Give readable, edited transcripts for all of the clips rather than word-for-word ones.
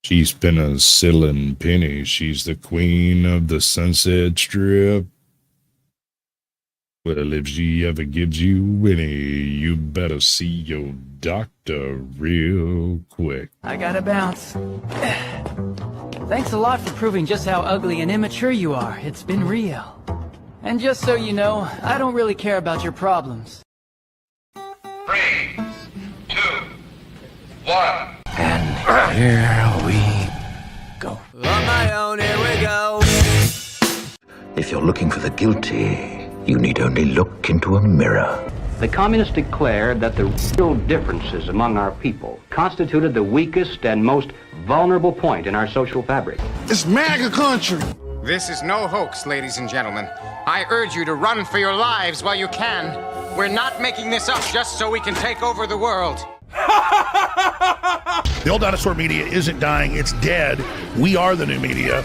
She's been a Ceiling penny. She's the queen of the Sunset Strip. Well, if she ever gives you any, you better see your doctor real quick. I gotta bounce. Thanks a lot for proving just how ugly and immature you are. It's been real. And just so you know, I don't really care about your problems. 3, 2, 1. And here we go. On my own, here we go. If you're looking for the guilty, you need only look into a mirror. The communists declared that the real differences among our people constituted the weakest and most vulnerable point in our social fabric. It's MAGA country. This is no hoax, ladies and gentlemen. I urge you to run for your lives while you can. We're not making this up just so we can take over the world. The old dinosaur media isn't dying, it's dead. We are the new media.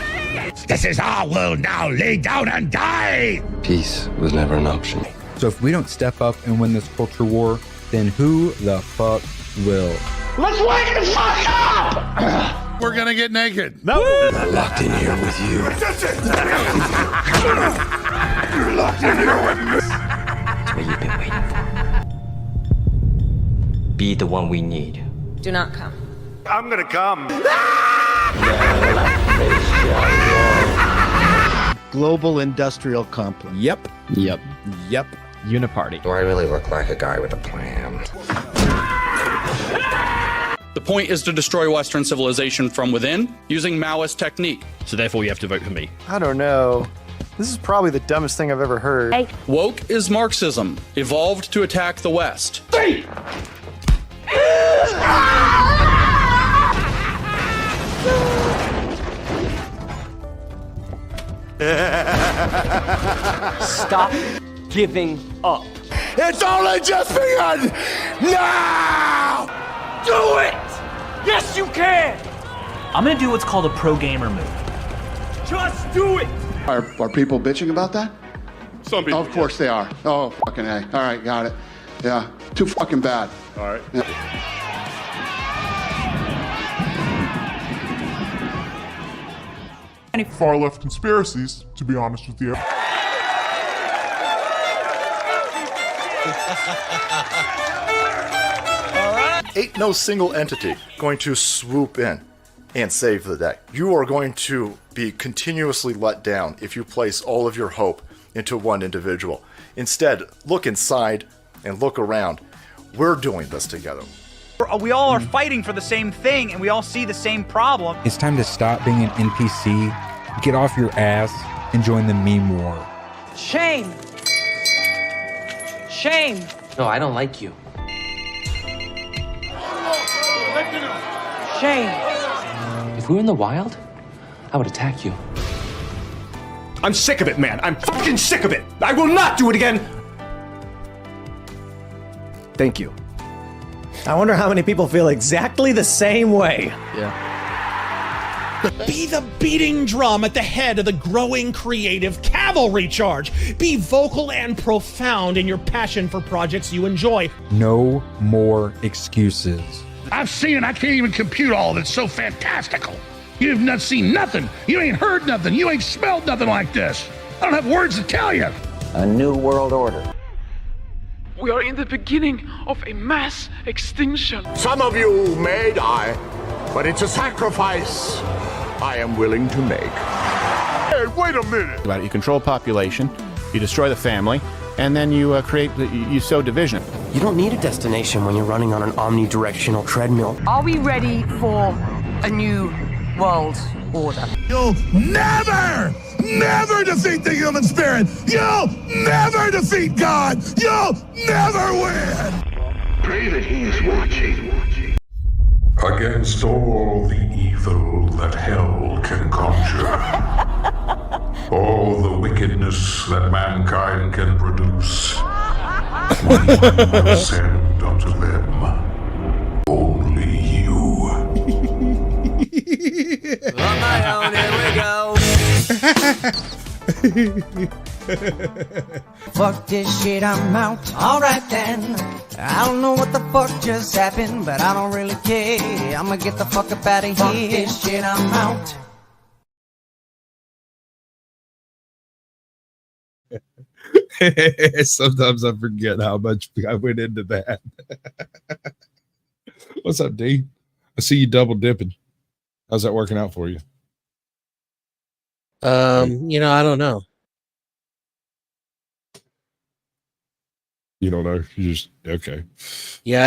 This is our world now. Lay down and die. Peace was never an option. So if we don't step up and win this culture war, then who the fuck will? Let's wake the fuck up! We're gonna get naked. No. I'm locked in here with you. You're locked in here with me. That's what you've been waiting for. Be the one we need. Do not come. I'm gonna come. Global industrial complex. Yep. Uniparty. Do I really look like a guy with a plan? The point is to destroy Western civilization from within using Maoist technique. So therefore you have to vote for me. I don't know. This is probably the dumbest thing I've ever heard. Hey. Woke is Marxism, evolved to attack the West. Stop giving up. It's only just begun! Now! Do it! Yes, you can! I'm gonna do what's called a pro-gamer move. Just do it! Are people bitching about that? Some people. Of course they are. Oh, fucking A. All right, got it. Yeah, too fucking bad. All right. Yeah. Far left conspiracies, to be honest with you. Ain't no single entity going to swoop in and save the day. You are going to be continuously let down if you place all of your hope into one individual. Instead, look inside and look around. We're doing this together. We all are fighting for the same thing, and we all see the same problem. It's time to stop being an NPC, get off your ass, and join the meme war. Shame! Shame! No, I don't like you. Shame! If we were in the wild, I would attack you. I'm sick of it, man. I'm fucking sick of it. I will not do it again. Thank you. I wonder how many people feel exactly the same way. Yeah. Be the beating drum at the head of the growing creative cavalry charge. Be vocal and profound in your passion for projects you enjoy. No more excuses. I've seen it. I can't even compute all of it. It's so fantastical. You've not seen nothing. You ain't heard nothing. You ain't smelled nothing like this. I don't have words to tell you. A new world order. We are in the beginning of a mass extinction. Some of you may die, but it's a sacrifice I am willing to make. Hey, wait a minute. You control population, you destroy the family, and then you you sow division. You don't need a destination when you're running on an omnidirectional treadmill. Are we ready for a new world order? You'll never defeat the human spirit. You'll never defeat God. You'll never win. Pray that he is watching. Against all the evil that hell can conjure, all the wickedness that mankind can produce, one will send unto them only you. On my own, here we go. Fuck this shit, I'm out. Alright then. I don't know what the fuck just happened, but I don't really care. I'ma get the fuck up out of here. Fuck this shit, I'm out. Sometimes I forget how much I went into that. What's up, D? I see you double dipping. How's that working out for you? You know, I don't know. You don't know. You just okay. Yeah,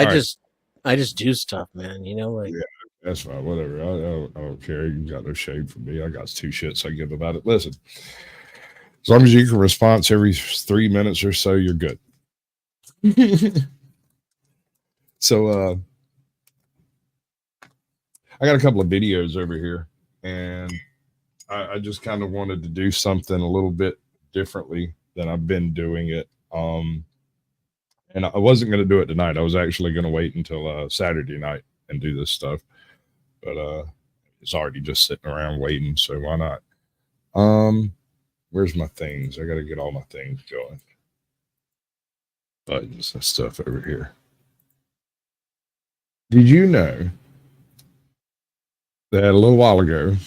I just do stuff, man. You know, like yeah, that's fine. Whatever. I don't care. You got no shame for me. I got two shits I give about it. Listen, as long as you can respond every 3 minutes or so, you're good. So, I got a couple of videos over here, and I just kind of wanted to do something a little bit differently than I've been doing it. And I wasn't going to do it tonight. I was actually going to wait until Saturday night and do this stuff, but it's already just sitting around waiting. So why not? Where's my things? I got to get all my things going. Buttons and stuff over here. Did you know that a little while ago,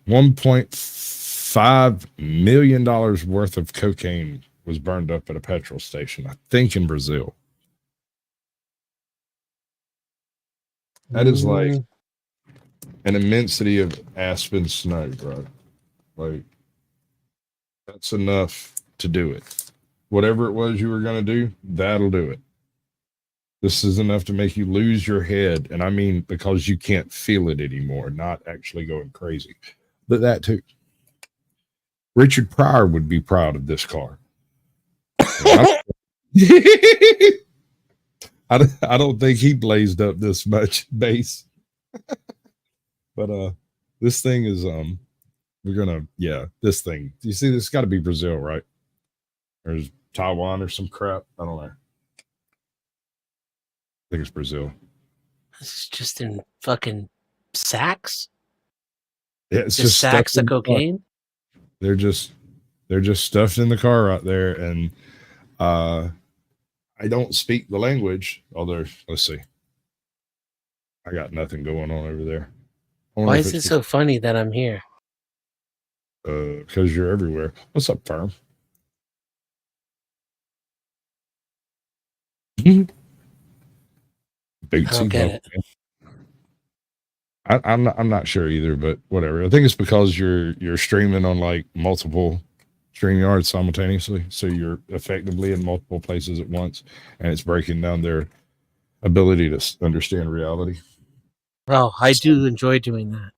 $1.5 million worth of cocaine was burned up at a petrol station, I think in Brazil? That is like an immensity of aspen snow, bro. Like, that's enough to do it. Whatever it was you were going to do, that'll do it. This is enough to make you lose your head. And I mean, because you can't feel it anymore, not actually going crazy. But that too. Richard Pryor would be proud of this car. I don't think he blazed up this much bass. But this thing is this thing. You see, this got to be Brazil, right? Or Taiwan or some crap. I don't know. I think it's Brazil. this is just in fucking sacks. Yeah, it's just sacks of cocaine. They're just stuffed in the car right there, and I don't speak the language. Although, let's see, I got nothing going on over there. Why is it so funny that I'm here? Because you're everywhere. What's up, Firm? Big I don't get it. I'm not sure either, but whatever. I think it's because you're streaming on like multiple StreamYards simultaneously, so you're effectively in multiple places at once, and it's breaking down their ability to understand reality. Well, I do enjoy doing that.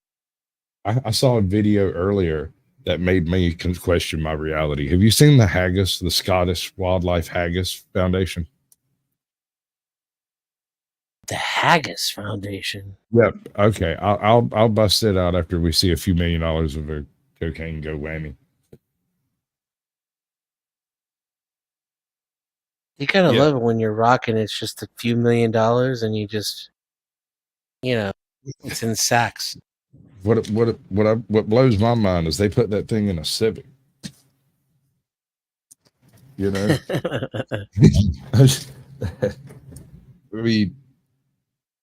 I saw a video earlier that made me question my reality. Have you seen the Haggis, the Scottish Wildlife Haggis Foundation? The Haggis Foundation. Yep. Okay. I'll bust it out after we see a few $1 million of a cocaine go whammy. You gotta love it when you're rocking. It's just a few $1 million, and you just, it's in sacks. What blows my mind is they put that thing in a Civic. You know, I mean,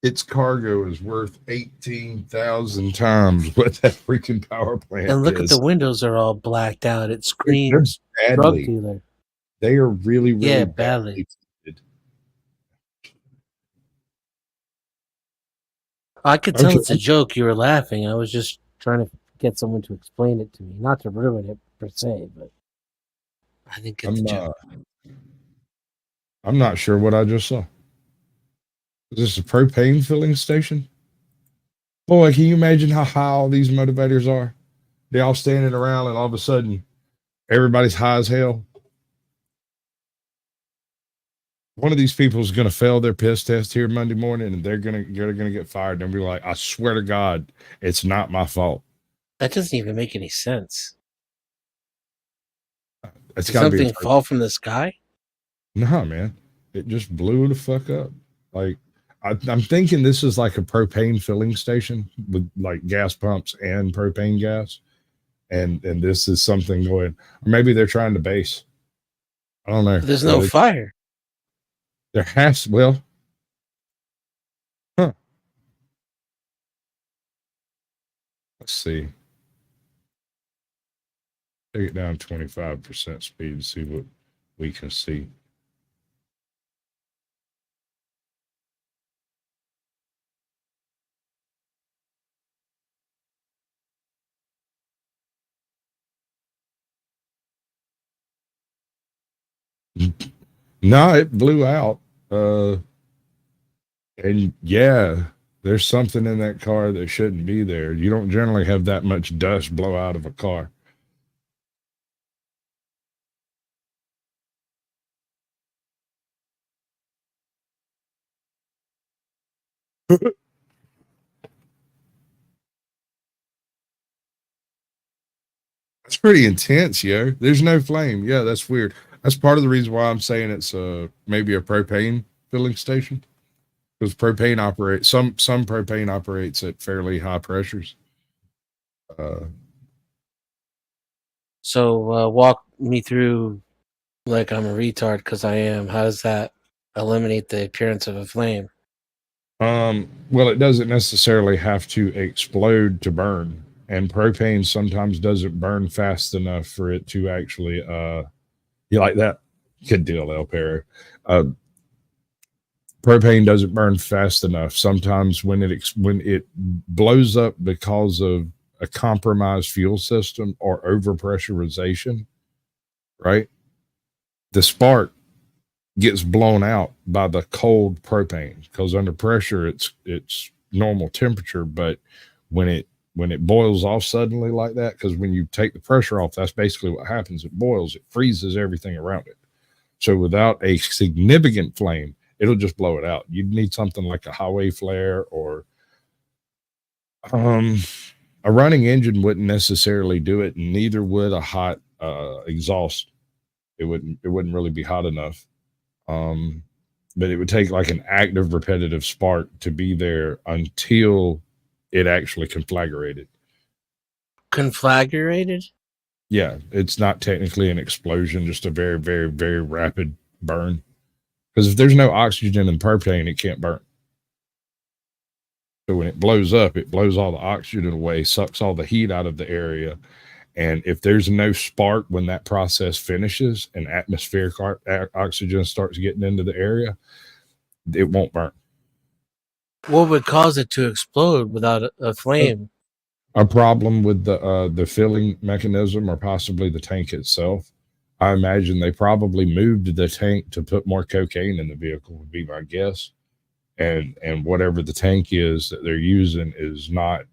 its cargo is worth 18,000 times what that freaking power plant And look is. at the windows are all blacked out. It screams drug dealer. They are really, really badly. I could tell it's a joke. You were laughing. I was just trying to get someone to explain it to me, not to ruin it per se, but I think it's a joke. I'm not sure what I just saw. Is this a propane filling station? Boy, can you imagine how high all these motivators are? They all standing around, and all of a sudden, everybody's high as hell. One of these people is going to fail their piss test here Monday morning, and they're going to get fired. And be like, I swear to God, it's not my fault. That doesn't even make any sense. It's Did got to be something fall from the sky? No, man. It just blew the fuck up. Like, I'm thinking this is like a propane filling station with like gas pumps and propane gas. And this is something going, or maybe they're trying to base. I don't know. There's no fire. There has, well, huh. Let's see. Take it down 25% speed and see what we can see. No, it blew out. And yeah, there's something in that car that shouldn't be there. You don't generally have that much dust blow out of a car. That's pretty intense, yo. There's no flame. Yeah, that's weird. That's part of the reason why I'm saying it's maybe a propane filling station. Because propane operates some propane operates at fairly high pressures. So walk me through, like I'm a retard because I am. How does that eliminate the appearance of a flame? Well, it doesn't necessarily have to explode to burn, and propane sometimes doesn't burn fast enough for it to actually you like that? Good deal, El Perro. Propane doesn't burn fast enough. Sometimes when it blows up because of a compromised fuel system or overpressurization, right? The spark gets blown out by the cold propane because under pressure it's normal temperature, but when it boils off suddenly like that, because when you take the pressure off, that's basically what happens. It boils, it freezes everything around it. So without a significant flame, it'll just blow it out. You'd need something like a highway flare, or a running engine wouldn't necessarily do it, and neither would a hot exhaust. It wouldn't really be hot enough. But it would take like an active repetitive spark to be there until it actually conflagrated. Conflagrated? Yeah, it's not technically an explosion, just a very, very, very rapid burn. Because if there's no oxygen in propane, it can't burn. So when it blows up, it blows all the oxygen away, sucks all the heat out of the area. And if there's no spark when that process finishes and atmospheric oxygen starts getting into the area, it won't burn. What would cause it to explode without a flame? A problem with the filling mechanism, or possibly the tank itself. I imagine they probably moved the tank to put more cocaine in the vehicle, would be my guess. And whatever the tank is that they're using is not,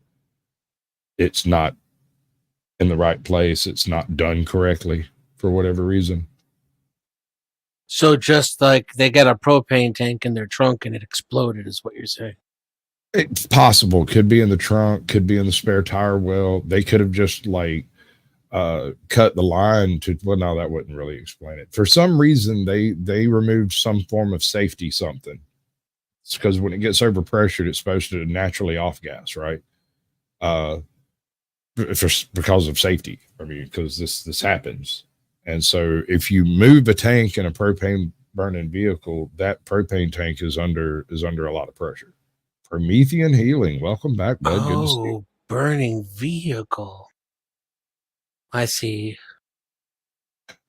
it's not in the right place. It's not done correctly for whatever reason. So just like they got a propane tank in their trunk and it exploded is what you're saying? It's possible. Could be in the trunk, could be in the spare tire well. They could have just like cut the line to, well, no, that wouldn't really explain it. For some reason, they removed some form of safety something. It's because when it gets overpressured, it's supposed to naturally off gas, right? Because of safety. I mean, because this happens. And so if you move a tank in a propane burning vehicle, that propane tank is under a lot of pressure. Promethean Healing, welcome back, bud. Good to see you. Burning vehicle. I see.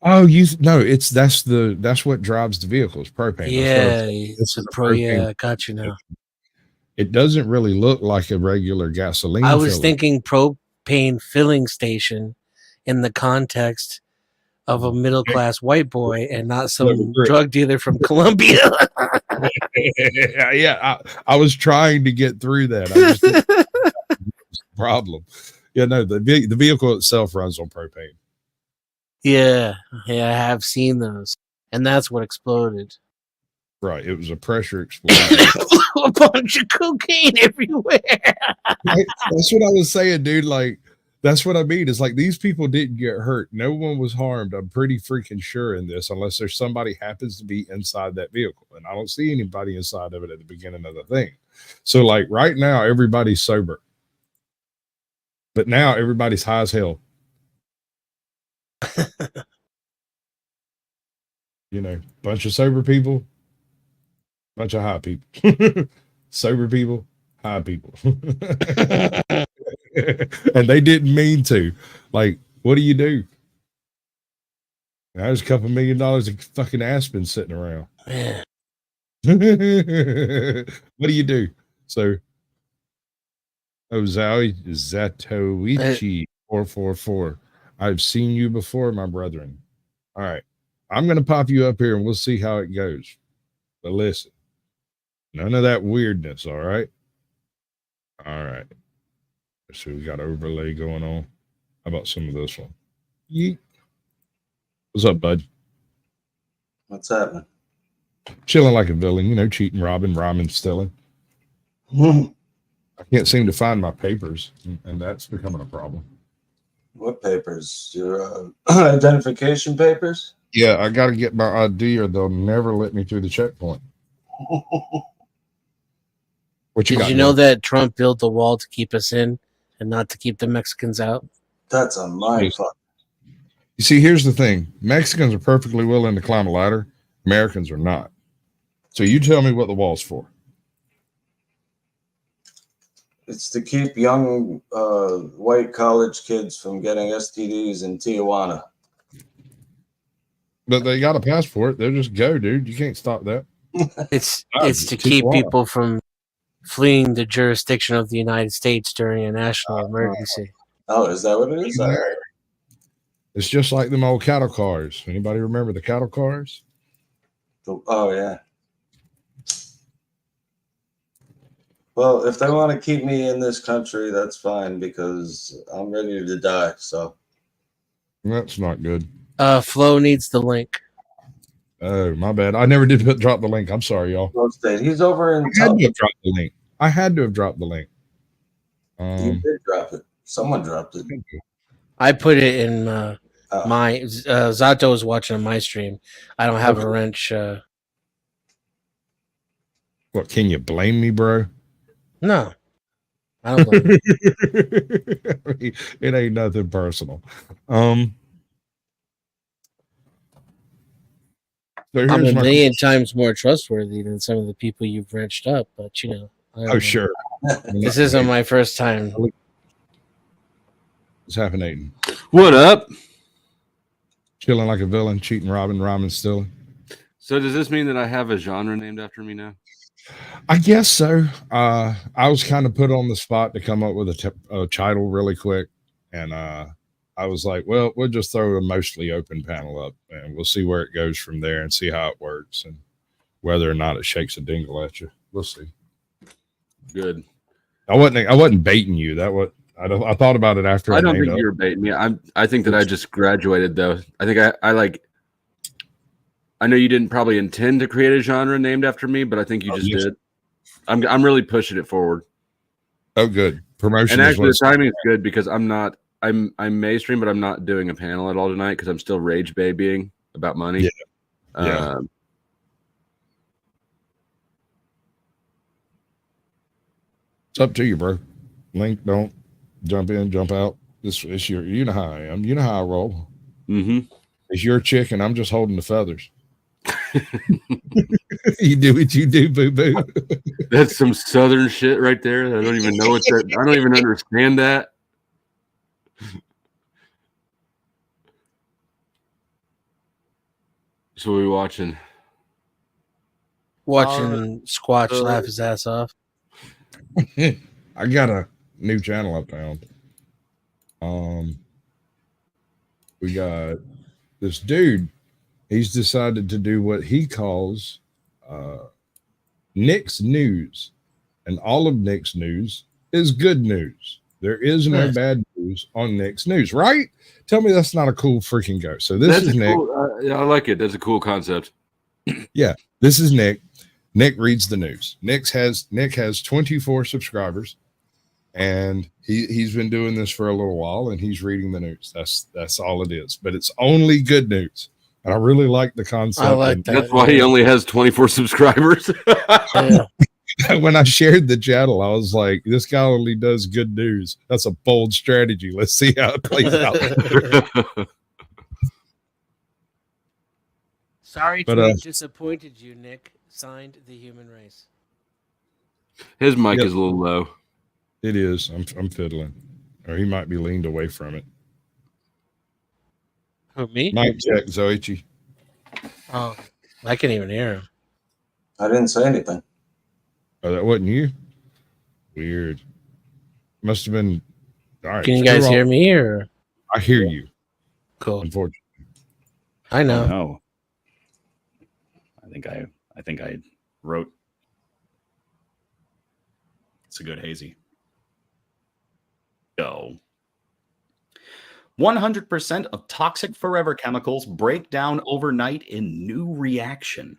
Oh, that's what drives the vehicles, propane. Yeah, it's a yeah, I got you now. It doesn't really look like a regular gasoline. I was thinking propane filling station in the context of a middle class white boy and not some drug dealer from Colombia. Yeah, I was trying to get through that. I just didn't problem. Yeah, no, the vehicle itself runs on propane. Yeah, I have seen those, and that's what exploded. Right, it was a pressure explosion. A bunch of cocaine everywhere. That's what I was saying, dude. Like, that's what I mean. It's like these people didn't get hurt. No one was harmed. I'm pretty freaking sure in this, unless there's somebody happens to be inside that vehicle, and I don't see anybody inside of it at the beginning of the thing. So, like right now, everybody's sober, but now everybody's high as hell. You know, bunch of sober people, bunch of high people. Sober people, high people. And they didn't mean to. Like, what do you do? There's a couple $1 million of fucking Aspen sitting around. Man. What do you do? So, Zatoichi 444. I've seen you before, my brethren. All right. I'm going to pop you up here and we'll see how it goes. But listen, none of that weirdness. All right. All right. So we got overlay going on. How about some of this one? Yeet. What's up, bud? What's happening? Chilling like a villain, you know, cheating, robbing, rhyming, stealing. I can't seem to find my papers, and that's becoming a problem. What papers? Your identification papers? Yeah, I got to get my ID or they'll never let me through the checkpoint. What you Did got? you know that Trump built the wall to keep us in and not to keep the Mexicans out? That's a mind fuck. You see, here's the thing. Mexicans are perfectly willing to climb a ladder. Americans are not. So you tell me what the wall's for. It's to keep young white college kids from getting STDs in Tijuana. But they got a passport. They'll just go, dude. You can't stop that. It's to keep people from fleeing the jurisdiction of the United States during a national emergency. Oh, is that what it is? It's just like them old cattle cars. Anybody remember the cattle cars? Oh, yeah. Well, if they want to keep me in this country, that's fine because I'm ready to die. So that's not good. Flo needs the link. Oh, my bad. I never did drop the link. I'm sorry, y'all. FlowState. He's over in. I had to have dropped the link. I had to have dropped the link. You did drop it. Someone dropped it. I put it in my. Zato was watching my stream. I don't have a wrench. What? Can you blame me, bro? No, I don't blame you. It ain't nothing personal. So I'm a million times more trustworthy than some of the people you've wrenched up, but you know. Oh, sure. This isn't my first time. What's happening? What up? Chilling like a villain, cheating, robbing, rhyming, stealing. So does this mean that I have a genre named after me now? I guess so. I was kind of put on the spot to come up with a title really quick. And I was like, well, we'll just throw a mostly open panel up and we'll see where it goes from there and see how it works and whether or not it shakes a dingle at you. We'll see. Good. I wasn't baiting you. I thought about it after. I don't think you're baiting me. I think that I just graduated though. I think I know you didn't probably intend to create a genre named after me, but I think you just did. I'm really pushing it forward. Oh, good. Promotion. And actually the timing is good because I may stream, but I'm not doing a panel at all tonight because I'm still rage babying about money. Yeah. It's up to you, bro. Link, don't jump in, jump out. It's your, you know how I am. You know how I roll. Mm-hmm. It's your chick, and I'm just holding the feathers. You do what you do, boo boo. That's some southern shit right there. I don't even know what that. I don't even understand that. So what are we watching? Watching Squatch laugh his ass off. I got a new channel I found. We got this dude. He's decided to do what he calls Nick's News, and all of Nick's News is good news. There is no bad news on Nick's News, right? Tell me that's not a cool freaking go. So this is Nick. Cool, yeah, I like it. That's a cool concept. Yeah, this is Nick. Nick reads the news. Nick has 24 subscribers, and he's been doing this for a little while, and he's reading the news. That's all it is. But it's only good news. And I really like the concept. I like that. That's why he only has 24 subscribers. Yeah. When I shared the channel, I was like, this guy only does good news. That's a bold strategy. Let's see how it plays out. Sorry But, to have disappointed you, Nick. Signed, the human race. His mic is a little low. It is. I'm fiddling. Or he might be leaned away from it. Who, me? Mic check, Zoichi. Oh, I can't even hear him. I didn't say anything. Oh, that wasn't you? Weird. Must have been. All right. Can you guys hear me or? I hear you. Cool. Unfortunately. I know. Oh, no. I think I wrote. It's a good hazy. Go. 100% of toxic forever chemicals break down overnight in new reaction.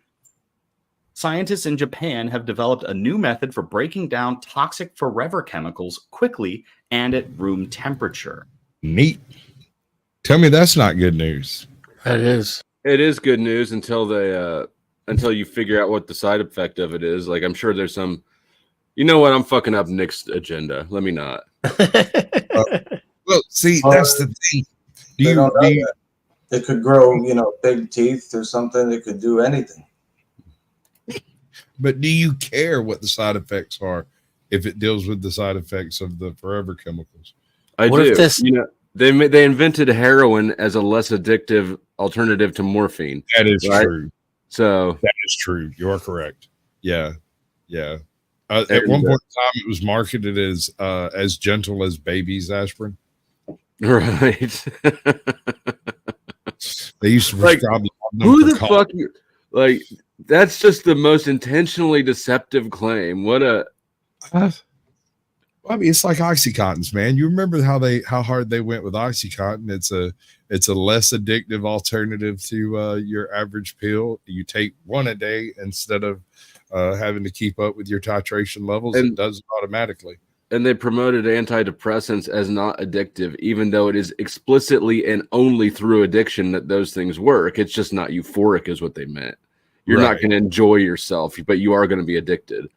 Scientists in Japan have developed a new method for breaking down toxic forever chemicals quickly and at room temperature. Neat. Tell me that's not good news. That is. It is good news until they until you figure out what the side effect of it is. Like I'm sure there's some. You know what? I'm fucking up Nick's agenda. Let me not. Well, see, that's the thing. It could grow, big teeth or something. It could do anything. But do you care what the side effects are if it deals with the side effects of the forever chemicals? I do. They invented heroin as a less addictive alternative to morphine. That is right? true. So that is true. You're correct. Yeah. At one point in time, it was marketed as gentle as baby's aspirin. Right. They used to prescribe who the fuck? Like that's just the most intentionally deceptive claim. What a. I mean, it's like OxyContins, man. You remember how hard they went with OxyContin? It's a less addictive alternative to your average pill. You take one a day instead of having to keep up with your titration levels. It does it automatically. And they promoted antidepressants as not addictive, even though it is explicitly and only through addiction that those things work. It's just not euphoric, is what they meant. You're not going to enjoy yourself, but you are going to be addicted.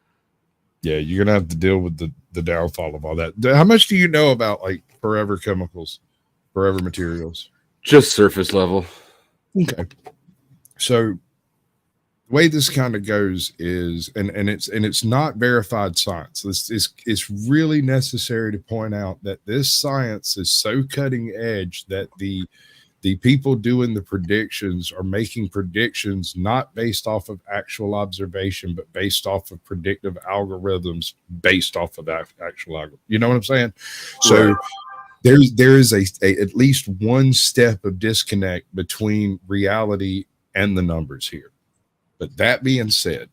Yeah, you're gonna have to deal with the downfall of all that. How much do you know about like forever chemicals, forever materials? Just surface level. Okay. So the way this kind of goes is, and it's not verified science. It's really necessary to point out that this science is so cutting edge that the people doing the predictions are making predictions not based off of actual observation, but based off of predictive algorithms based off of that actual algorithm. You know what I'm saying? So there is a at least one step of disconnect between reality and the numbers here. But that being said,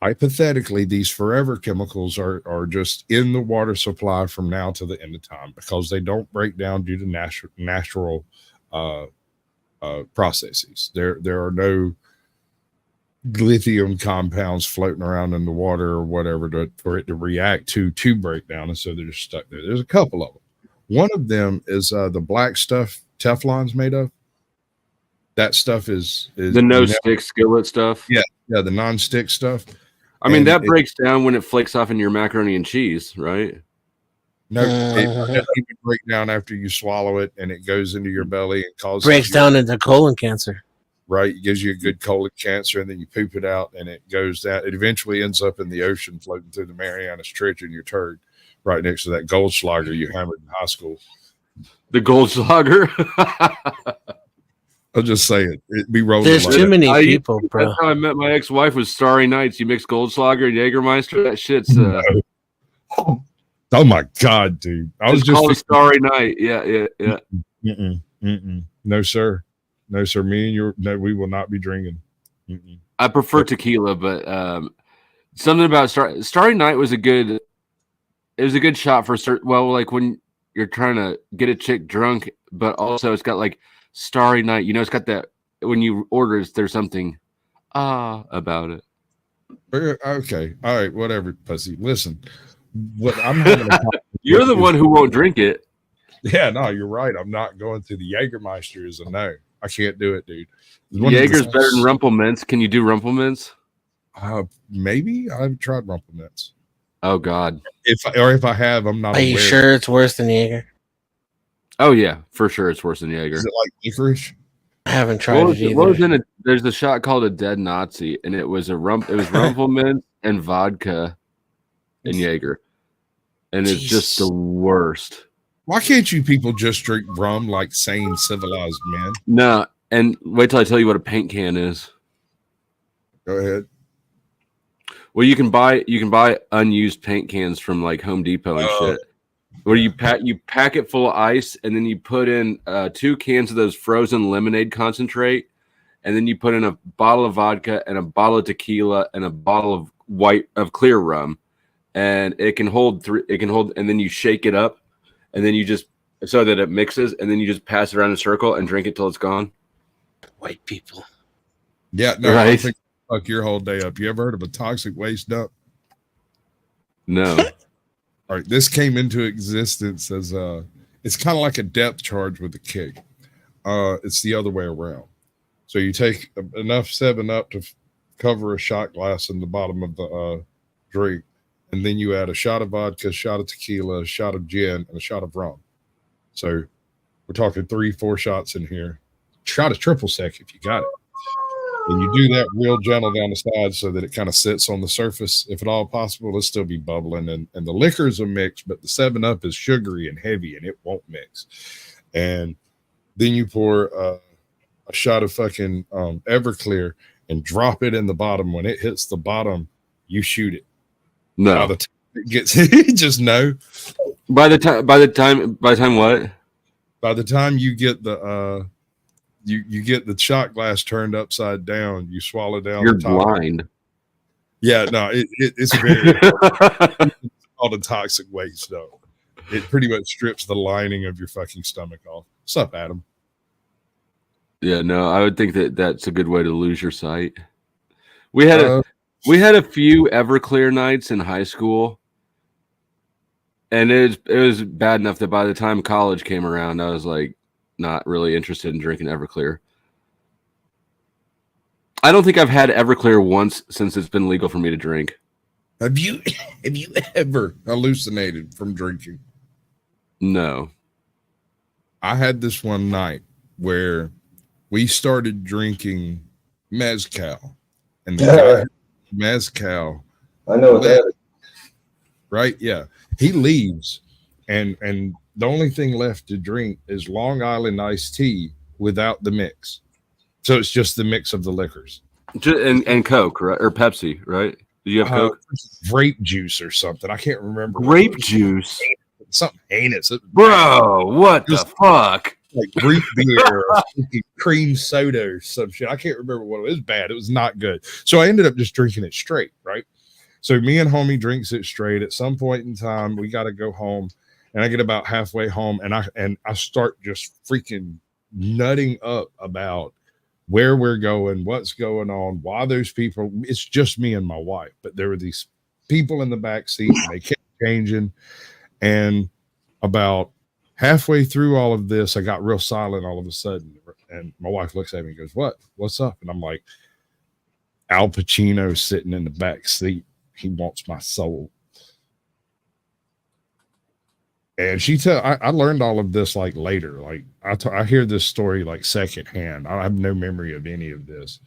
hypothetically, these forever chemicals are just in the water supply from now to the end of time because they don't break down due to natural processes. There are no lithium compounds floating around in the water or whatever for it to react to break down, and so they're just stuck there. There's a couple of them. One of them is the black stuff Teflon's made of. That stuff is the no-stick skillet stuff. Yeah, the non-stick stuff. I mean, that breaks down when it flakes off in your macaroni and cheese, right? No, it doesn't even break down after you swallow it, and it goes into your belly and causes breaks down into colon cancer. Right, it gives you a good colon cancer, and then you poop it out, and it goes down. It eventually ends up in the ocean, floating through the Marianas Trench in your turd, right next to that Goldschlager you hammered in high school. The Goldschlager. I'll just say it. It'd be rolling. There's too many people, bro. That's how I met my ex-wife. Was Starry Nights. You mix Goldschlager and Jägermeister. That shit's. Oh my god, dude! I was just called a Starry Night. Yeah. No, sir. Me and we will not be drinking. I prefer tequila, but something about Starry Night was a good. It was a good shot for like when you're trying to get a chick drunk, but also it's got like Starry Night. You know, it's got that when you order, there's something about it. Okay, all right, whatever, pussy. Listen, what I'm having you're the one who won't drink it. Yeah, no, you're right. I'm not going through the Jägermeister is a no. I can't do it, dude. Jaeger's better than Rumpelmints. Can you do Rumpelmints? Maybe. I haven't tried Rumpelmints. Oh God. If I have, I'm not. Are you sure it's worse than Jaeger? Oh yeah, for sure it's worse than Jaeger. Is it like licorice? I haven't tried it either. What was in it? There's a shot called a Dead Nazi, and it was Rumpelman and vodka and Jaeger, and it's just the worst. Why can't you people just drink rum like sane, civilized men? No, and wait till I tell you what a paint can is. Go ahead. Well, you can buy unused paint cans from like Home Depot and shit. Where you pack it full of ice, and then you put in 2 cans of those frozen lemonade concentrate, and then you put in a bottle of vodka and a bottle of tequila and a bottle of clear rum, and it can hold and then you shake it up, and then you just so that it mixes, and then you just pass it around in a circle and drink it till it's gone. White people. Yeah, no, right? I think fuck your whole day up. You ever heard of a toxic waste dump? No. All right, this came into existence as it's kind of like a depth charge with a kick. It's the other way around. So you take enough 7-Up to cover a shot glass in the bottom of the drink, and then you add a shot of vodka, a shot of tequila, a shot of gin, and a shot of rum. So we're talking 3-4 shots in here. Shot of triple sec if you got it. And you do that real gentle down the side so that it kind of sits on the surface. If at all possible, it'll still be bubbling. And the liquors are mixed, but the 7-Up is sugary and heavy, and it won't mix. And then you pour a shot of fucking Everclear and drop it in the bottom. When it hits the bottom, you shoot it. No. By the time it gets just no. By the time what? By the time you get the you get the shot glass turned upside down, you swallow down. You're the top. blind. Yeah, no, it's very it's called a toxic waste though. It pretty much strips the lining of your fucking stomach off. What's up, Adam? Yeah, no, I would think that that's a good way to lose your sight. We had a few Everclear nights in high school, and it was bad enough that by the time college came around, I was like not really interested in drinking Everclear. I don't think I've had Everclear once since it's been legal for me to drink. Have you ever hallucinated from drinking? No. I had this one night where we started drinking mezcal, and the guy mezcal. I know what that is. Right? Yeah. He leaves, and the only thing left to drink is Long Island iced tea without the mix. So it's just the mix of the liquors. And Coke, right? Or Pepsi, right? Do you have Coke? Grape juice or something. I can't remember. Grape juice? Something heinous. Bro, what the fuck? Like Greek beer or cream soda or some shit. I can't remember what it was. It was bad. It was not good. So I ended up just drinking it straight, right? So me and homie drinks it straight. At some point in time, we got to go home. And I get about halfway home, and I start just freaking nutting up about where we're going, what's going on, why those people. It's just me and my wife, but there were these people in the back seat, and they kept changing. And about halfway through all of this, I got real silent all of a sudden, and my wife looks at me and goes, "What's up?" And I'm like, "Al Pacino sitting in the back seat. He wants my soul." And I learned all of this like later. Like I hear this story like secondhand. I have no memory of any of this.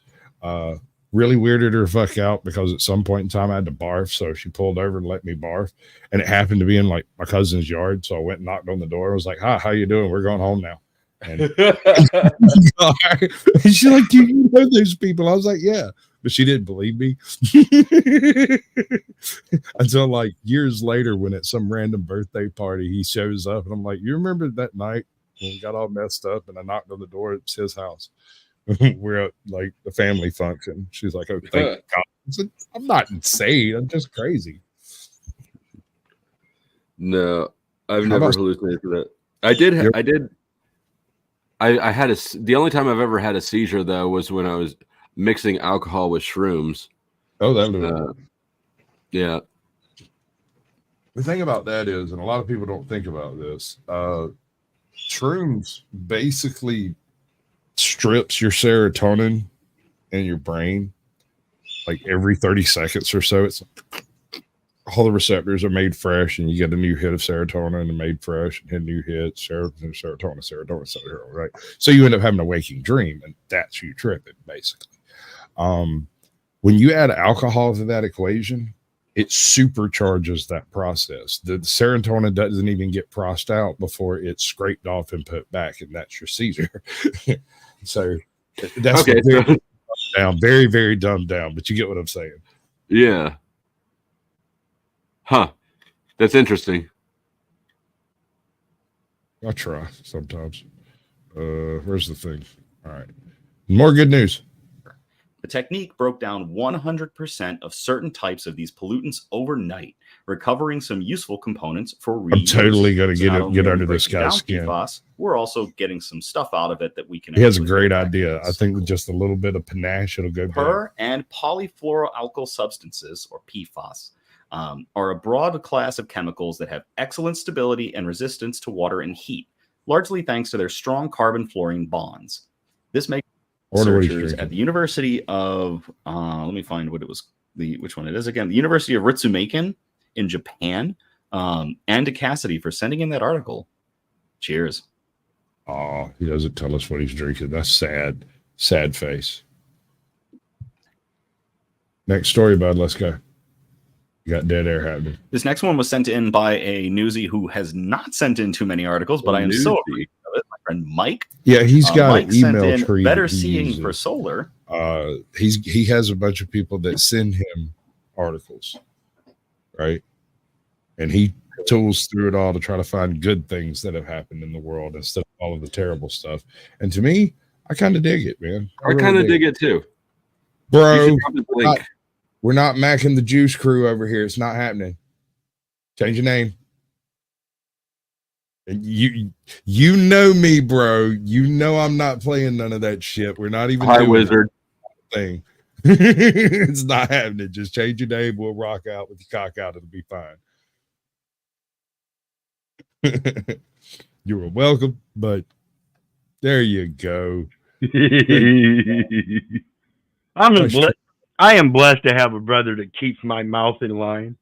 Really weirded her fuck out because at some point in time I had to barf. So she pulled over and let me barf. And it happened to be in like my cousin's yard. So I went and knocked on the door. I was like, "Hi, how you doing? We're going home now." And she's like, "Do you know those people?" I was like, "Yeah." But she didn't believe me until like years later when at some random birthday party he shows up and I'm like, "You remember that night when we got all messed up and I knocked on the door? It's his house." We're at like the family function. She's like, "Oh, thank God." I said, "I'm not insane. I'm just crazy." No, I've never hallucinated for that. I did. I had the only time I've ever had a seizure though was when I was mixing alcohol with shrooms. Oh, that yeah. The thing about that is, and a lot of people don't think about this, shrooms basically strips your serotonin in your brain like every 30 seconds or so. It's all the receptors are made fresh, and you get a new hit of serotonin and made fresh, and hit a new hit, serotonin, right? So you end up having a waking dream, and that's you tripping, basically. When you add alcohol to that equation, it supercharges that process. The serotonin doesn't even get processed out before it's scraped off and put back, and that's your seizure. So that's Okay, very dumbed down, very, very dumbed down, but you get what I'm saying. Yeah. Huh. That's interesting. I try sometimes. Where's the thing? All right. More good news. The technique broke down 100% of certain types of these pollutants overnight, recovering some useful components for reuse. I'm totally going to not only get are we under this breaking down guy's skin. PFAS, we're also getting some stuff out of it that we can. He has a actually great put back idea. in. I think with just a little bit of panache, it'll go Per and polyfluoroalkyl substances, or PFAS, are a broad class of chemicals that have excellent stability and resistance to water and heat, largely thanks to their strong carbon-fluorine bonds. This makes researchers at the University of let me find what it was, which one it is again. The University of Ritsumeikan in Japan, and to Cassidy for sending in that article. Cheers. Oh, he doesn't tell us what he's drinking. That's sad. Sad face. Next story, bud. Let's go. You got dead air happening. This next one was sent in by a newsie who has not sent in too many articles, but I am so appreciative of it. My friend Mike. Yeah, he's got Mike an email sent in tree. better that he seeing uses. for solar. He has a bunch of people that send him articles, right? And he tools through it all to try to find good things that have happened in the world instead of all of the terrible stuff. And to me, I kind of dig it, man. I really kind of dig it too, bro. We're not macking the juice crew over here. It's not happening. Change your name. And you know me, bro. You know I'm not playing none of that shit. We're not even doing Wizard thing. It's not happening. Just change your name. We'll rock out with your cock out. It'll be fine. You were welcome, but there you go. I am blessed to have a brother that keeps my mouth in line.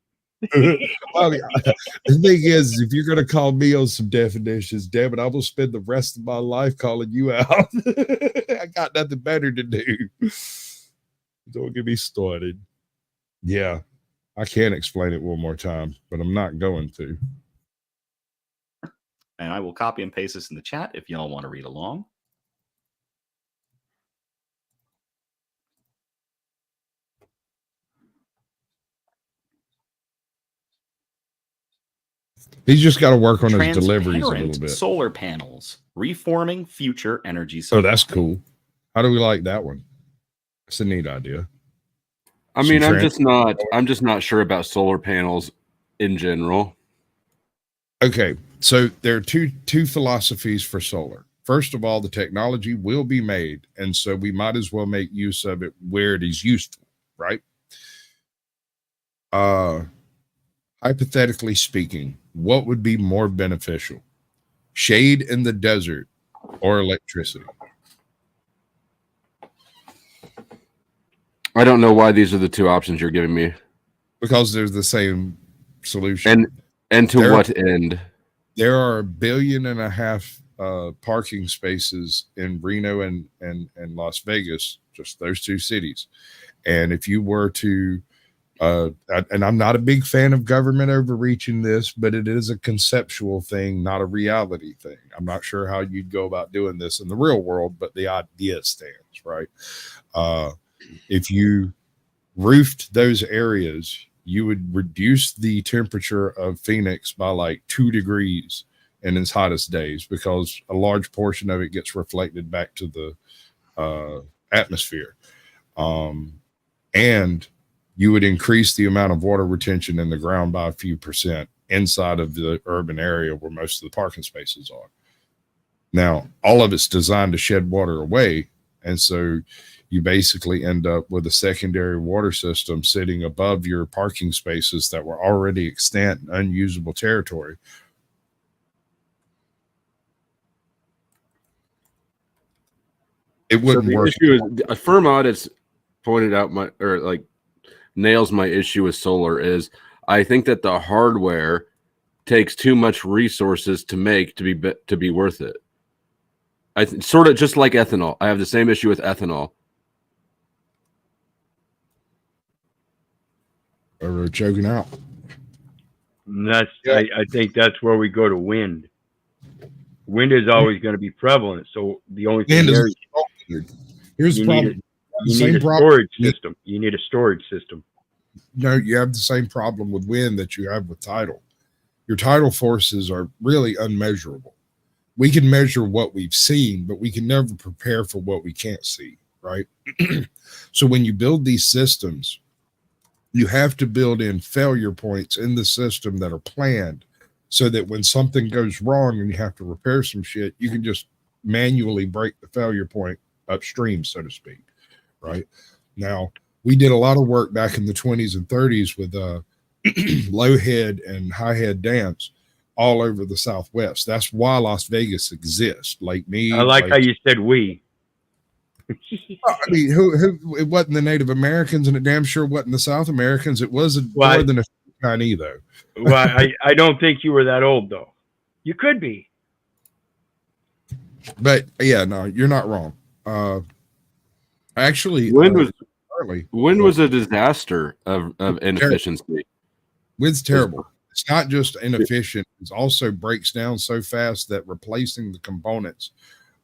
Well, the thing is, if you're going to call me on some definitions, damn it, I will spend the rest of my life calling you out. I got nothing better to do. Don't get me started. Yeah, I can't explain it one more time, but I'm not going to. And I will copy and paste this in the chat if y'all want to read along. He's just got to work on his deliveries a little bit. Solar panels, reforming future energy supply. Oh, that's cool. How do we like that one? That's a neat idea. I mean, I'm just not sure about solar panels in general. Okay, so there are two philosophies for solar. First of all, the technology will be made, and so we might as well make use of it where it is useful, right? Hypothetically speaking, what would be more beneficial? Shade in the desert or electricity? I don't know why these are the two options you're giving me. Because they're the same solution. And to what end? There are 1.5 billion parking spaces in Reno and Las Vegas, just those two cities. And if you were to and I'm not a big fan of government overreaching this, but it is a conceptual thing, not a reality thing. I'm not sure how you'd go about doing this in the real world, but the idea stands, right? If you roofed those areas, you would reduce the temperature of Phoenix by like 2 degrees in its hottest days, because a large portion of it gets reflected back to the atmosphere. And you would increase the amount of water retention in the ground by a few percent inside of the urban area where most of the parking spaces are. Now, all of it's designed to shed water away. And so you basically end up with a secondary water system sitting above your parking spaces that were already extant and unusable territory. It wouldn't work. Issue is, a firm audit's pointed out nails my issue with solar is I think that the hardware takes too much resources to make to be worth it. Sort of just like ethanol. I have the same issue with ethanol. Or choking out. And I think that's where we go to wind. Wind is always going to be prevalent. So the only thing there is here's the problem. You need a storage system. You need a storage system. No, you have the same problem with wind that you have with tidal. Your tidal forces are really unmeasurable. We can measure what we've seen, but we can never prepare for what we can't see, right? So when you build these systems, you have to build in failure points in the system that are planned so that when something goes wrong and you have to repair some shit, you can just manually break the failure point upstream, so to speak, right? Now, we did a lot of work back in the 20s and 30s with low head and high head dams all over the Southwest. That's why Las Vegas exists. Lake Mead. I like how you said we. I mean, who? It wasn't the Native Americans, and it damn sure wasn't the South Americans. It wasn't more than a Chinese, though. Well, I don't think you were that old, though. You could be. But yeah, no, you're not wrong. Actually, wind was a disaster of inefficiency. Wind's terrible. It's not just inefficient; it also breaks down so fast that replacing the components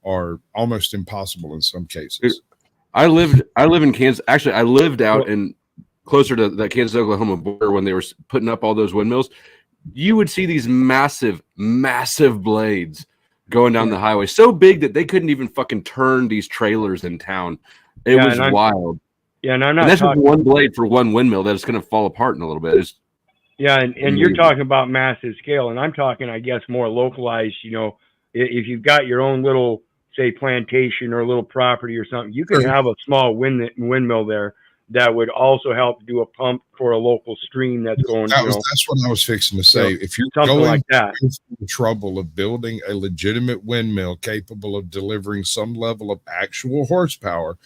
are almost impossible in some cases. I live in Kansas. Actually, I lived out in closer to the Kansas-Oklahoma border when they were putting up all those windmills. You would see these massive blades going down the highway, so big that they couldn't even fucking turn these trailers in town. It was wild. Yeah, and I'm not. And that's just one blade for one windmill that is going to fall apart in a little bit. And you're talking about massive scale, and I'm talking, I guess, more localized. You know, if you've got your own little, say, plantation or a little property or something, you can have a small windmill there that would also help do a pump for a local stream that's going. That's what I was fixing to say. If you're something going like that, through the trouble of building a legitimate windmill capable of delivering some level of actual horsepower,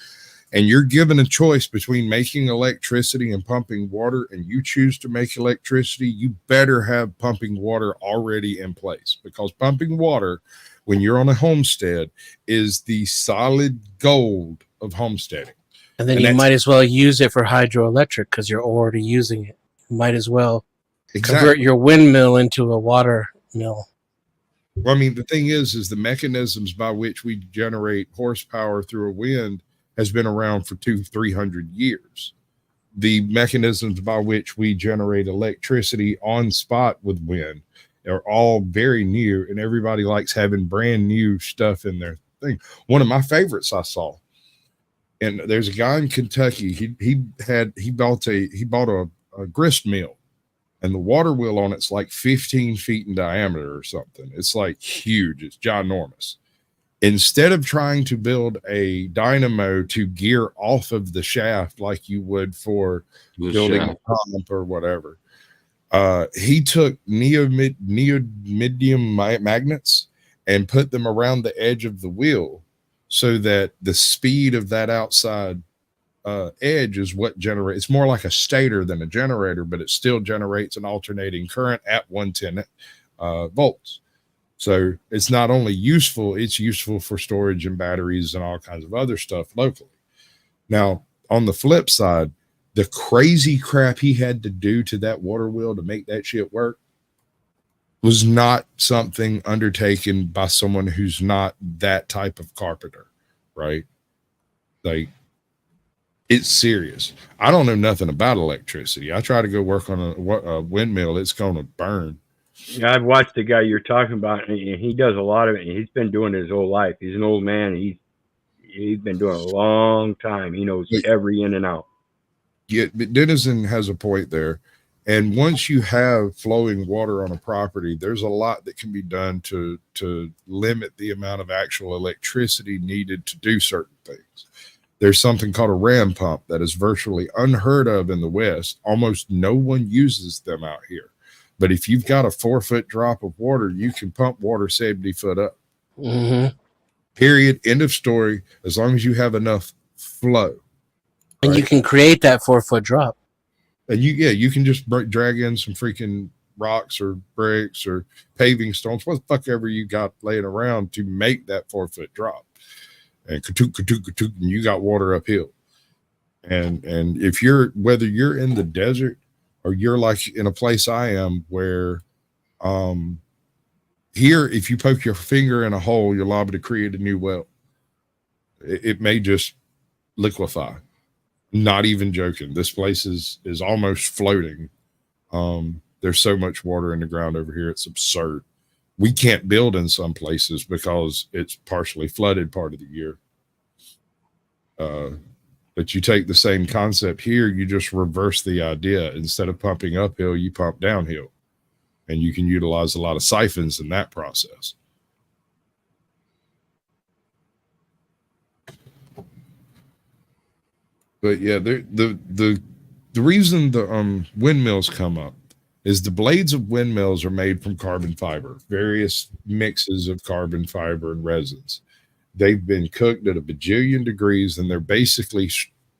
and you're given a choice between making electricity and pumping water, and you choose to make electricity, you better have pumping water already in place, because pumping water, when you're on a homestead, is the solid gold of homesteading. And then you might as well use it for hydroelectric because you're already using it. You might as well convert your windmill into a water mill. Well, I mean, the thing is the mechanisms by which we generate horsepower through a wind has been around for 200-300 years. The mechanisms by which we generate electricity on spot with wind are all very new, and everybody likes having brand new stuff in their thing. One of my favorites I saw, and there's a guy in Kentucky. He bought a grist mill, and the water wheel on it's like 15 feet in diameter or something. It's like huge. It's ginormous. Instead of trying to build a dynamo to gear off of the shaft like you would for building a pump or whatever, he took neodymium magnets and put them around the edge of the wheel so that the speed of that outside edge is what generates. It's more like a stator than a generator, but it still generates an alternating current at 110 volts. So it's not only useful, it's useful for storage and batteries and all kinds of other stuff locally. Now, on the flip side, the crazy crap he had to do to that water wheel to make that shit work was not something undertaken by someone who's not that type of carpenter, right? Like, it's serious. I don't know nothing about electricity. I try to go work on a windmill. It's going to burn. Yeah, I've watched the guy you're talking about, and he does a lot of it. And he's been doing it his whole life. He's an old man. He's been doing it a long time. He knows every in and out. Yeah, but Denizen has a point there. And once you have flowing water on a property, there's a lot that can be done to limit the amount of actual electricity needed to do certain things. There's something called a ram pump that is virtually unheard of in the West. Almost no one uses them out here. But if you've got a 4-foot drop of water, you can pump water 70 foot up. Mm-hmm. Period. End of story. As long as you have enough flow. And you can create that 4-foot drop. And you can just drag in some freaking rocks or bricks or paving stones, what the fuck ever you got laying around to make that 4-foot drop. And and you got water uphill. And if whether you're in the desert or you're like in a place I am where here, if you poke your finger in a hole, you're liable to create a new well. It may just liquefy. Not even joking. This place is almost floating. There's so much water in the ground over here. It's absurd. We can't build in some places because it's partially flooded part of the year. But you take the same concept here, you just reverse the idea. Instead of pumping uphill, you pump downhill. And you can utilize a lot of siphons in that process. But yeah, the reason the windmills come up is the blades of windmills are made from carbon fiber, various mixes of carbon fiber and resins. They've been cooked at a bajillion degrees, and they're basically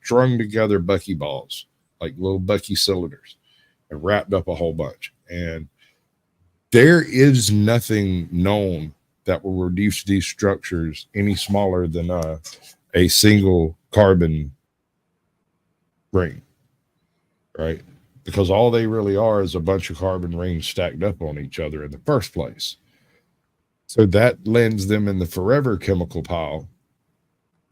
strung together buckyballs, like little bucky cylinders, and wrapped up a whole bunch. And there is nothing known that will reduce these structures any smaller than a single carbon ring, right? Because all they really are is a bunch of carbon rings stacked up on each other in the first place. So that lands them in the forever chemical pile.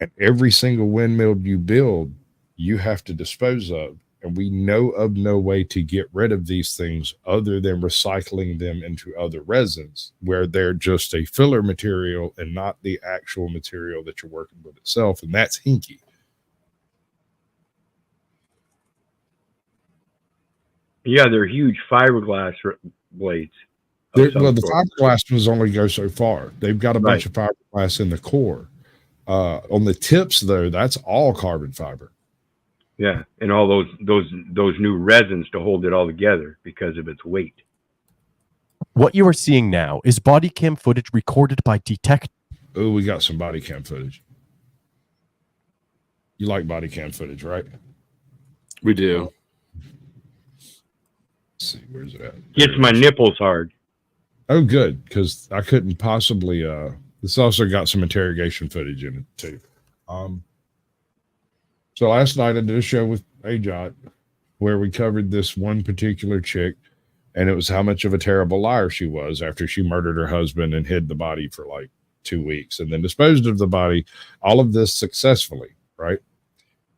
And every single windmill you build, you have to dispose of. And we know of no way to get rid of these things other than recycling them into other resins, where they're just a filler material and not the actual material that you're working with itself. And that's hinky. Yeah, they're huge fiberglass blades. Well, the fiberglass ones only go so far. They've got a bunch of fiberglass in the core. On the tips, though, that's all carbon fiber. Yeah, and all those new resins to hold it all together because of its weight. What you are seeing now is body cam footage recorded by detectives. Oh, we got some body cam footage. You like body cam footage, right? We do. Let's see, where's it at? Gets my nipples hard. Oh, good, because I couldn't possibly. This also got some interrogation footage in it too. So last night I did a show with AJOT where we covered this one particular chick, and it was how much of a terrible liar she was after she murdered her husband and hid the body for like 2 weeks and then disposed of the body. All of this successfully, right?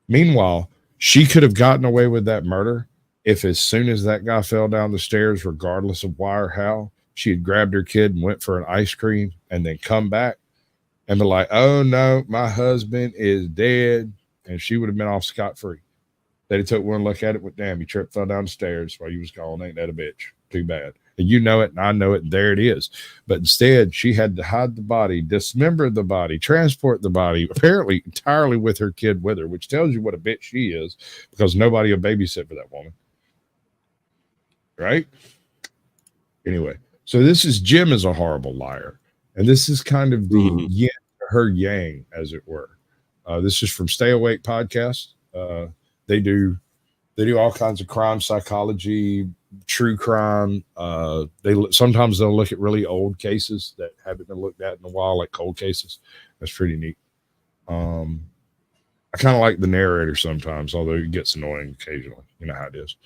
Meanwhile, she could have gotten away with that murder if as soon as that guy fell down the stairs, regardless of why or how, she had grabbed her kid and went for an ice cream and then come back and be like, oh no, my husband is dead. And she would have been off scot-free. They took one look at it, went, damn, he tripped, fell down the stairs while you was gone. Ain't that a bitch? Too bad. And you know it, and I know it, and there it is. But instead, she had to hide the body, dismember the body, transport the body, apparently entirely with her kid with her, which tells you what a bitch she is, because nobody will babysit for that woman. Right? Anyway, so this is Jim is a horrible liar. And this is kind of the yin to her yang, as it were. This is from Stay Awake Podcast. They do all kinds of crime psychology, true crime. Sometimes they'll look at really old cases that haven't been looked at in a while, like cold cases. That's pretty neat. I kind of like the narrator sometimes, although it gets annoying occasionally. You know how it is.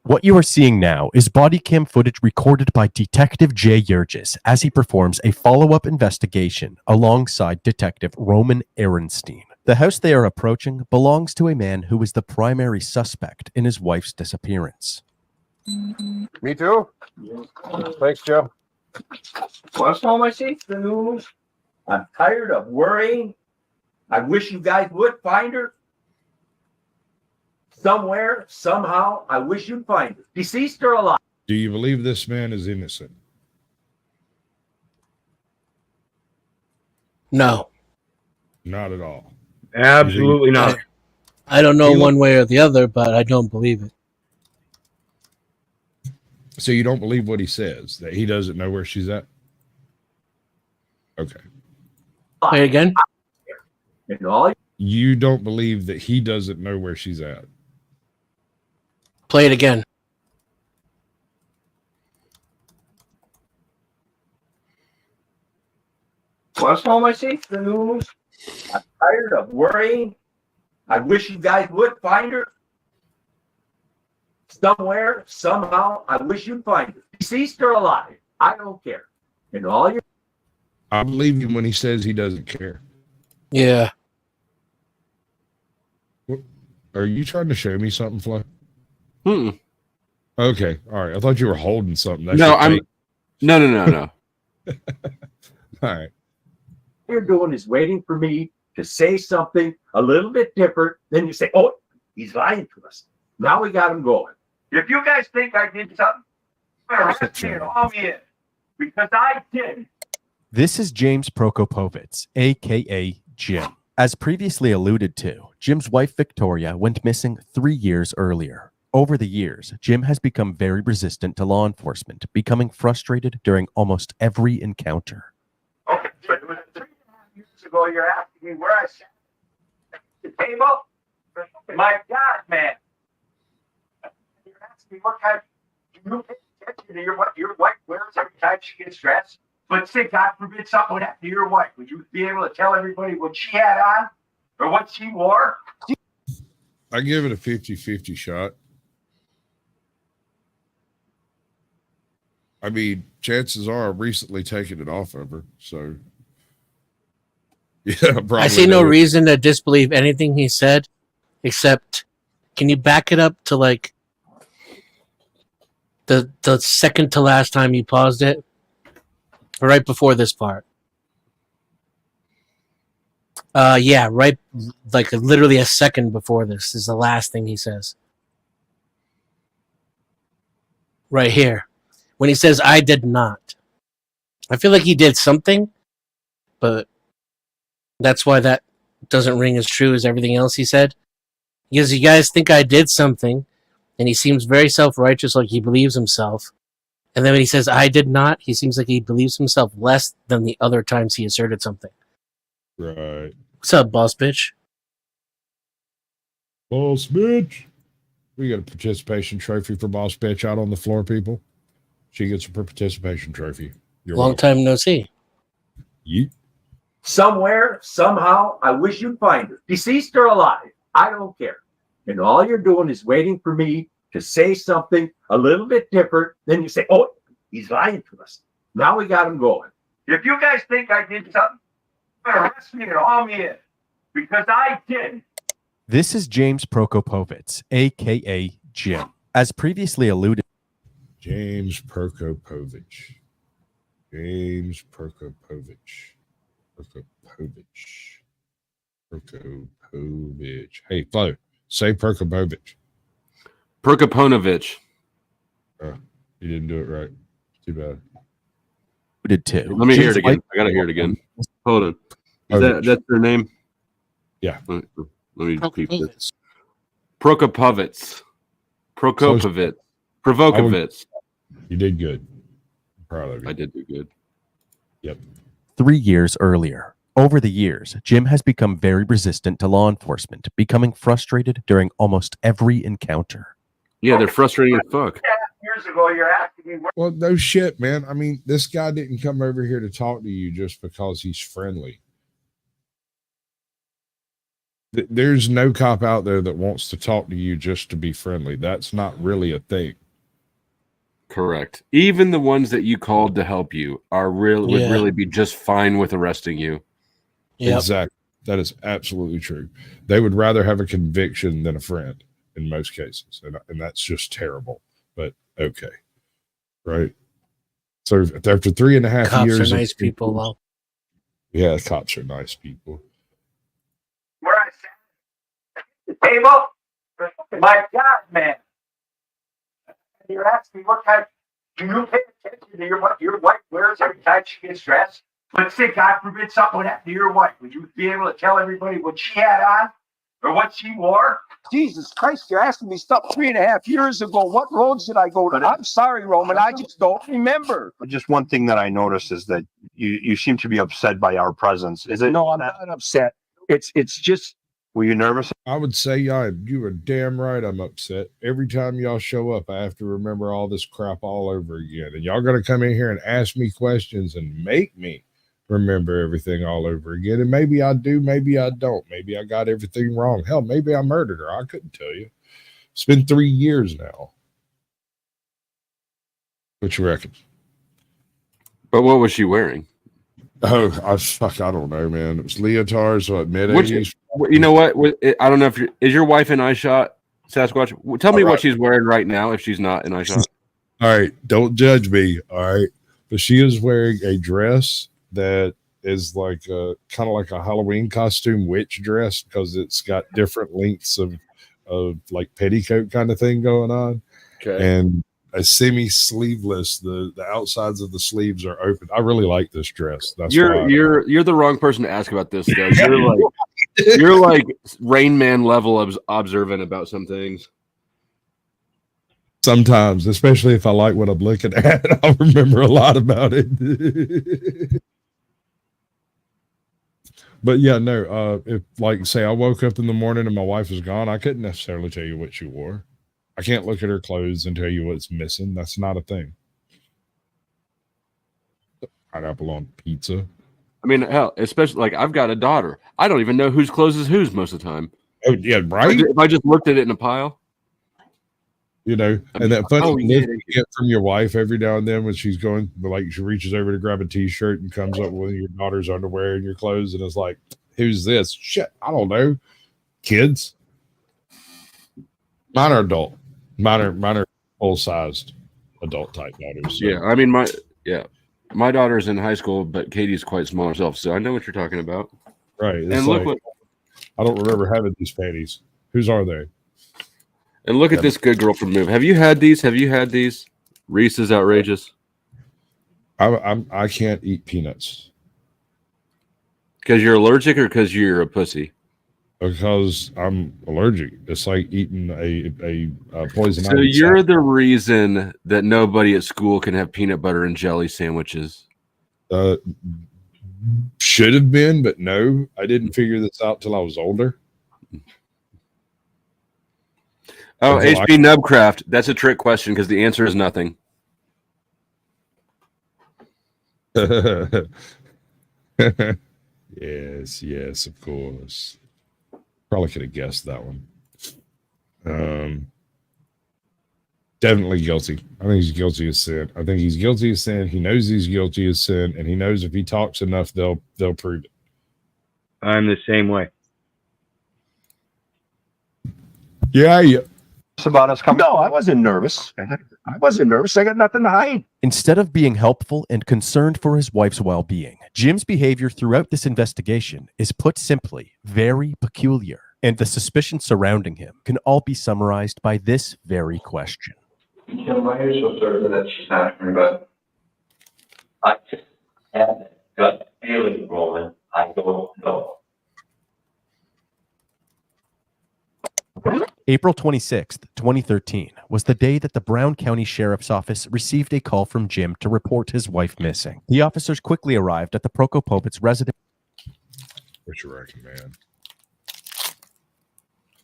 What you are seeing now is body cam footage recorded by Detective Jay Yergis as he performs a follow-up investigation alongside Detective Roman Ehrenstein. The house they are approaching belongs to a man who is the primary suspect in his wife's disappearance. Me too. Thanks, Joe. What's all my secrets? I'm tired of worrying. I wish you guys would find her. Somewhere, somehow, I wish you'd find her. Deceased or alive? Do you believe this man is innocent? No. Not at all. Absolutely not. I don't know one way or the other, but I don't believe it. So you don't believe what he says, that he doesn't know where she's at? Okay. Say again? You don't believe that he doesn't know where she's at? Play it again. Want to smell my seats, the news? I'm tired of worrying. I wish you guys would find her. Somewhere, somehow, I wish you'd find her. Deceased or alive, I don't care. And all your... I believe him when he says he doesn't care. Yeah. Are you trying to show me something, Flo? Okay. All right. I thought you were holding something. No, I'm... No. All right. What you're doing is waiting for me to say something a little bit different. Then you say, oh, he's lying to us. Now we got him going. If you guys think I did something, arrest me and haul me in. Because I did. This is James Prokopovits, a.k.a. Jim. As previously alluded to, Jim's wife Victoria went missing 3 years earlier. Over the years, Jim has become very resistant to law enforcement, becoming frustrated during almost every encounter. Okay, but it was 3.5 years ago. You're asking me where I sat at the table? My God, man. You're asking me what kind of... Do you pay attention to your wife wears every time she gets dressed? But say, God forbid, something would happen to your wife. Would you be able to tell everybody what she had on or what she wore? I give it a 50-50 shot. I mean, chances are I've recently taken it off of her, so yeah. I see no reason to disbelieve anything he said, except can you back it up to like the second to last time you paused it? Right before this part. Yeah, right, like literally a second before this is the last thing he says. Right here. When he says, I did not. I feel like he did something, but that's why that doesn't ring as true as everything else he said. Because you guys think I did something, and he seems very self-righteous, like he believes himself. And then when he says, I did not, he seems like he believes himself less than the other times he asserted something. Right. What's up, boss bitch? Boss bitch. We got a participation trophy for boss bitch out on the floor, people. She gets a participation trophy. You're Long welcome. time no see. You. Somewhere, somehow, I wish you'd find her. Deceased or alive, I don't care. And all you're doing is waiting for me to say something a little bit different. Then you say, oh, he's lying to us. Now we got him going. If you guys think I did something, arrest me and haul me in. Because I did. This is James Prokopovits, a.k.a. Jim. As previously alluded, James Prokopovich. James Prokopovich. Prokopovich. Hey, Flo, say Prokopovich. Prokoponovich. Oh, you didn't do it right. Too bad. Did too. Let me hear it again. I gotta hear it again. Hold on. Is that's their name? Yeah. Let me repeat this. Prokopovits. Prokopovitz. Provokovitz. You did good. I'm proud of you. I did do good. Yep. 3 years earlier. Over the years, Jim has become very resistant to law enforcement, becoming frustrated during almost every encounter. Yeah, they're frustrating as fuck. Years ago, you're asking me. Well, no shit, man. I mean, this guy didn't come over here to talk to you just because he's friendly. There's no cop out there that wants to talk to you just to be friendly. That's not really a thing. Correct. Even the ones that you called to help you are would really be just fine with arresting you. Yep. Exactly. That is absolutely true. They would rather have a conviction than a friend in most cases. And that's just terrible. But okay. Right. So after 3.5 Cops years. Cops are nice people, though. Yeah, cops are nice people. Where I sat at the table? My God, man. You're asking what kind of... Do you pay attention to what your wife wears every time she gets dressed? But say, God forbid, something would happen to your wife. Would you be able to tell everybody what she had on or what she wore? Jesus Christ, you're asking me stuff 3.5 years ago. What roads did I go to? I'm sorry, Roman. I just don't remember. Just one thing that I noticed is that you seem to be upset by our presence. Is it? No, I'm not upset. It's just Were you nervous? I would say, yeah, you are damn right I'm upset. Every time y'all show up, I have to remember all this crap all over again. And y'all going to come in here and ask me questions and make me remember everything all over again. And maybe I do, maybe I don't. Maybe I got everything wrong. Hell, maybe I murdered her. I couldn't tell you. It's been 3 years now. What you reckon? But what was she wearing? Oh, I don't know, man. It was leotards, what, mid-80s? You know what? I don't know if is your wife in eyeshot, Sasquatch? Tell me what she's wearing right now if she's not in eyeshot. All right, don't judge me, all right? But she is wearing a dress that is like kind of like a Halloween costume witch dress because it's got different lengths of like petticoat kind of thing going on. Okay. And a semi-sleeveless, the outsides of the sleeves are open. I really like this dress. That's why You're the wrong person to ask about this, though. You're like Rain Man level of observant about some things. Sometimes, especially if I like what I'm looking at, I'll remember a lot about it. But yeah, no, if like say I woke up in the morning and my wife is gone, I couldn't necessarily tell you what she wore. I can't look at her clothes and tell you what's missing. That's not a thing. Pineapple on pizza. I mean, hell, especially like I've got a daughter. I don't even know whose clothes is whose most of the time. Oh yeah, right. If I just looked at it in a pile, you know, and that funny look you get from your wife every now and then when she's going, like she reaches over to grab a t-shirt and comes up with your daughter's underwear and your clothes, and it's like, who's this? Shit, I don't know. Kids. Mine are adult. Mine are full-sized adult type daughters. So. Yeah, I mean my daughter's in high school, but Katie's quite small herself, so I know what you're talking about. Right. And look what I don't remember having these panties. Whose are they? And look at this good girl from Move. Have you had these? Reese is outrageous. I can't eat peanuts. Because you're allergic or because you're a pussy? Because I'm allergic. It's like eating a poison. So you're the reason that nobody at school can have peanut butter and jelly sandwiches. Should have been, but no, I didn't figure this out till I was older. Oh, HB Nubcraft. That's a trick question because the answer is nothing. Yes, of course. Probably could have guessed that one. Definitely guilty. I think he's guilty of sin. I think he's guilty of sin. He knows he's guilty of sin, and he knows if he talks enough, they'll prove it. I'm the same way. Yeah. About us coming. No, I wasn't nervous. I wasn't nervous. I got nothing to hide. Instead of being helpful and concerned for his wife's well-being, Jim's behavior throughout this investigation is, put simply, very peculiar. And the suspicion surrounding him can all be summarized by this very question. Why are you so certain that she's not me? But I just have that gut feeling, Roman. I don't know. April 26th, 2013 was the day that the Brown County Sheriff's Office received a call from Jim to report his wife missing. The officers quickly arrived at the Prokopovits residence. What you reckon, man?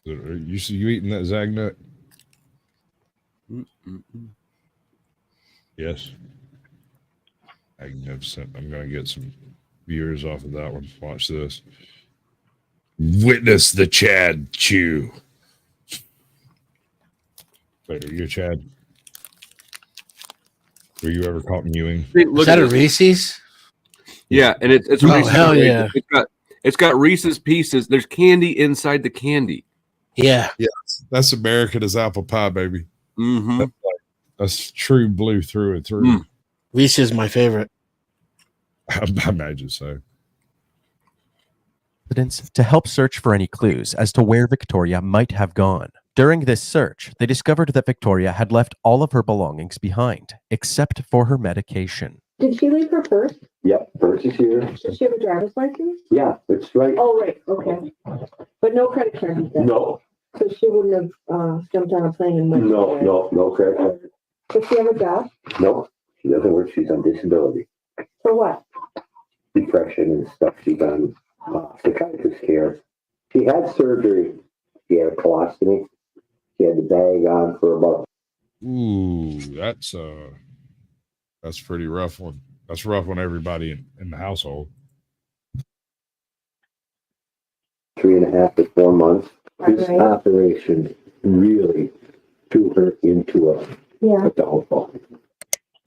You eating that Zagnut? Yes. Magnificent. I'm going to get some viewers off of that one. Watch this. Witness the Chad chew. Wait, are you a Chad? Were you ever caught mewing? Is that a Reese's? Yeah, and it's a Reese's. Hell yeah. It's got Reese's Pieces. There's candy inside the candy. Yeah. Yes, that's American as apple pie, baby. Mm-hmm. That's true blue through and through. Reese's is my favorite. I imagine so. To help search for any clues as to where Victoria might have gone. During this search, they discovered that Victoria had left all of her belongings behind, except for her medication. Did she leave her purse? Yep, purse is here. Does she have a driver's license? Yeah, it's right. Oh, right, okay. But no credit card details? No. So she wouldn't have jumped on a plane and went No credit card. Does she have a job? No, she doesn't work. She's on disability. For what? Depression and stuff. She's on psychiatrist care. She had surgery. She had a colostomy. She had the bag on for about. Ooh, that's pretty rough one. That's rough on everybody in the household. 3.5 to 4 months. This Right. operation really threw her into a downfall.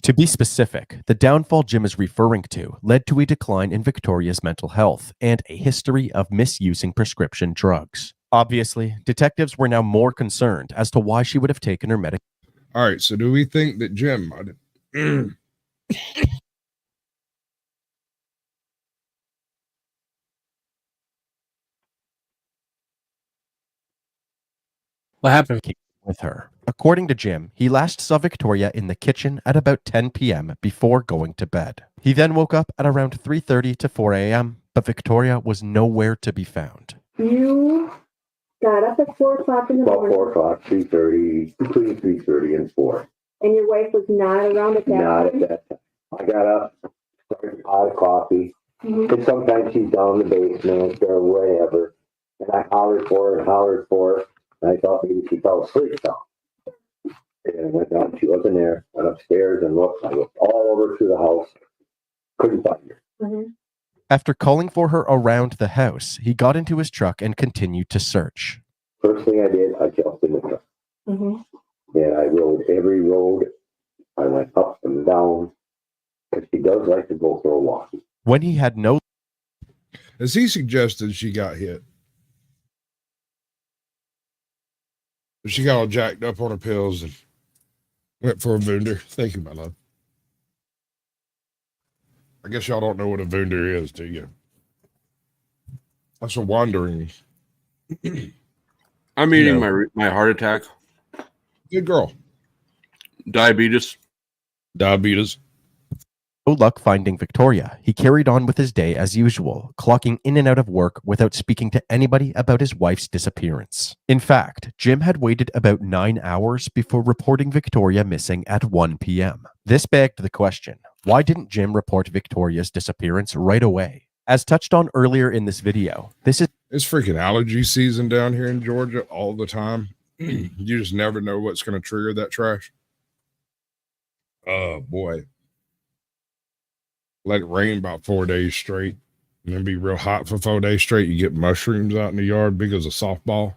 To be specific, the downfall Jim is referring to led to a decline in Victoria's mental health and a history of misusing prescription drugs. Obviously, detectives were now more concerned as to why she would have taken her medication. All right, so do we think that Jim might have... What happened with her? According to Jim, he last saw Victoria in the kitchen at about 10 p.m. before going to bed. He then woke up at around 3:30 to 4 a.m., but Victoria was nowhere to be found. You got up at 4 o'clock in the About morning. 4 o'clock, 3:30, between 3:30 and 4. And your wife was not around at that Not time? at that time. I got up, started a pot of coffee, Mhm. and sometimes she's down in the basement or whatever. And I hollered for her, and I thought maybe she fell asleep now. And I went down, she wasn't there, went upstairs and looked. I looked all over through the house, couldn't find her. Mhm. After calling for her around the house, he got into his truck and continued to search. First thing I did, I jumped in the truck. Mhm. And I rode every road. I went up and down, because she does like to go for a walk. When he had no... As he suggested, she got hit. She got all jacked up on her pills and went for a wound. Thank you, my love. I guess y'all don't know what a wound is, do you? That's a wandering. I'm eating my heart attack. Good girl. Diabetes. No luck finding Victoria, he carried on with his day as usual, clocking in and out of work without speaking to anybody about his wife's disappearance. In fact, Jim had waited about 9 hours before reporting Victoria missing at 1 p.m. This begged the question, why didn't Jim report Victoria's disappearance right away? As touched on earlier in this video, it's freaking allergy season down here in Georgia all the time. You just never know what's going to trigger that trash. Oh, boy. Let it rain about 4 days straight and then be real hot for 4 days straight. You get mushrooms out in the yard big as a softball.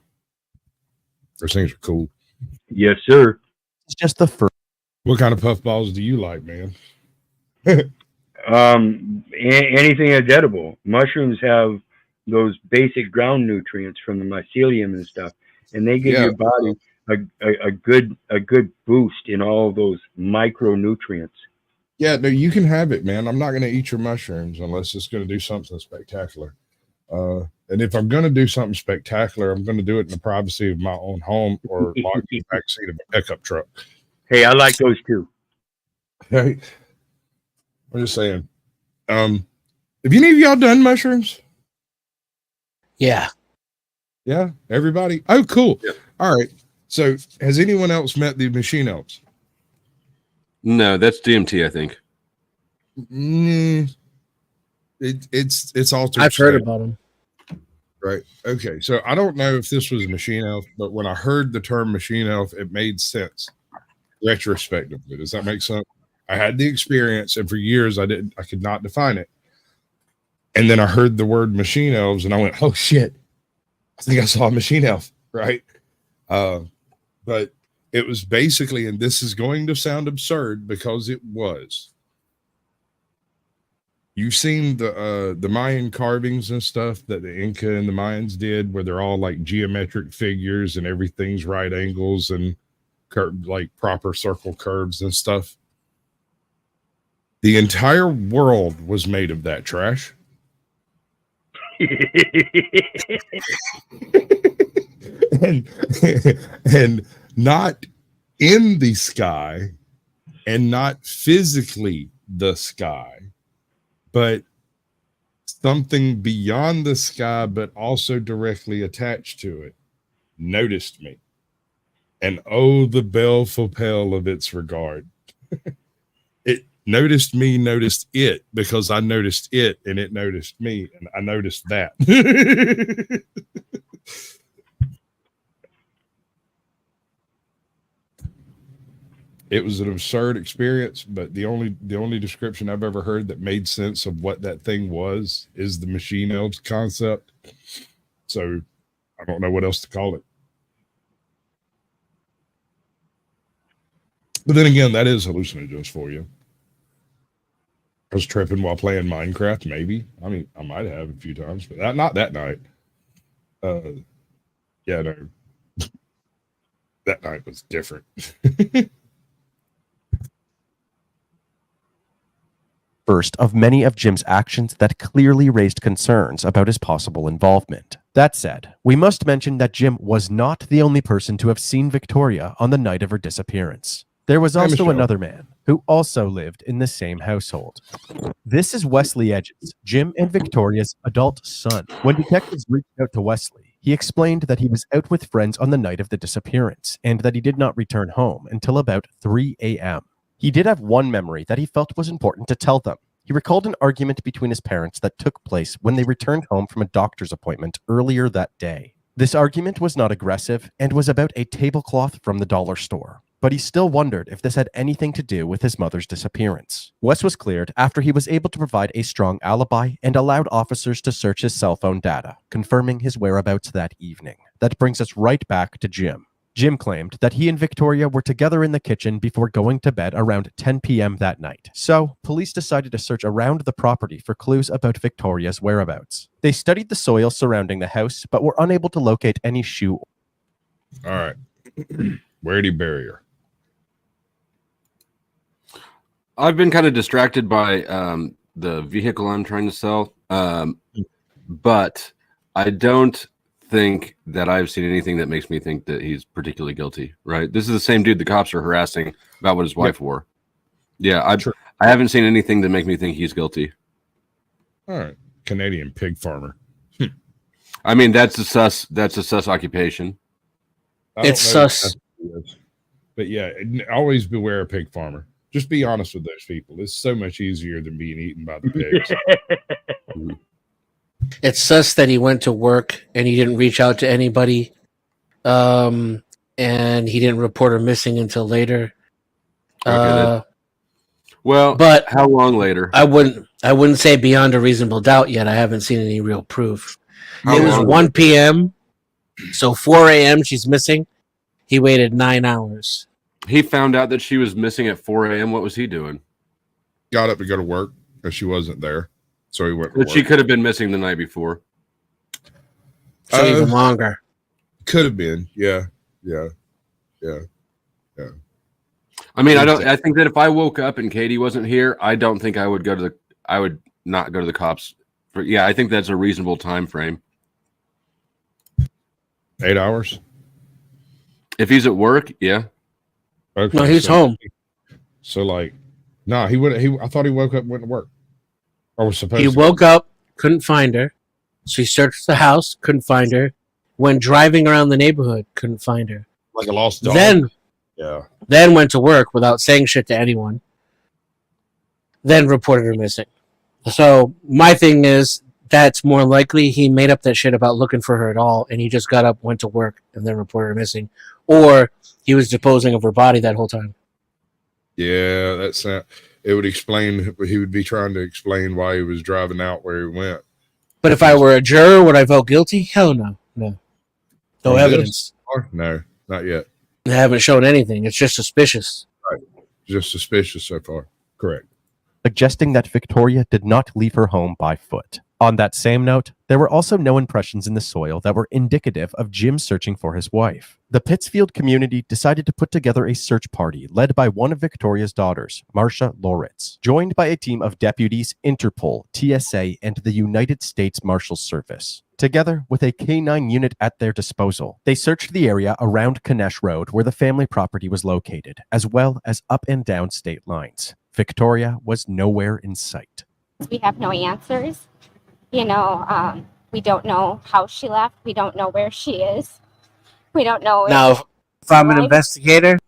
Those things are cool. Yes, sir. It's just the first. What kind of puffballs do you like, man? Anything that's edible. Mushrooms have those basic ground nutrients from the mycelium and stuff, and they give your body a good boost in all of those micronutrients. Yeah, no, you can have it, man. I'm not going to eat your mushrooms unless it's going to do something spectacular. And if I'm going to do something spectacular, I'm going to do it in the privacy of my own home or lock in the backseat of a pickup truck. Hey, I like those too. Hey, I'm just saying. Have any of y'all done mushrooms? Yeah. Yeah, everybody? Oh, cool. Yeah. All right. So has anyone else met the machine elves? No, that's DMT, I think. It's altered. I've heard about them. Right. Okay. So I don't know if this was a machine elf, but when I heard the term machine elf, it made sense retrospectively. Does that make sense? I had the experience, and for years I could not define it. And then I heard the word machine elves, and I went, "Oh shit! I think I saw a machine elf." Right. But it was basically, and this is going to sound absurd because it was. You've seen the Mayan carvings and stuff that the Inca and the Mayans did, where they're all like geometric figures and everything's right angles and like proper circle curves and stuff. The entire world was made of that trash. and not in the sky and not physically the sky, but something beyond the sky, but also directly attached to it, noticed me. And oh, the belfapel of its regard. It noticed me, noticed it, because I noticed it, and it noticed me, and I noticed that. It was an absurd experience, but the only description I've ever heard that made sense of what that thing was is the machine elves concept. So I don't know what else to call it. But then again, that is hallucinogens for you. I was tripping while playing Minecraft, maybe. I mean, I might have a few times, but not that night. Yeah, no. That night was different. First of many of Jim's actions that clearly raised concerns about his possible involvement. That said, we must mention that Jim was not the only person to have seen Victoria on the night of her disappearance. There was also another man who also lived in the same household. This is Wesley Edges, Jim and Victoria's adult son. When detectives reached out to Wesley, he explained that he was out with friends on the night of the disappearance and that he did not return home until about 3 a.m. He did have one memory that he felt was important to tell them. He recalled an argument between his parents that took place when they returned home from a doctor's appointment earlier that day. This argument was not aggressive and was about a tablecloth from the dollar store, but he still wondered if this had anything to do with his mother's disappearance. Wes was cleared after he was able to provide a strong alibi and allowed officers to search his cell phone data, confirming his whereabouts that evening. That brings us right back to Jim. Jim claimed that he and Victoria were together in the kitchen before going to bed around 10 p.m. that night. So, police decided to search around the property for clues about Victoria's whereabouts. They studied the soil surrounding the house, but were unable to locate any shoe. All right. Where'd he bury her? I've been kind of distracted by the vehicle I'm trying to sell, but I don't think that I've seen anything that makes me think that he's particularly guilty, right? This is the same dude the cops are harassing about what his wife wore. Yeah, I haven't seen anything that make me think he's guilty. All right. Canadian pig farmer. I mean, that's a sus occupation. It's sus. But yeah, always beware a pig farmer. Just be honest with those people. It's so much easier than being eaten by the pigs. It's sus that he went to work and he didn't reach out to anybody, and he didn't report her missing until later. But how long later? I wouldn't say beyond a reasonable doubt yet. I haven't seen any real proof. It was 1 p.m., so 4 a.m. she's missing. He waited 9 hours. He found out that she was missing at 4 a.m. What was he doing? Got up to go to work because she wasn't there. So he went. But she could have been missing the night before. So even longer. Could have been. Yeah. I mean, I think that if I woke up and Katie wasn't here, I don't think I would not go to the cops. I think that's a reasonable time frame. 8 hours. If he's at work, yeah. Okay, no, he's home. So I thought he woke up and went to work. Or was supposed He woke up, couldn't find her. So he searched the house, couldn't find her. Went driving around the neighborhood, couldn't find her. Like a lost dog. Then went to work without saying shit to anyone. Then reported her missing. So my thing is, that's more likely he made up that shit about looking for her at all, and he just got up, went to work, and then reported her missing. Or he was disposing of her body that whole time. Yeah, that's it would explain. He would be trying to explain why he was driving out where he went. But if I were a juror, would I vote guilty? Hell no. No evidence. No, not yet. They haven't shown anything. It's just suspicious. Right. Just suspicious so far. Correct. Suggesting that Victoria did not leave her home by foot. On that same note, there were also no impressions in the soil that were indicative of Jim searching for his wife. The Pittsfield community decided to put together a search party led by one of Victoria's daughters, Marcia Loritz, joined by a team of deputies, Interpol, TSA, and the United States Marshals Service. Together with a K-9 unit at their disposal, they searched the area around Kanesh Road where the family property was located, as well as up and down state lines. Victoria was nowhere in sight. We have no answers. We don't know how she left. We don't know where she is. We don't know. Now, if I'm an investigator,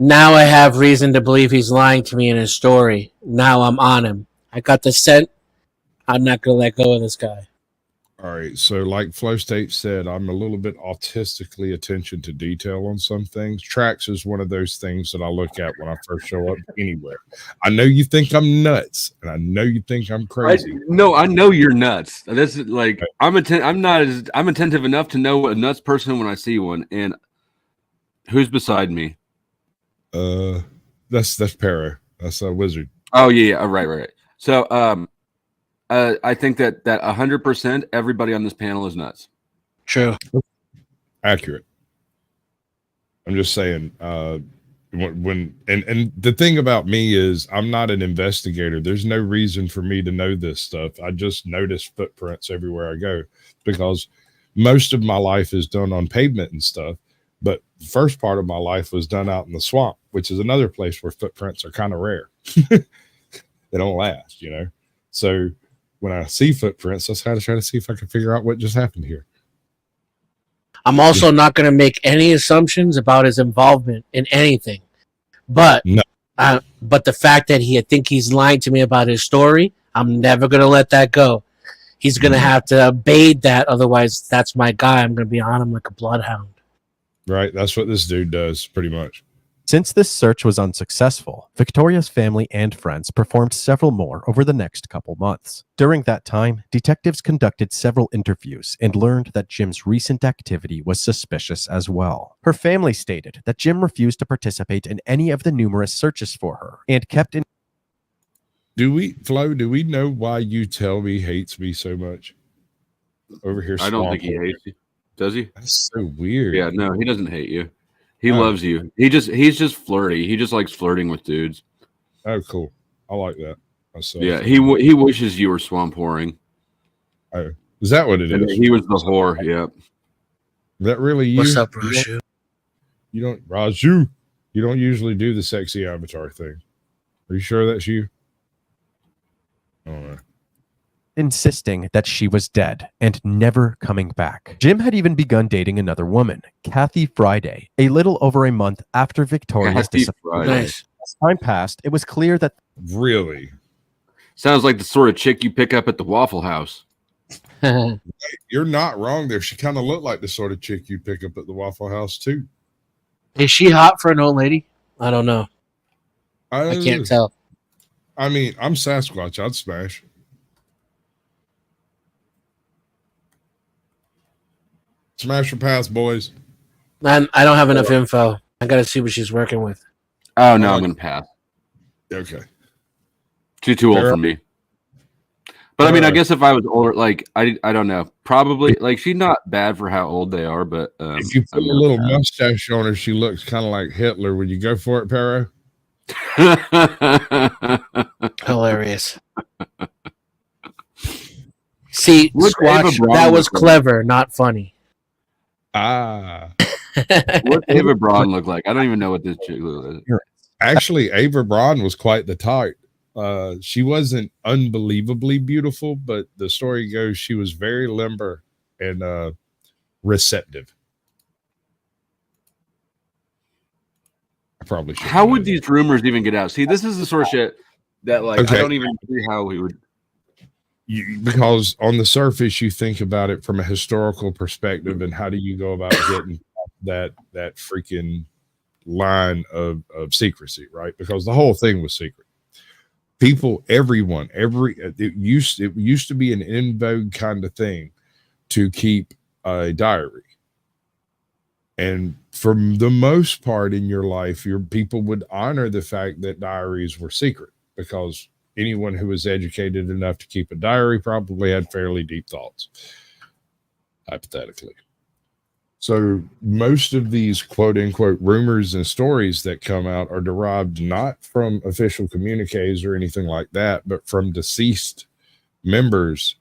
now I have reason to believe he's lying to me in his story. Now I'm on him. I got the scent. I'm not going to let go of this guy. All right. So, like FlowState said, I'm a little bit autistically attention to detail on some things. Tracks is one of those things that I look at when I first show up anywhere. I know you think I'm nuts, and I know you think I'm crazy. No, I know you're nuts. This is like I'm attentive enough to know a nuts person when I see one. And who's beside me? That's Para. That's a wizard. Oh yeah, right. So I think that 100% everybody on this panel is nuts. True. Accurate. I'm just saying, when the thing about me is I'm not an investigator. There's no reason for me to know this stuff. I just notice footprints everywhere I go because most of my life is done on pavement and stuff. But the first part of my life was done out in the swamp, which is another place where footprints are kind of rare. They don't last, you know? So when I see footprints, that's how to try to see if I can figure out what just happened here. I'm also not going to make any assumptions about his involvement in anything. But but the fact that I think he's lying to me about his story, I'm never going to let that go. He's going to have to evade that. Otherwise, that's my guy. I'm going to be on him like a bloodhound. Right. That's what this dude does pretty much. Since this search was unsuccessful, Victoria's family and friends performed several more over the next couple months. During that time, detectives conducted several interviews and learned that Jim's recent activity was suspicious as well. Her family stated that Jim refused to participate in any of the numerous searches for her and kept in. Do we know why you tell me hates me so much? Over here, I don't think he hates you. Does he? That's so weird. Yeah, no, he doesn't hate you. He loves you. He's just flirty. He just likes flirting with dudes. Oh, cool. I like that. Yeah, he wishes you were swamp whoring. Oh, is that what it is? He was the whore. Yeah. Is that really you? What's up, Raju? Raju? You don't usually do the sexy avatar thing. Are you sure that's you? Oh, insisting that she was dead and never coming back. Jim had even begun dating another woman, Kathy Friday, a little over a month after Victoria's disappearance. As time passed, it was clear that really sounds like the sort of chick you pick up at the Waffle House. You're not wrong there. She kind of looked like the sort of chick you pick up at the Waffle House too. Is she hot for an old lady? I don't know. I can't tell. I mean, I'm Sasquatch. I'd smash. Smash or pass, boys. I don't have enough info. I got to see what she's working with. Oh, no, I'm going to pass. Okay. She's too old for me. But I mean, I guess if I was older, like, I don't know. Probably, like, she's not bad for how old they are, but. If you put a little mustache on her, she looks kind of like Hitler. Would you go for it, Pero? Hilarious. See, Squatch, that was clever, not funny. What's Ava Braun look like? I don't even know what this chick looks like. Actually, Ava Braun was quite the type. She wasn't unbelievably beautiful, but the story goes she was very limber and receptive. I probably should. How would these rumors even get out? See, this is the sort of shit that, like, I don't even see how we would. Because on the surface, you think about it from a historical perspective, and how do you go about getting that freaking line of secrecy, right? Because the whole thing was secret. People, everyone, it used to be an in vogue kind of thing to keep a diary. And for the most part in your life, your people would honor the fact that diaries were secret, because anyone who was educated enough to keep a diary probably had fairly deep thoughts, hypothetically. So most of these quote unquote rumors and stories that come out are derived not from official communiques or anything like that, but from deceased members'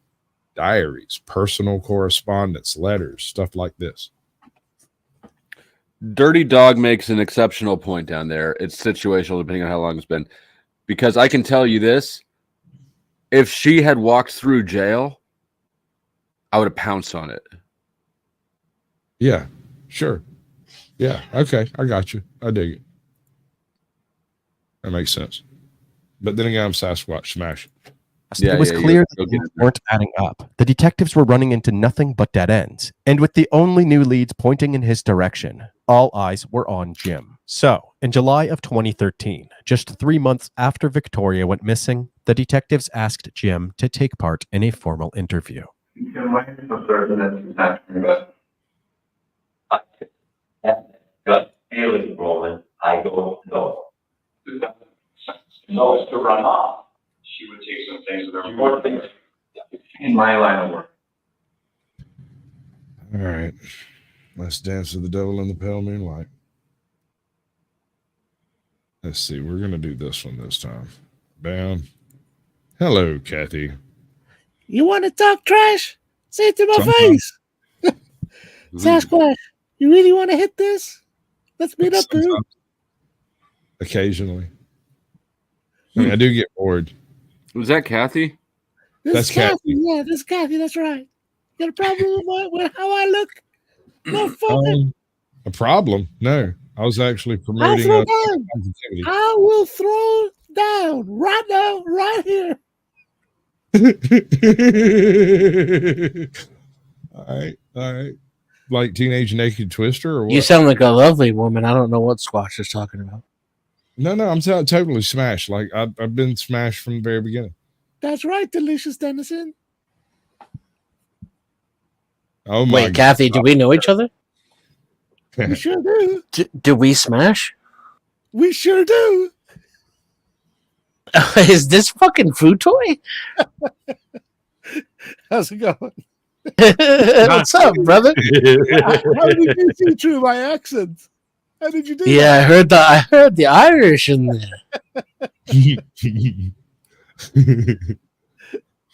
diaries, personal correspondence, letters, stuff like this. Dirty Dog makes an exceptional point down there. It's situational depending on how long it's been. Because I can tell you this, if she had walked through jail, I would have pounced on it. Yeah, sure. Yeah, okay, I got you. I dig it. That makes sense. But then again, I'm Sasquatch. Smash. It was clear that things weren't adding up. The detectives were running into nothing but dead ends. And with the only new leads pointing in his direction, all eyes were on Jim. So, in July of 2013, just 3 months after Victoria went missing, the detectives asked Jim to take part in a formal interview. Why are you so certain that she's not talking about? I have gut feeling, Roman. I don't know. No, it's to run off. She would take some things with her. More things in my line of work. All right. Let's dance with the devil in the pale moonlight. Let's see. We're going to do this one this time. Bam. Hello, Kathy. You want to talk trash? Say it to my Sometimes. face. Sasquatch, you really want to hit this? Let's meet up, dude. Occasionally. I mean, I do get bored. Was that Kathy? This is Kathy. Yeah, this is Kathy. That's right. You got a problem with how I look? No fucking. A problem? No. I was actually I'll promoting throw down. I will throw down right now, right here. All right. Like Teenage Naked Twister or what? You sound like a lovely woman. I don't know what Squash is talking about. No, I'm totally smashed. Like I've been smashed from the very beginning. That's right, Delicious Dennison. Oh my Wait, Kathy, do we know each other? We sure do. Do we smash? We sure do. Is this fucking food toy? How's it going? What's up, brother? How did you see through my accent? How did you do Yeah, that? I heard the Irish in there.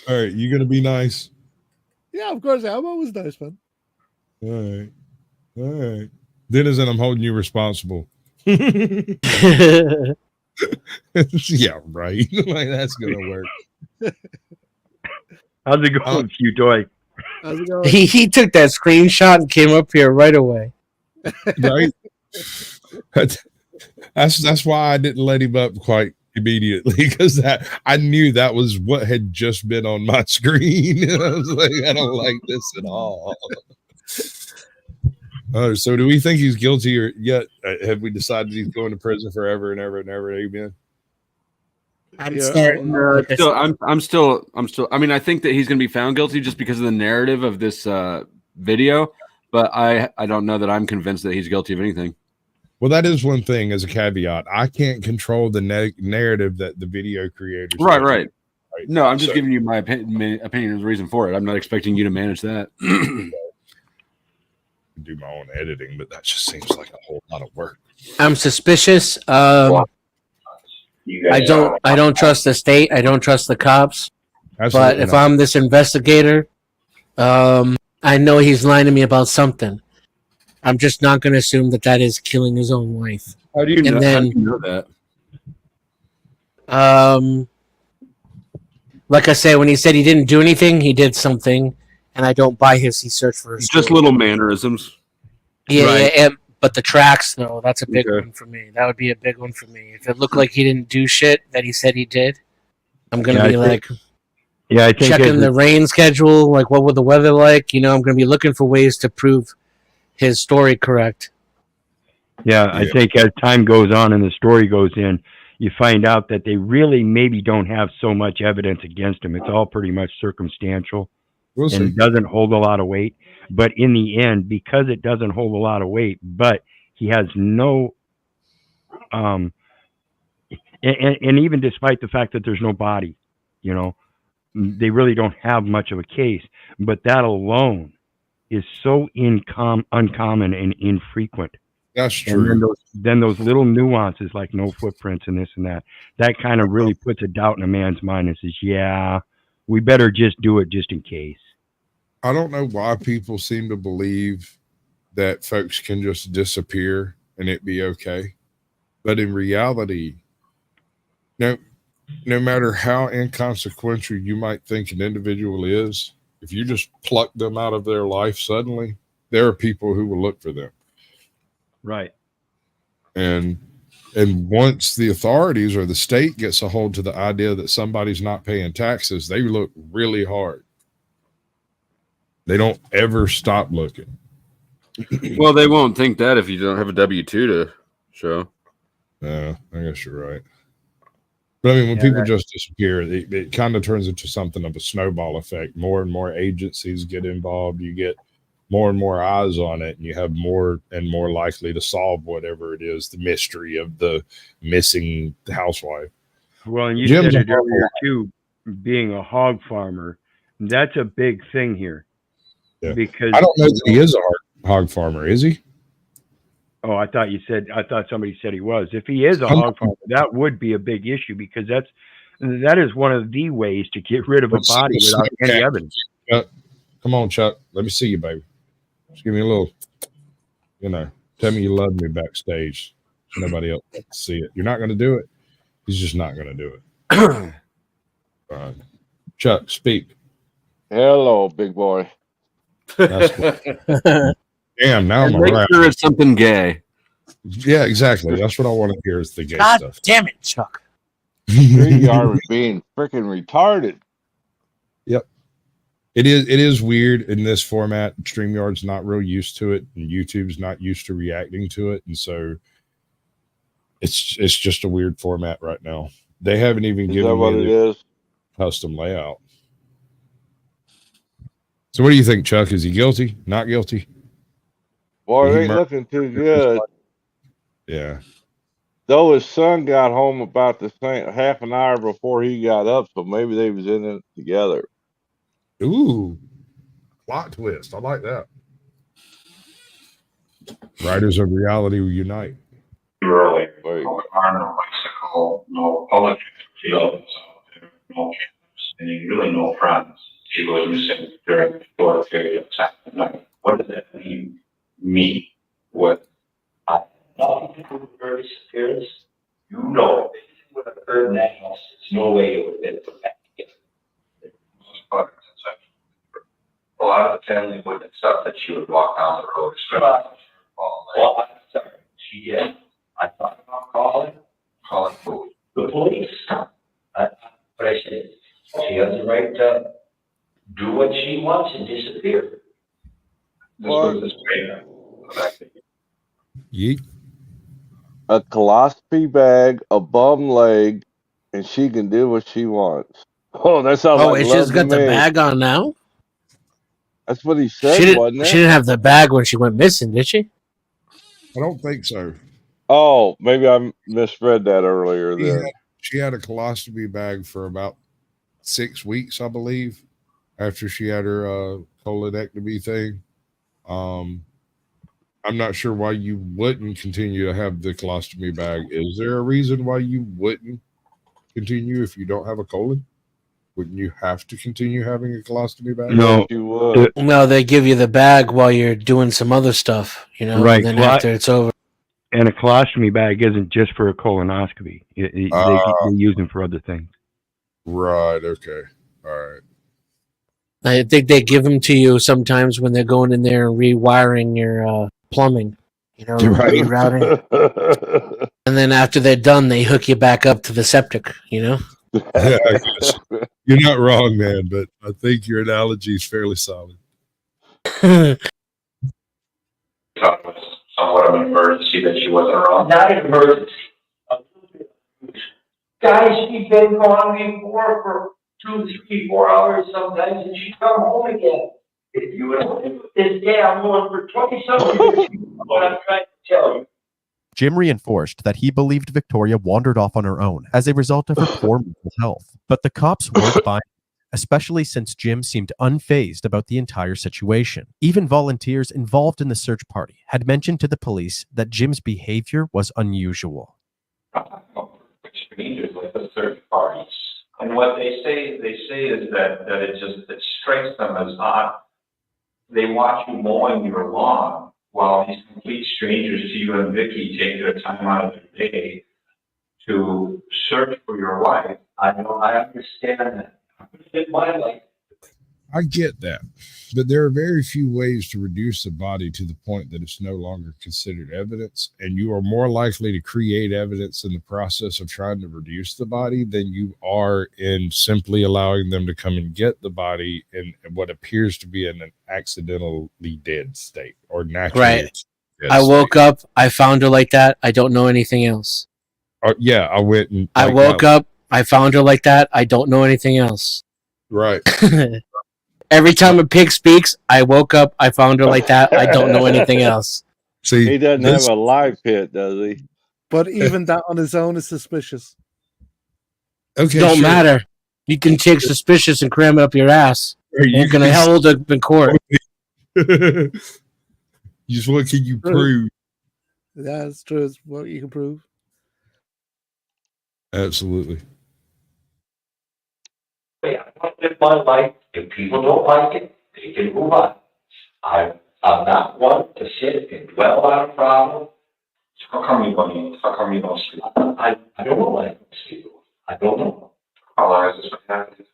All right, you gonna be nice? Yeah, of course. I'm always nice, man. All right. Denizen, I'm holding you responsible. Yeah, right. Like that's gonna work. How's it going, Q Toy? How's it going? He took that screenshot and came up here right away. Right. That's why I didn't let him up quite immediately, because I knew that was what had just been on my screen. I was like, I don't like this at all. Oh, so do we think he's guilty or yet? Have we decided he's going to prison forever and ever and ever? Amen. I'm starting. I'm still. I mean, I think that he's going to be found guilty just because of the narrative of this video, but I don't know that I'm convinced that he's guilty of anything. Well, that is one thing as a caveat. I can't control the narrative that the video creators. Right. No, I'm just giving you my opinion and the reason for it. I'm not expecting you to manage that. Do my own editing, but that just seems like a whole lot of work. I'm suspicious. I don't trust the state. I don't trust the cops. Absolutely but if not. I'm this investigator, I know he's lying to me about something. I'm just not going to assume that is killing his own wife. How do you know that? Like I said, when he said he didn't do anything, he did something, and I don't buy his. He searched for his Just story. little mannerisms. Yeah, Right. yeah, but the tracks, though, that's a big one for me. That would be a big one for me. If it looked like he didn't do shit that he said he did, I'm going to be I think checking the rain schedule, like what would the weather like? I'm going to be looking for ways to prove his story correct. Yeah, I think as time goes on and the story goes in, you find out that they really maybe don't have so much evidence against him. It's all pretty much circumstantial We'll and see. doesn't hold a lot of weight. But in the end, because it doesn't hold a lot of weight, but he has no, and even despite the fact that there's no body, they really don't have much of a case. But that alone is so uncommon and infrequent. That's true. And then those little nuances like no footprints and this and that kind of really puts a doubt in a man's mind and says, yeah, we better just do it just in case. I don't know why people seem to believe that folks can just disappear and it be okay. But in reality, no matter how inconsequential you might think an individual is, if you just pluck them out of their life suddenly, there are people who will look for them. Right. And And once the authorities or the state gets a hold to the idea that somebody's not paying taxes, they look really hard. They don't ever stop looking. Well, they won't think that if you don't have a W-2 to show. Yeah, I guess you're right. But I mean, when people just disappear, it kind of turns into something of a snowball effect. More and more agencies get involved. You get more and more eyes on it, and you have more and more likely to solve whatever it is, the mystery of the missing housewife. Well, and you Jim's said it a hog earlier too, being a hog farmer. That's a big thing here. Yeah. Because I don't know that he is a hog farmer, is he? Oh, I thought somebody said he was. If he is a hog farmer, that would be a big issue because that is one of the ways to get rid of a body without any evidence. Chuck, come on, Chuck. Let me see you, baby. Just give me a little, tell me you love me backstage. So nobody else can see it. You're not going to do it. He's just not going to do it. Chuck, speak. Hello, big boy. That's cool. Damn, now I'm make around. sure it's something gay. Yeah, exactly. That's what I want to hear is the gay God stuff. damn it, Chuck. StreamYard was being freaking retarded. Yep. It is weird in this format. StreamYard's not real used to it, and YouTube's not used to reacting to it, and so it's just a weird format right now. They haven't even given me the custom layout. So what do you think, Chuck? Is he guilty? Not guilty? Boy, it ain't looking too good. Yeah. Though his son got home about the same half an hour before he got up, so maybe they was in it together. Ooh. Plot twist. I like that. Writers of reality will unite. Earlier, no car, no bicycle, no public field, no campus, and really no friends. She was missing during a short period of time. What does that mean? Me? What? I nothing to do with her disappearance. You know, if anything would have occurred in that house, there's no way it would have been put back together. A lot of the family wouldn't accept that she would walk down the road. Well, I'm sorry, she did. I thought about calling who? The police. But I said, she has the right to do what she wants and disappear. This was the straight. Yeet. A colostomy bag, a bum leg, and she can do what she wants. Oh, that sounds like and love she's to got the me. bag on now? That's what he said, wasn't it? She didn't have the bag when she went missing, did she? I don't think so. Oh, maybe I misread that earlier then. She had a colostomy bag for about 6 weeks, I believe, after she had her colonectomy thing. I'm not sure why you wouldn't continue to have the colostomy bag. Is there a reason why you wouldn't continue if you don't have a colon? Wouldn't you have to continue having a colostomy bag? No, you would. No, they give you the bag while you're doing some other stuff, Right. And then after it's over. And a colostomy bag isn't just for a colonoscopy. They use them for other things. Right. Okay. All right. I think they give them to you sometimes when they're going in there and rewiring your plumbing, Right. rerouting. And then after they're done, they hook you back up to the septic, Yeah, I guess. You're not wrong, man, but I think your analogy is fairly solid. Somewhat of an emergency that she wasn't around. Not an emergency. Guys, she's been gone before for 2, 3, 4 hours sometimes, and she come home again. If you would have lived with this day, I'm going for 20-something years. What I'm trying to tell you. Jim reinforced that he believed Victoria wandered off on her own as a result of her poor mental health. But the cops weren't buying, especially since Jim seemed unfazed about the entire situation. Even volunteers involved in the search party had mentioned to the police that Jim's behavior was unusual. Strangers like the search parties. And what they say is that it strikes them as odd. They watch you mowing your lawn while these complete strangers to you and Vicky take their time out of their day to search for your wife. I understand that. In my life, I get that, but there are very few ways to reduce the body to the point that it's no longer considered evidence, and you are more likely to create evidence in the process of trying to reduce the body than you are in simply allowing them to come and get the body in what appears to be in an accidentally dead state or naturally Right. dead I woke state. up. I found her like that. I don't know anything else. Yeah, I went and I woke up. I found her like that. I don't know anything else. Right. Every time a pig speaks, I woke up. I found her like that. I don't know anything else. See, he doesn't have a live pit, does he? But even that on is own is suspicious. Okay, Don't matter. You can take suspicious and cram it up your ass. Ain't gonna hold up in court. Just what can you prove? Yeah, it's true. It's what you can prove. Absolutely. I want to live my life. If people don't like it, they can move on. I'm not one to sit and dwell on a problem. How come you don't sleep? I don't know why I don't sleep. I don't know. How long has this been happening?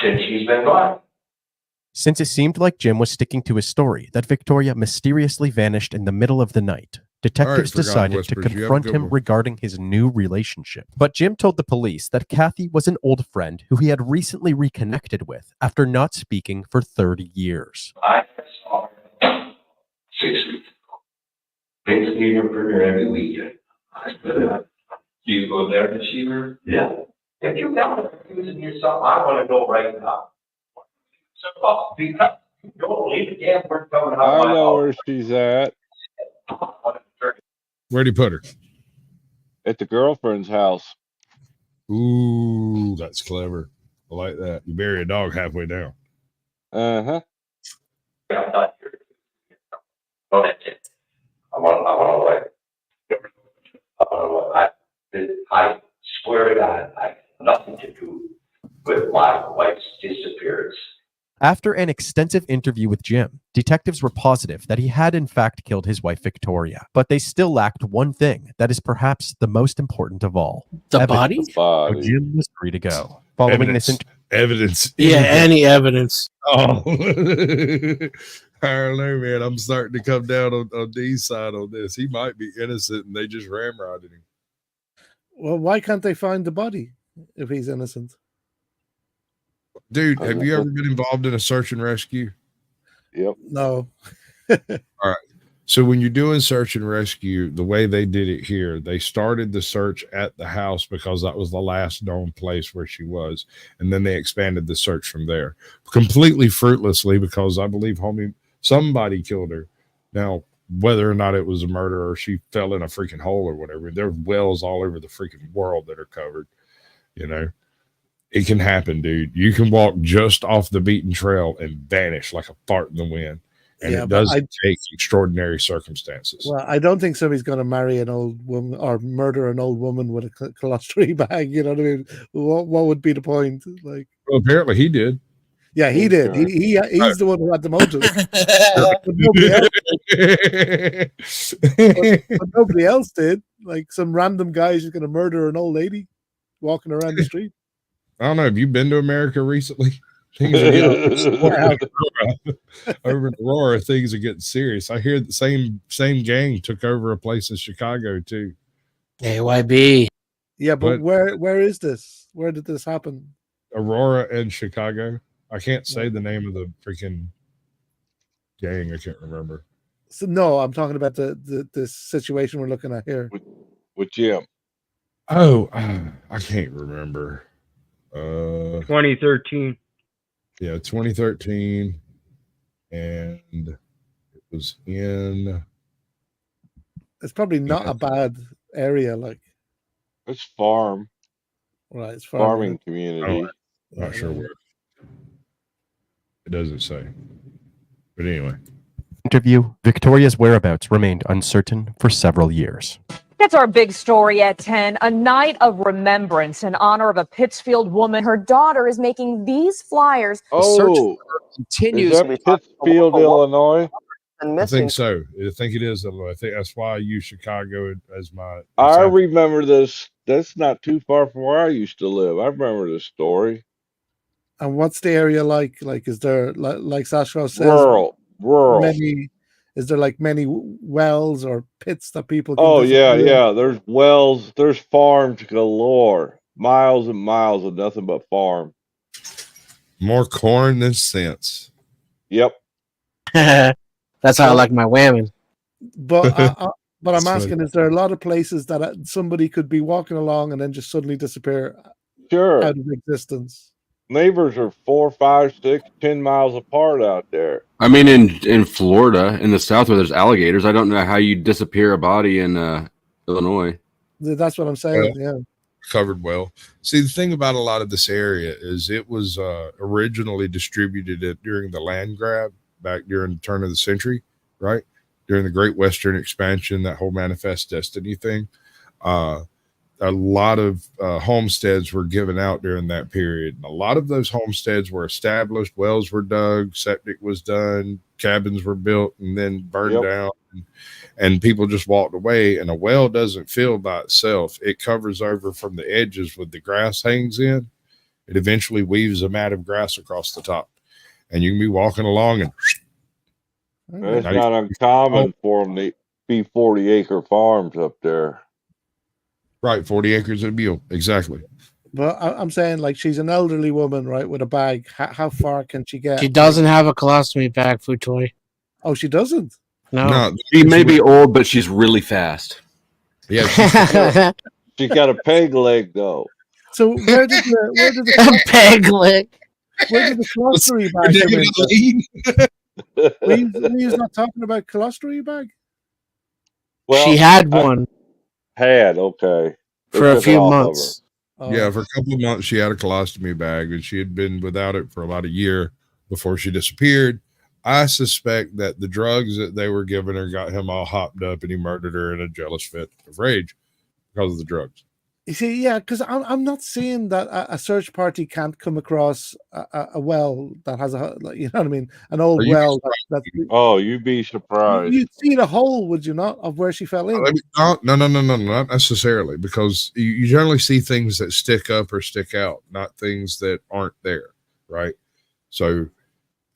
Since he's been gone. Since it seemed like Jim was sticking to his story that Victoria mysteriously vanished in the middle of the night, detectives Forgotten decided to Whispers, you have a confront good him one. regarding his new relationship. But Jim told the police that Kathy was an old friend who he had recently reconnected with after not speaking for 30 years. I saw her 6 weeks ago. Basically, you're printer every weekend. Do you go there to see her? Yeah. If you got her accusing yourself, I want to know right now. So, because you don't believe the damn word coming out I of my know mouth. where she's at. Where'd he put her? At the girlfriend's house. Ooh, that's clever. I like that. You bury a dog halfway down. Uh-huh. Oh, that's it. I want to I swear to God, I have nothing to do with my wife's disappearance. After an extensive interview with Jim, detectives were positive that he had in fact killed his wife Victoria, but they still lacked one thing that is perhaps the most important of all. The body? So Jim was free to go. Following this Evidence. Yeah, any evidence. Oh, I don't know, man. I'm starting to come down on D's side on this. He might be innocent, and they just ramrodded him. Well, why can't they find the body if he's innocent? Dude, have you ever been involved in a search and rescue? Yep. No. All right. So when you're doing search and rescue, the way they did it here, they started the search at the house because that was the last known place where she was. And then they expanded the search from there. Completely fruitlessly because I believe somebody killed her. Now, whether or not it was a murder or she fell in a freaking hole or whatever, there's wells all over the freaking world that are covered, you know. It can happen, dude. You can walk just off the beaten trail and vanish like a fart in the wind. And Yeah, it but doesn't take extraordinary circumstances. Well, I don't think somebody's going to marry an old woman or murder an old woman with a colostomy bag. You know what I mean? What would be the point? Like, Well, apparently he did. yeah, he did. He's the one who had the motive. but nobody else did. Like some random guy who's going to murder an old lady walking around the street. I don't know. Have you been to America recently? Things are getting over in Aurora. Things are getting serious. I hear the same gang took over a place in Chicago too. AYB. Yeah, but where is this? Where did this happen? Aurora and Chicago. I can't say the name of the freaking gang. I can't remember. So no, I'm talking about the situation we're looking at here. With Jim. Oh, I can't remember. 2013. Yeah, 2013, and it was in. It's probably not a bad area. Like it's farm. Right, it's farming community. Not sure where. It doesn't say. But anyway. Interview, Victoria's whereabouts remained uncertain for several years. That's our big story at 10. A night of remembrance in honor of a Pittsfield woman. Her daughter is making these flyers. Oh, continues. is that Pittsfield, Illinois? I think so. I think it is Illinois. I think that's why I use Chicago as my. I remember this. That's not too far from where I used to live. I remember this story. And what's the area like? Like, is there like Sasha says, rural? Many? Is there like many wells or pits that people can Oh yeah, disappear in? yeah. There's wells. There's farms galore. Miles and miles of nothing but farm. More corn than sense. Yep. That's how I like my whamming. But but I'm That's asking, funny. is there a lot of places that somebody could be walking along and then just suddenly disappear Sure. out of existence? Neighbors are 4, 5, 6, 10 miles apart out there. I mean, in Florida, in the South, where there's alligators, I don't know how you disappear a body in Illinois. That's what I'm saying. Yeah. Covered well. See, the thing about a lot of this area is it was originally distributed during the land grab back during the turn of the century, right? During the Great Western Expansion, that whole Manifest Destiny thing. A lot of homesteads were given out during that period. And a lot of those homesteads were established, wells were dug, septic was done, cabins were built and then burned down, and people just walked away. And a well doesn't fill by itself. It covers over from the edges with the grass hangs in. It eventually weaves a mat of grass across the top. And you can be walking along and it's not uncommon for them to be 40-acre farms up there. Right, 40 acres of mule, exactly. But I'm saying, like, she's an elderly woman, right, with a bag. How far can she get? She doesn't have a colostomy bag, food toy. Oh, she doesn't? No. She may be old, but she's really fast. Yeah, she's got a peg leg though. So where did the peg leg? Where did the colostomy bag come in? Were you not talking about colostomy bag? Well, she had one. Okay. For a few months. Yeah, for a couple of months she had a colostomy bag, and she had been without it for about a year before she disappeared. I suspect that the drugs that they were giving her got him all hopped up, and he murdered her in a jealous fit of rage because of the drugs. You see, yeah, because I'm not seeing that a search party can't come across a well that has you know what I mean, an old well. Oh, you'd be surprised. You'd see the hole, would you not, of where she fell in? No, not necessarily, because you generally see things that stick up or stick out, not things that aren't there, right? So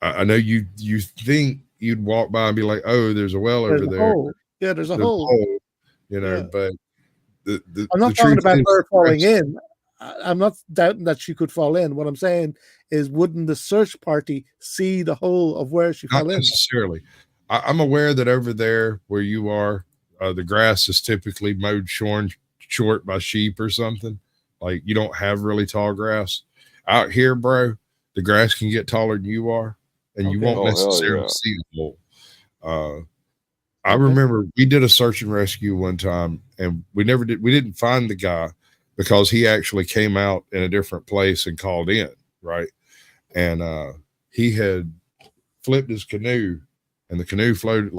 I know you think you'd walk by and be like, oh, there's a well over there. Hole. Yeah, there's a hole. You know, but I'm not talking about her falling in. I'm not doubting that she could fall in. What I'm saying is, wouldn't the search party see the hole of where she fell in? Not necessarily. I'm aware that over there where you are, the grass is typically mowed short by sheep or something. Like, you don't have really tall grass. Out here, bro, the grass can get taller than you are, and you won't necessarily see the hole. I remember we did a search and rescue one time, and we didn't find the guy because he actually came out in a different place and called in, right? And he had flipped his canoe, and the canoe floated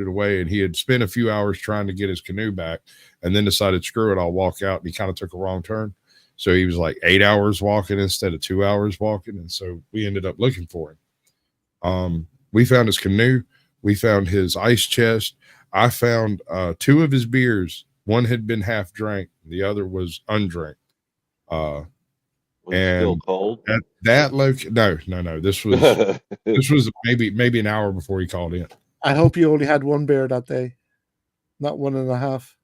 away, and he had spent a few hours trying to get his canoe back, and then decided, screw it, I'll walk out. And he kind of took a wrong turn. So he was like 8 hours walking instead of 2 hours walking. And so we ended up looking for him. We found his canoe. We found his ice chest. I found 2 of his beers. One had been half drank. The other was undrank. Was and still cold? At that no. This was maybe an hour before he called in. I hope you only had 1 beer that day, not 1.5.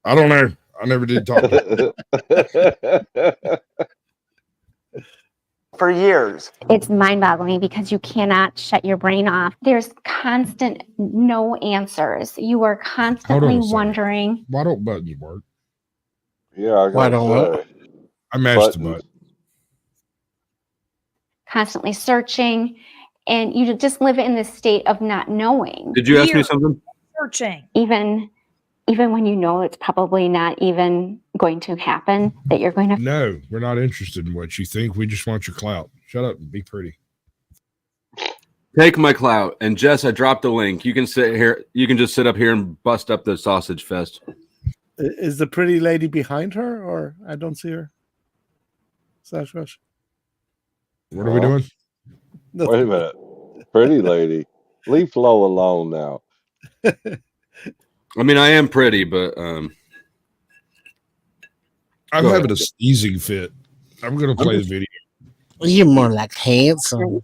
I don't know. I never did talk to him. For years. It's mind-boggling because you cannot shut your brain off. There's constant no answers. You are constantly wondering. Why don't buttons work? Yeah, Why don't I mashed the button. Constantly searching, and you just live in this state of not knowing. Did you ask me something? Searching. Even when you know it's probably not even going to happen, that you're going to. No, we're not interested in what you think. We just want your clout. Shut up and be pretty. Take my clout. And Jess, I dropped the link. You can sit here. You can just sit up here and bust up the sausage fest. Is the pretty lady behind her, or I don't see her? Rush. What are we doing? Wait a minute. Pretty lady. Leave Flo alone now. I mean, I am pretty, but I'm having a sneezing fit. I'm going to play the video. You're more like handsome.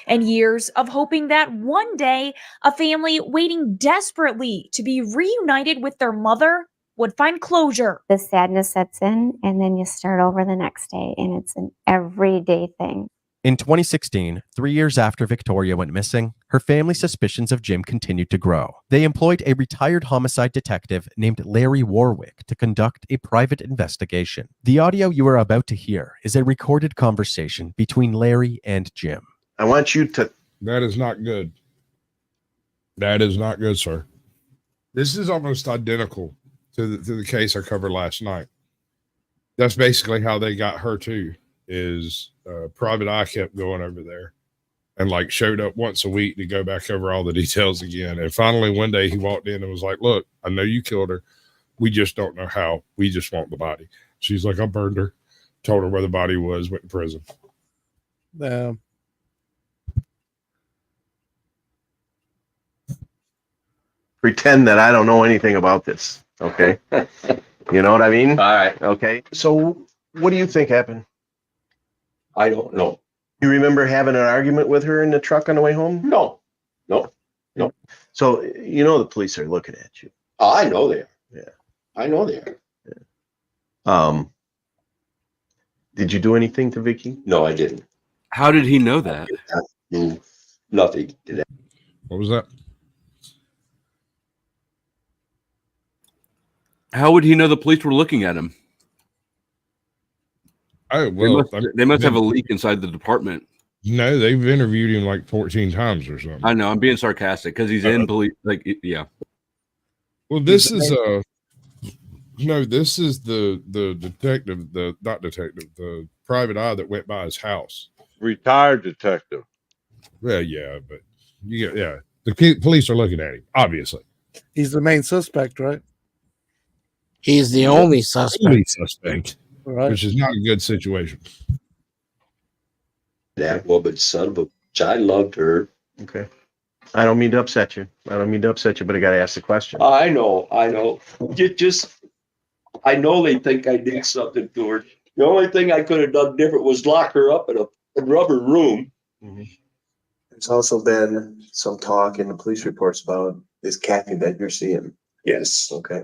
And years of hoping that one day a family waiting desperately to be reunited with their mother would find closure. The sadness sets in, and then you start over the next day, and it's an everyday thing. In 2016, 3 years after Victoria went missing, her family's suspicions of Jim continued to grow. They employed a retired homicide detective named Larry Warwick to conduct a private investigation. The audio you are about to hear is a recorded conversation between Larry and Jim. I want you to... That is not good. That is not good, sir. This is almost identical to the case I covered last night. That's basically how they got her too, is Private Eye kept going over there and like showed up once a week to go back over all the details again. And finally one day he walked in and was like, look, I know you killed her. We just don't know how. We just want the body. She's like, I burned her, told her where the body was, went to prison. Pretend that I don't know anything about this. Okay. You know what I mean? All right. Okay. So what do you think happened? I don't know. You remember having an argument with her in the truck on the way home? No. So, you know, the police are looking at you. Oh, I know they are. Yeah. I know they are. Did you do anything to Vicky? No, I didn't. How did he know that? Nothing. What was that? How would he know the police were looking at him? Oh, well, they must have a leak inside the department. No, they've interviewed him like 14 times or something. I know. I'm being sarcastic because he's in police. Like, yeah. Well, this is this is the detective, the Private Eye that went by his house. Retired detective. Well, yeah, but the police are looking at him, obviously. He's the main suspect, right? He's the only suspect. Right. Which is not a good situation. That woman's son of a bitch. I loved her. Okay. I don't mean to upset you. But I got to ask the question. I know. I know they think I did something to her. The only thing I could have done different was lock her up in a rubber room. Mm-hmm. There's also been some talk in the police reports about this Kathy that you're seeing. Yes. Okay.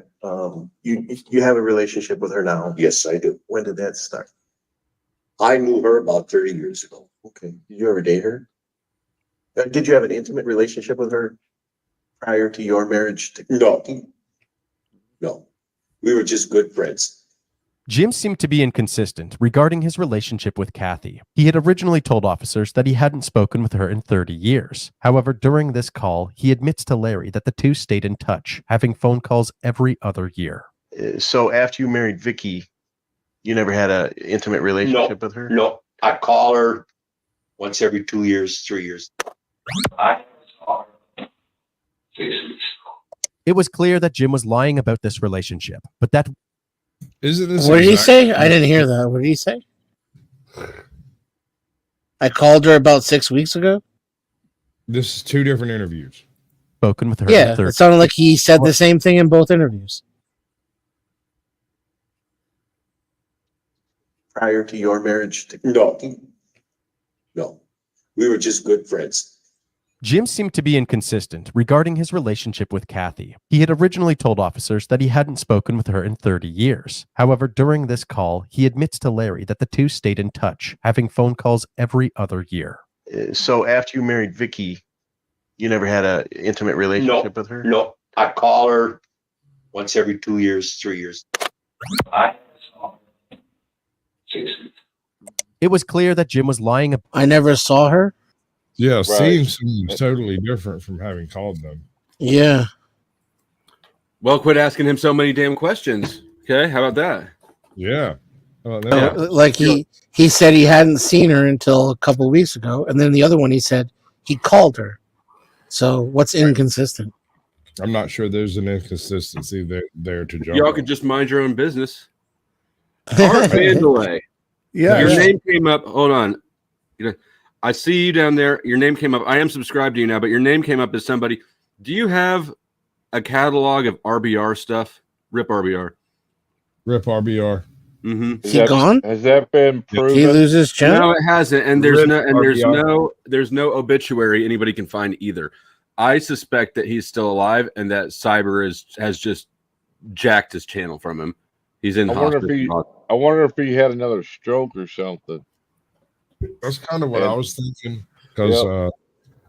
You have a relationship with her now? Yes, I do. When did that start? I knew her about 30 years ago. Okay. Did you ever date her? Did you have an intimate relationship with her prior to your marriage? No. We were just good friends. Jim seemed to be inconsistent regarding his relationship with Kathy. He had originally told officers that he hadn't spoken with her in 30 years. However, during this call, he admits to Larry that the two stayed in touch, having phone calls every other year. So after you married Vicky, you never had an intimate relationship with her? No. I call her once every 2 years, 3 years. I saw her 6 weeks ago. It was clear that Jim was lying about this relationship, but that... What did he say? I didn't hear that. What did he say? I called her about 6 weeks ago. This is two different interviews. Spoken with her. Yeah, it sounded like he said the same thing in both interviews. Prior to your marriage? No. We were just good friends. Jim seemed to be inconsistent regarding his relationship with Kathy. He had originally told officers that he hadn't spoken with her in 30 years. However, during this call, he admits to Larry that the two stayed in touch, having phone calls every other year. So after you married Vicky, you never had an intimate relationship with her? No. I call her once every 2 years, 3 years. I saw her 6 weeks. It was clear that Jim was lying. I never saw her. Yeah, Right. seems totally different from having called them. Yeah. Well, quit asking him so many damn questions. Okay, how about that? Yeah. How about that? Like he said he hadn't seen her until a couple of weeks ago, and then the other one he said he called her. So what's inconsistent? I'm not sure there's an inconsistency there to jump. Y'all could just mind your own business. Art Vandelay. Yeah. Your name came up. Hold on. I see you down there. Your name came up. I am subscribed to you now, but your name came up as somebody. Do you have a catalog of RBR stuff? Rip RBR. Rip RBR. Mm-hmm. He gone? Has that been proven? Did he lose his channel? No, it hasn't. And there's Rip there's no obituary anybody can find either. I suspect that he's still alive and that Cyber has just jacked his channel from him. He's in hospital. I wonder if he had another stroke or something. That's kind of what I was thinking, because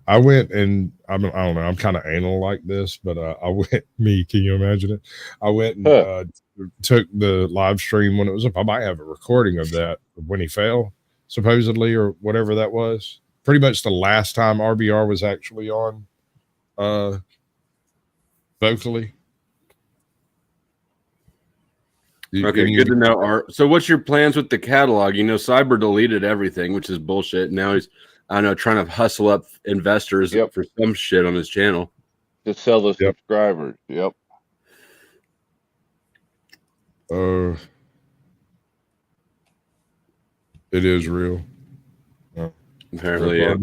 I went and I don't know, I'm kind of anal like this, but I went, can you imagine it? I went and took the live stream when it was up. I might have a recording of that when he fell, supposedly, or whatever that was. Pretty much the last time RBR was actually on vocally. Okay, good to know, Art. So what's your plans with the catalog? You know, Cyber deleted everything, which is bullshit. Now he's, I don't know, trying to hustle up investors for some shit on his channel. To sell the subscribers. Yep. It is real. Apparently, yeah.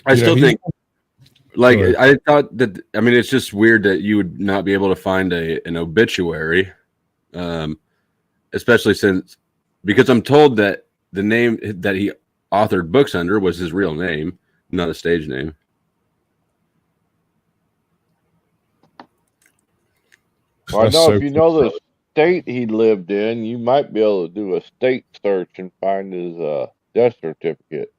I still think, like, I thought that, I mean, it's just weird that you would not be able to find an obituary, especially because I'm told that the name that he authored books under was his real name, not a stage name. Well, I know if you know the state he lived in, you might be able to do a state search and find his death certificate.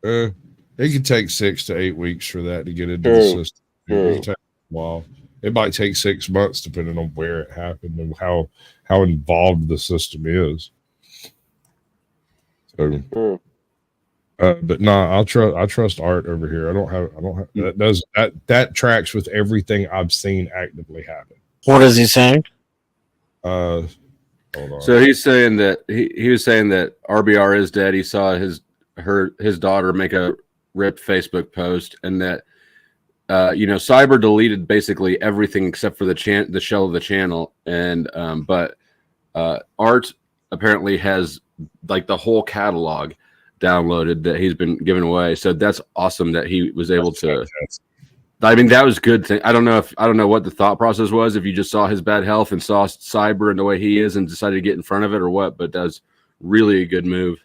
It could take 6 to 8 weeks for that to get into the system. It take a while. It might take 6 months depending on where it happened and how involved the system is. So, but I trust Art over here. I don't have that tracks with everything I've seen actively happen. What is he saying? Hold on. So he's saying that he was saying that RBR is dead. He saw his daughter make a ripped Facebook post, and that Cyber deleted basically everything except for the shell of the channel, and but Art apparently has like the whole catalog downloaded that he's been giving away. So that's awesome that he was able to. I mean, that was good thing. I don't know what the thought process was. If you just saw his bad health and saw Cyber and the way he is and decided to get in front of it, or what. But that's really a good move.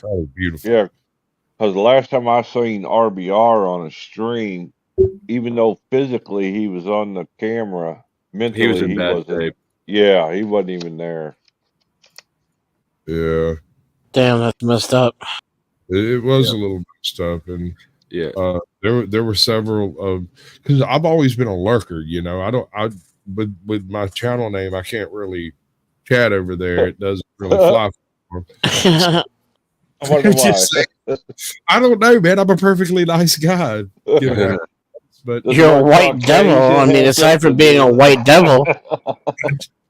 Oh, beautiful. Yeah, because the last time I seen RBR on a stream, even though physically he was on the camera, mentally he was in bad shape. Yeah, he wasn't even there. Yeah. Damn, that's messed up. It was a little messed up, and there were several of, because I've always been a lurker, with my channel name I can't really chat over there. It doesn't really fly for me. I wonder why. I don't know, man. I'm a perfectly nice guy. But you're a white devil. I mean, aside from being a white devil.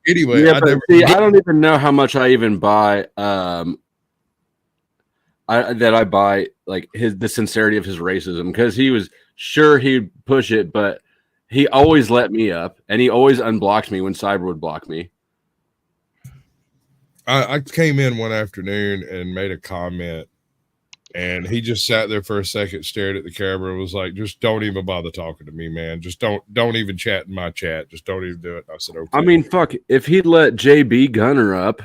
Anyway, I don't even know how much I even buy. I buy like the sincerity of his racism, because he was sure he'd push it, but he always let me up, and he always unblocked me when Cyber would block me. I came in one afternoon and made a comment, and he just sat there for a second, stared at the camera, and was like, "Just don't even bother talking to me, man. Just don't even chat in my chat. Just don't even do it." I said, "Okay." I mean, fuck, if he'd let JB Gunner up,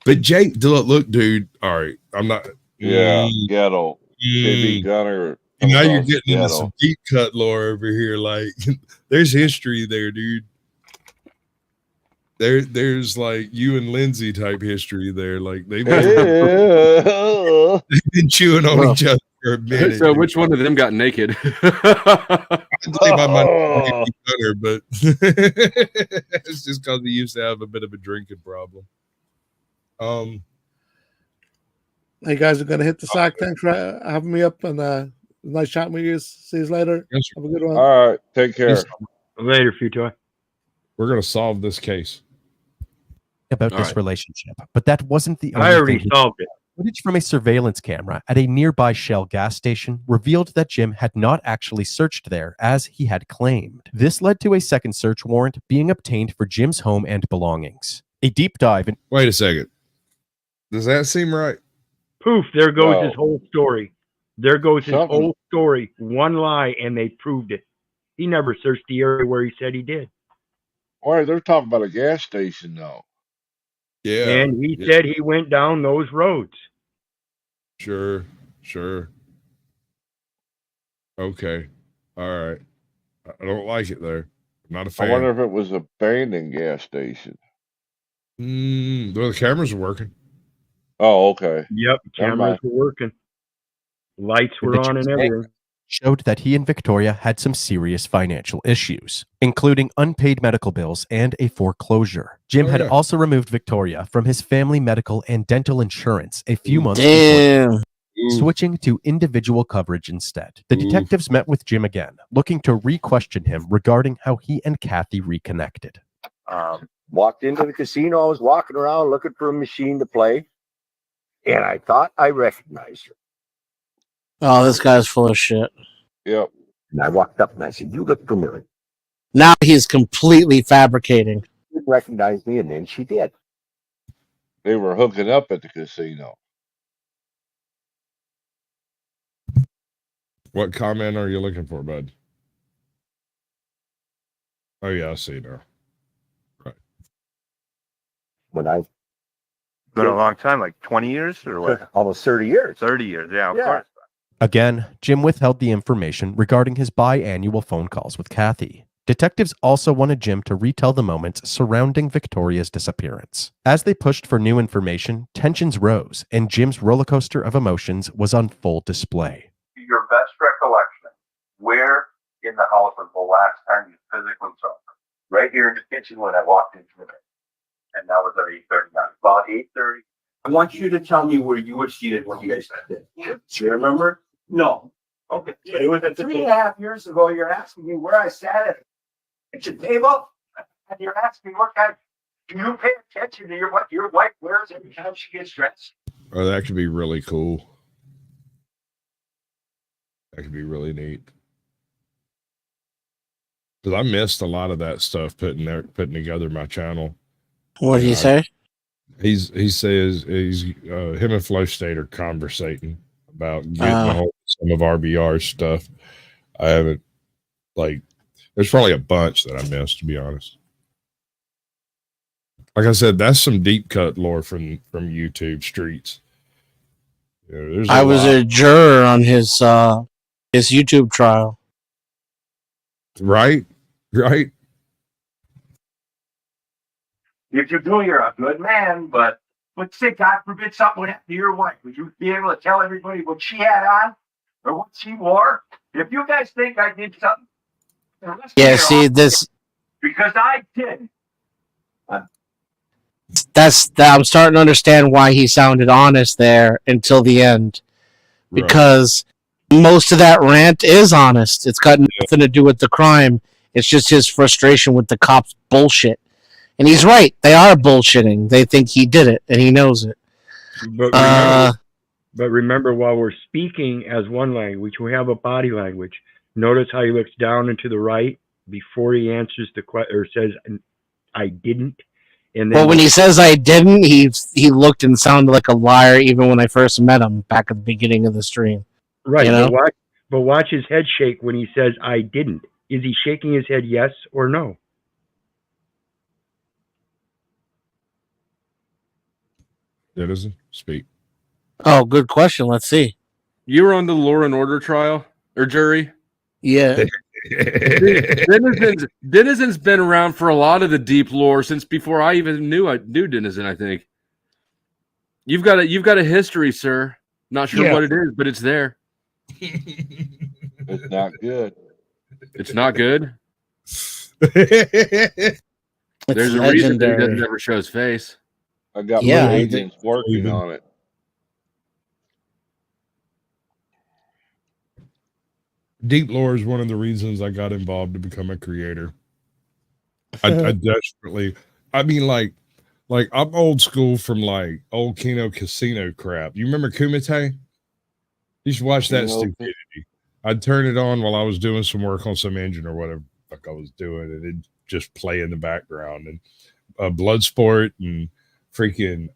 but look, dude. All right, I'm not. Yeah, ghetto. JB Gunner. Now you're getting into some deep cut lore over here. Like, there's history there, dude. There's like you and Lindsay type history there. Like they've been chewing on each other for a minute. So which one of them got naked? I'd say my money better, but it's just because he used to have a bit of a drinking problem. Hey guys, we're gonna hit the sack. Thanks for having me up, and nice chatting with you. See you later. Yes, have a good one. All right, take care. Later, Futoy. We're gonna solve this case about this relationship, but that wasn't the only I already thing. solved it. Footage from a surveillance camera at a nearby Shell gas station revealed that Jim had not actually searched there as he had claimed. This led to a second search warrant being obtained for Jim's home and belongings. A deep dive in— Wait a second. Does that seem right? Poof, there goes his whole story. There goes his whole story. One lie, and they proved it. He never searched the area where he said he did. All right, they're talking about a gas station, though. Yeah. And he said he went down those roads. Sure. Okay. All right. I don't like it there. I'm not a fan. I wonder if it was a abandoned gas station. Well, the cameras are working. Oh, okay. Yep, cameras were working. Lights were on and everything. Showed that he and Victoria had some serious financial issues, including unpaid medical bills and a foreclosure. Jim had also removed Victoria from his family medical and dental insurance a few months before, switching to individual coverage instead. The detectives met with Jim again, looking to re-question him regarding how he and Kathy reconnected. Walked into the casino. I was walking around looking for a machine to play, and I thought I recognized her. Oh, this guy's full of shit. Yep. And I walked up and I said, "You look familiar." Now he's completely fabricating. She recognized me, and then she did. They were hooking up at the casino. What comment are you looking for, bud? Oh, yeah, I see now. Right. When I been a long time, like 20 years or what? Almost 30 years. 30 years, yeah, of course. Again, Jim withheld the information regarding his biannual phone calls with Kathy. Detectives also wanted Jim to retell the moments surrounding Victoria's disappearance. As they pushed for new information, tensions rose, and Jim's roller coaster of emotions was on full display. Your best recollection, where in the house was the last time you physically saw her? Right here in the kitchen when I walked into it. And that was at 8:39. About 8:30. I want you to tell me where you were seated when you guys did. Do you remember? No. Okay. But it was at 3.5 years ago. You're asking me where I sat at the table, and you're asking what kind. Do you pay attention to what your wife wears every time she gets dressed? Oh, that could be really cool. That could be really neat. Because I missed a lot of that stuff putting together my channel. What did he say? He says him and FlowState are conversating about getting a hold of some of RBR's stuff. I haven't there's probably a bunch that I missed, to be honest. Like I said, that's some deep cut lore from YouTube streets. Yeah, I was a juror on his YouTube trial. Right. If you do, you're a good man, but say God forbid something would happen to your wife, would you be able to tell everybody what she had on or what she wore? If you guys think I did something, yeah, see this because I did. I'm starting to understand why he sounded honest there until the end, because most of that rant is honest. It's got nothing to do with the crime. It's just his frustration with the cops' bullshit. And he's right. They are bullshitting. They think he did it, and he knows it. But remember, while we're speaking as one language, we have a body language. Notice how he looks down and to the right before he answers the question or says, "I didn't." And then when he says "I didn't," he looked and sounded like a liar even when I first met him back at the beginning of the stream. Right. You know? But watch his head shake when he says "I didn't." Is he shaking his head yes or no? Citizen, speak. Oh, good question. Let's see. You were on the Law and Order trial or jury? Yeah. Denizen's been around for a lot of the deep lore since before I even knew Denizen, I think. You've got a history, sir. Not sure what it is, but it's there. It's not good. It's not good. It's There's a reason that he doesn't ever show his face. I got my agents working on it. Deep lore is one of the reasons I got involved to become a creator. I desperately, I mean, like I'm old school from like old Kino Casino crap. You remember Kumite? You should watch that stupidity. I'd turn it on while I was doing some work on some engine or whatever the fuck I was doing, and it'd just play in the background. And Bloodsport and freaking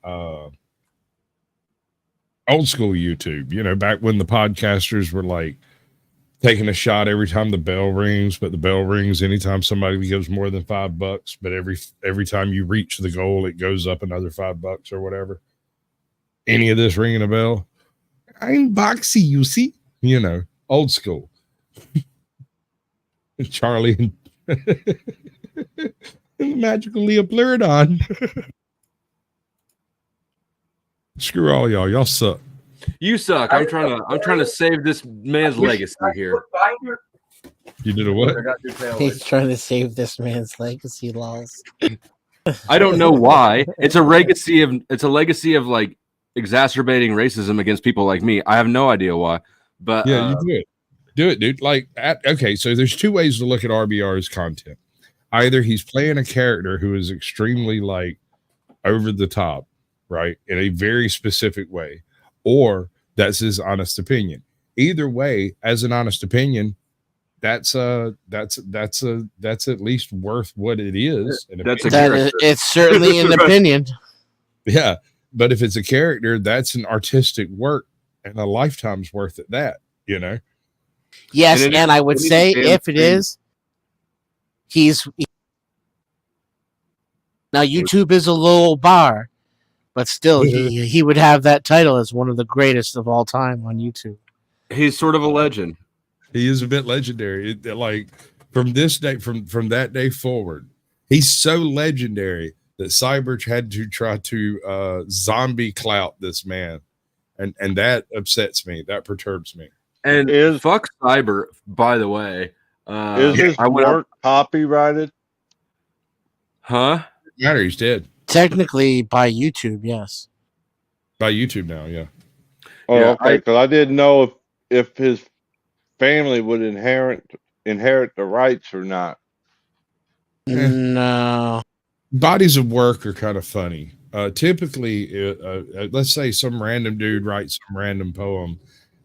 old school YouTube, back when the podcasters were like taking a shot every time the bell rings, but the bell rings anytime somebody gives more than $5, but every time you reach the goal, it goes up another $5 or whatever. Any of this ringing a bell? I'm boxy, you see? You know, old school. Charlie and the magical Leopleurodon. Screw all y'all. Y'all suck. You suck. I'm trying to save this man's legacy here. You did a what? He's trying to save this man's legacy, lols. I don't know why. It's a legacy of like exacerbating racism against people like me. I have no idea why. But yeah, you do it, dude. Like, okay, so there's two ways to look at RBR's content. Either he's playing a character who is extremely like over the top, right, in a very specific way, or that's his honest opinion. Either way, as an honest opinion, that's at least worth what it is. It's certainly an opinion. Yeah, but if it's a character, that's an artistic work and a lifetime's worth at that, you know. Yes, and I would say if it is, now YouTube is a low bar, but still he would have that title as one of the greatest of all time on YouTube. He's sort of a legend. He is a bit legendary. Like from this day, from that day forward, he's so legendary that Cyber had to try to zombie clout this man, and that upsets me. That perturbs me. And fuck Cyber, by the way. Is this work copyrighted? Huh? Matter, he's dead. Technically by YouTube, yes. By YouTube now, yeah. Oh, Yeah, okay. Because I didn't know if his family would inherit the rights or not. No. Bodies of work are kind of funny. Typically, let's say some random dude writes some random poem,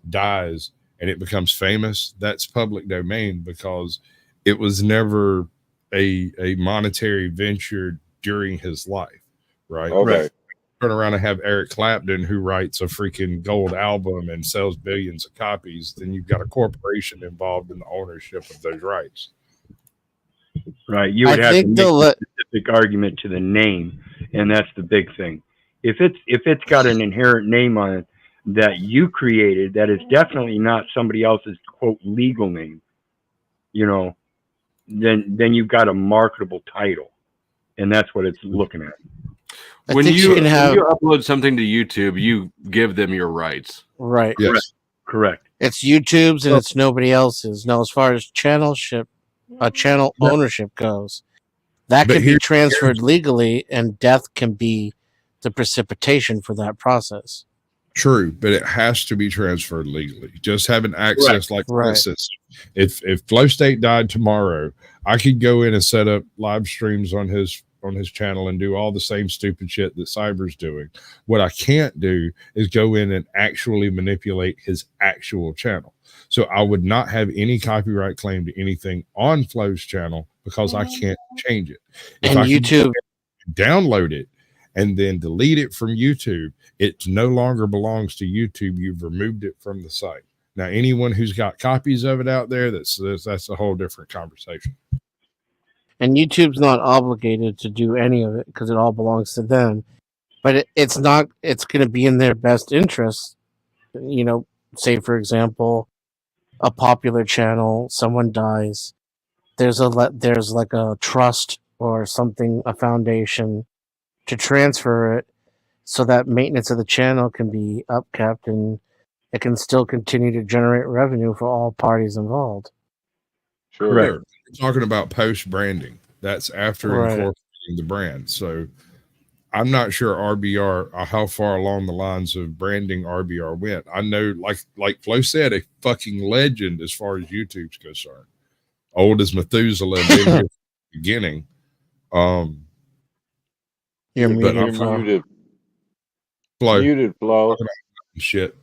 dies, and it becomes famous. That's public domain because it was never a monetary venture during his life, right? Okay. Turn around and have Eric Clapton, who writes a freaking gold album and sells billions of copies, then you've got a corporation involved in the ownership of those rights. Right. You would have to make a specific argument to the name, and that's the big thing. If it's got an inherent name on it that you created, that is definitely not somebody else's quote legal name, you know, then you've got a marketable title, and that's what it's looking at. When you upload something to YouTube, you give them your rights. Right. Yes. Correct. It's YouTube's and it's nobody else's. Now, as far as channel ownership goes, that can be transferred legally, and death can be the precipitation for that process. True, but it has to be transferred legally. Just having access like this. If FlowState died tomorrow, I could go in and set up live streams on his channel and do all the same stupid shit that Cyber's doing. What I can't do is go in and actually manipulate his actual channel. So I would not have any copyright claim to anything on Flow's channel because I can't change it. If And I can YouTube download it and then delete it from YouTube, it no longer belongs to YouTube. You've removed it from the site. Now, anyone who's got copies of it out there, that's a whole different conversation. And YouTube's not obligated to do any of it because it all belongs to them. But it's not. It's going to be in their best interest. You know, say for example, a popular channel, someone dies. There's like a trust or something, a foundation, to transfer it so that maintenance of the channel can be upkept and it can still continue to generate revenue for all parties involved. Sure. Right. We're talking about post branding. That's after Right. incorporating the brand. So I'm not sure RBR how far along the lines of branding RBR went. I know, like Flo said, a fucking legend as far as YouTube's concerned. Old as Methuselah, been here from the beginning. You're but muted, Flo. Muted, Flo. Shit,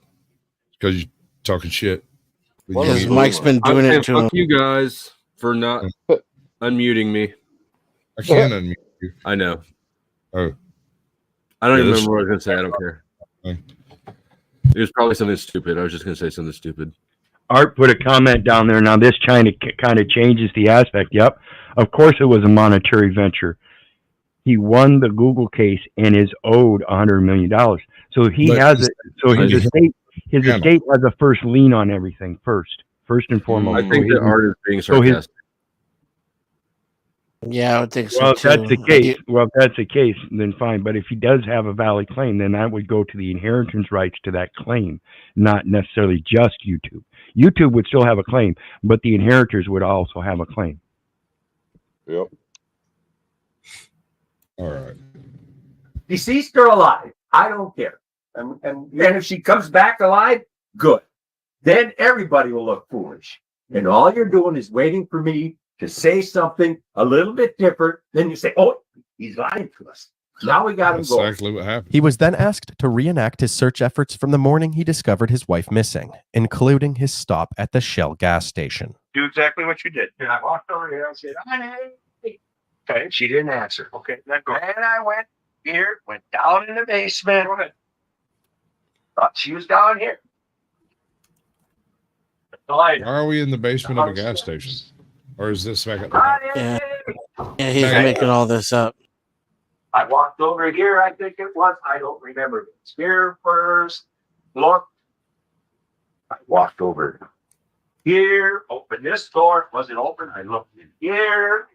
because you're talking shit. His mic's been doing it to him. Fuck you guys for not unmuting me. I can't unmute you. I know. Oh. I don't Yeah, even this- remember what I was going to say. I don't care. It was probably something stupid. I was just going to say something stupid. Art put a comment down there. Now this kind of changes the aspect. Yep, of course it was a monetary venture. He won the Google case and is owed $100 million. So he has it. So his estate has a first lien on everything. First and foremost. I think that Art is being sarcastic. Yeah, I would think so. Well, if too. that's the case, then fine. But if he does have a valid claim, then that would go to the inheritance rights to that claim, not necessarily just YouTube. YouTube would still have a claim, but the inheritors would also have a claim. Yep. All right. Deceased or alive, I don't care. And if she comes back alive, good. Then everybody will look foolish. And all you're doing is waiting for me to say something a little bit different. Then you say, oh, he's lying to us. Now we got him going. Exactly what happened. He was then asked to reenact his search efforts from the morning he discovered his wife missing, including his stop at the Shell gas station. Do exactly what you did. And I walked over here and said, honey. Okay, she didn't answer. Okay, then go. And I went here, went down in the basement. Go ahead. Thought she was down here. Why are we in the basement of a gas station? Or is this back at the Yeah, he's making all this up. I walked over here, I think it was. I don't remember. It's here first. Look. I walked over here, opened this door. Was it open? I looked in here.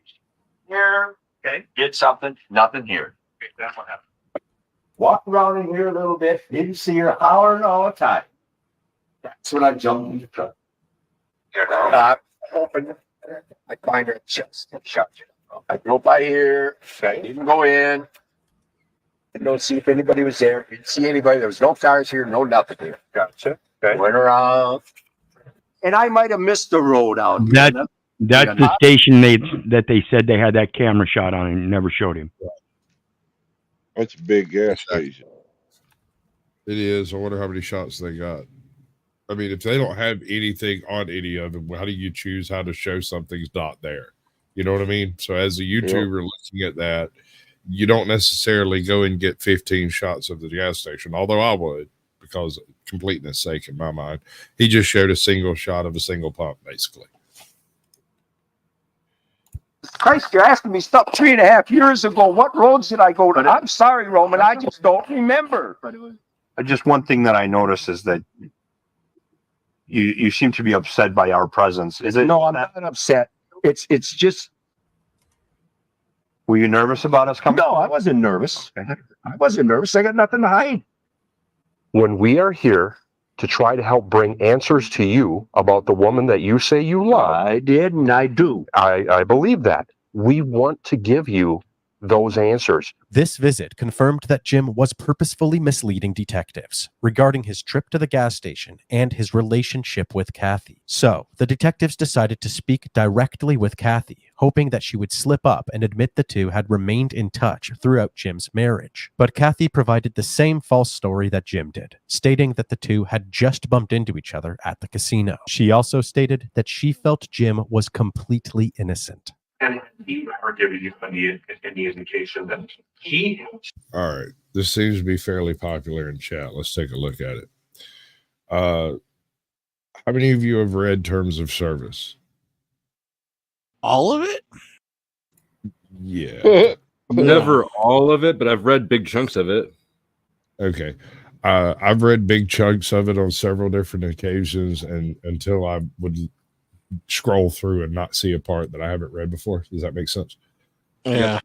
Okay. Did something. Nothing here. Okay, that's what happened. Walked around in here a little bit. Didn't see her hollering all the time. That's when I jumped in the truck. Opened it. I find her just shut. I drove by here. I didn't go in. Didn't see if anybody was there. Didn't see anybody. There was no cars here. No nothing here. Gotcha. Okay. Went around. And I might have missed the road out here. That's the station that they said they had that camera shot on and never showed him. That's a big gas station. It is. I wonder how many shots they got. I mean, if they don't have anything on any of them, how do you choose how to show something's not there? You know what I mean? So as a YouTuber looking at that, you don't necessarily go and get 15 shots of the gas station, although I would, because completeness sake in my mind. He just showed a single shot of a single pump, basically. Christ, you're asking me stuff 3.5 years ago. What roads did I go to? I'm sorry, Roman. I just don't remember. Just one thing that I noticed is that you seem to be upset by our presence. Is it? No, I'm not upset. It's just. Were you nervous about us coming? No, I wasn't nervous. I wasn't nervous. I got nothing to hide. When we are here to try to help bring answers to you about the woman that you say you love. I did, and I do. I believe that. We want to give you those answers. This visit confirmed that Jim was purposefully misleading detectives regarding his trip to the gas station and his relationship with Kathy. So, the detectives decided to speak directly with Kathy, hoping that she would slip up and admit the two had remained in touch throughout Jim's marriage. But Kathy provided the same false story that Jim did, stating that the two had just bumped into each other at the casino. She also stated that she felt Jim was completely innocent. And he never given you any indication that he. All right. This seems to be fairly popular in chat. Let's take a look at it. How many of you have read Terms of Service? All of it? Yeah. Never all of it, but I've read big chunks of it. Okay. I've read big chunks of it on several different occasions, and until I would scroll through and not see a part that I haven't read before. Does that make sense? Yeah.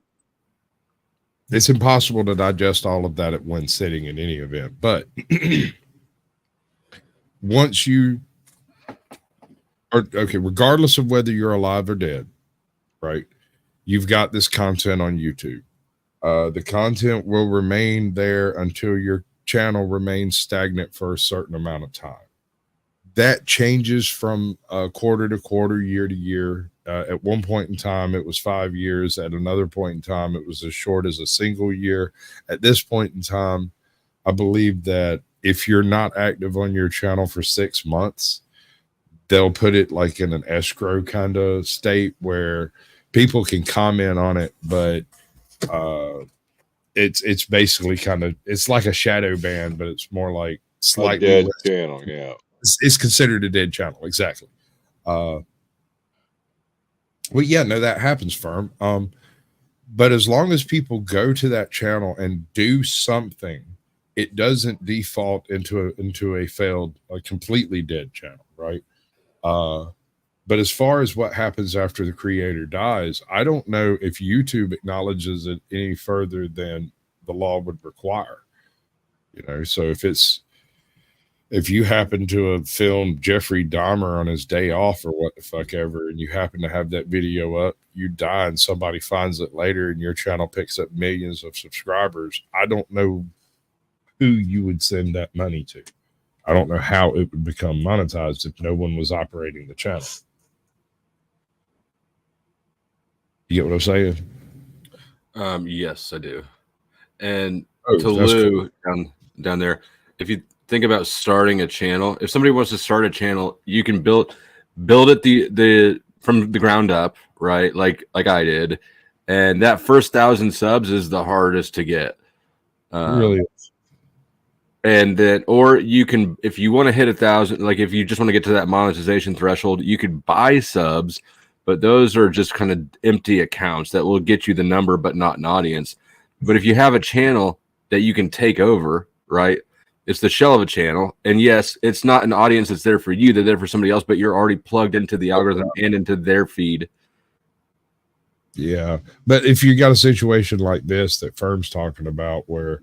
It's impossible to digest all of that at one sitting in any event. But once you are, okay, regardless of whether you're alive or dead, right? You've got this content on YouTube. The content will remain there until your channel remains stagnant for a certain amount of time. That changes from quarter to quarter, year to year. At one point in time, it was 5 years. At another point in time, it was as short as a single year. At this point in time, I believe that if you're not active on your channel for 6 months, they'll put it like in an escrow kind of state where people can comment on it, but it's basically kind of, it's like a shadow ban, but it's more like slightly dead less. channel, yeah. It's considered a dead channel. Exactly. Well, yeah, no, that happens, Firm. But as long as people go to that channel and do something, it doesn't default into a failed, a completely dead channel, right? But as far as what happens after the creator dies, I don't know if YouTube acknowledges it any further than the law would require. You know, so if you happen to have filmed Jeffrey Dahmer on his day off or what the fuck ever, and you happen to have that video up, you die and somebody finds it later and your channel picks up millions of subscribers, I don't know who you would send that money to. I don't know how it would become monetized if no one was operating the channel. You get what I'm saying? Yes, I do. And Oh, to that's Lou cool. down there, if you think about starting a channel, if somebody wants to start a channel, you can build it the from the ground up, right? Like I did, and that first 1,000 subs is the hardest to get. It really is. And then, or you can, if you want to hit 1,000, like if you just want to get to that monetization threshold, you could buy subs, but those are just kind of empty accounts that will get you the number, but not an audience. But if you have a channel that you can take over, right? It's the shell of a channel. And yes, it's not an audience that's there for you, they're there for somebody else, but you're already plugged into the algorithm and into their feed. Yeah. But if you got a situation like this that Firm's talking about where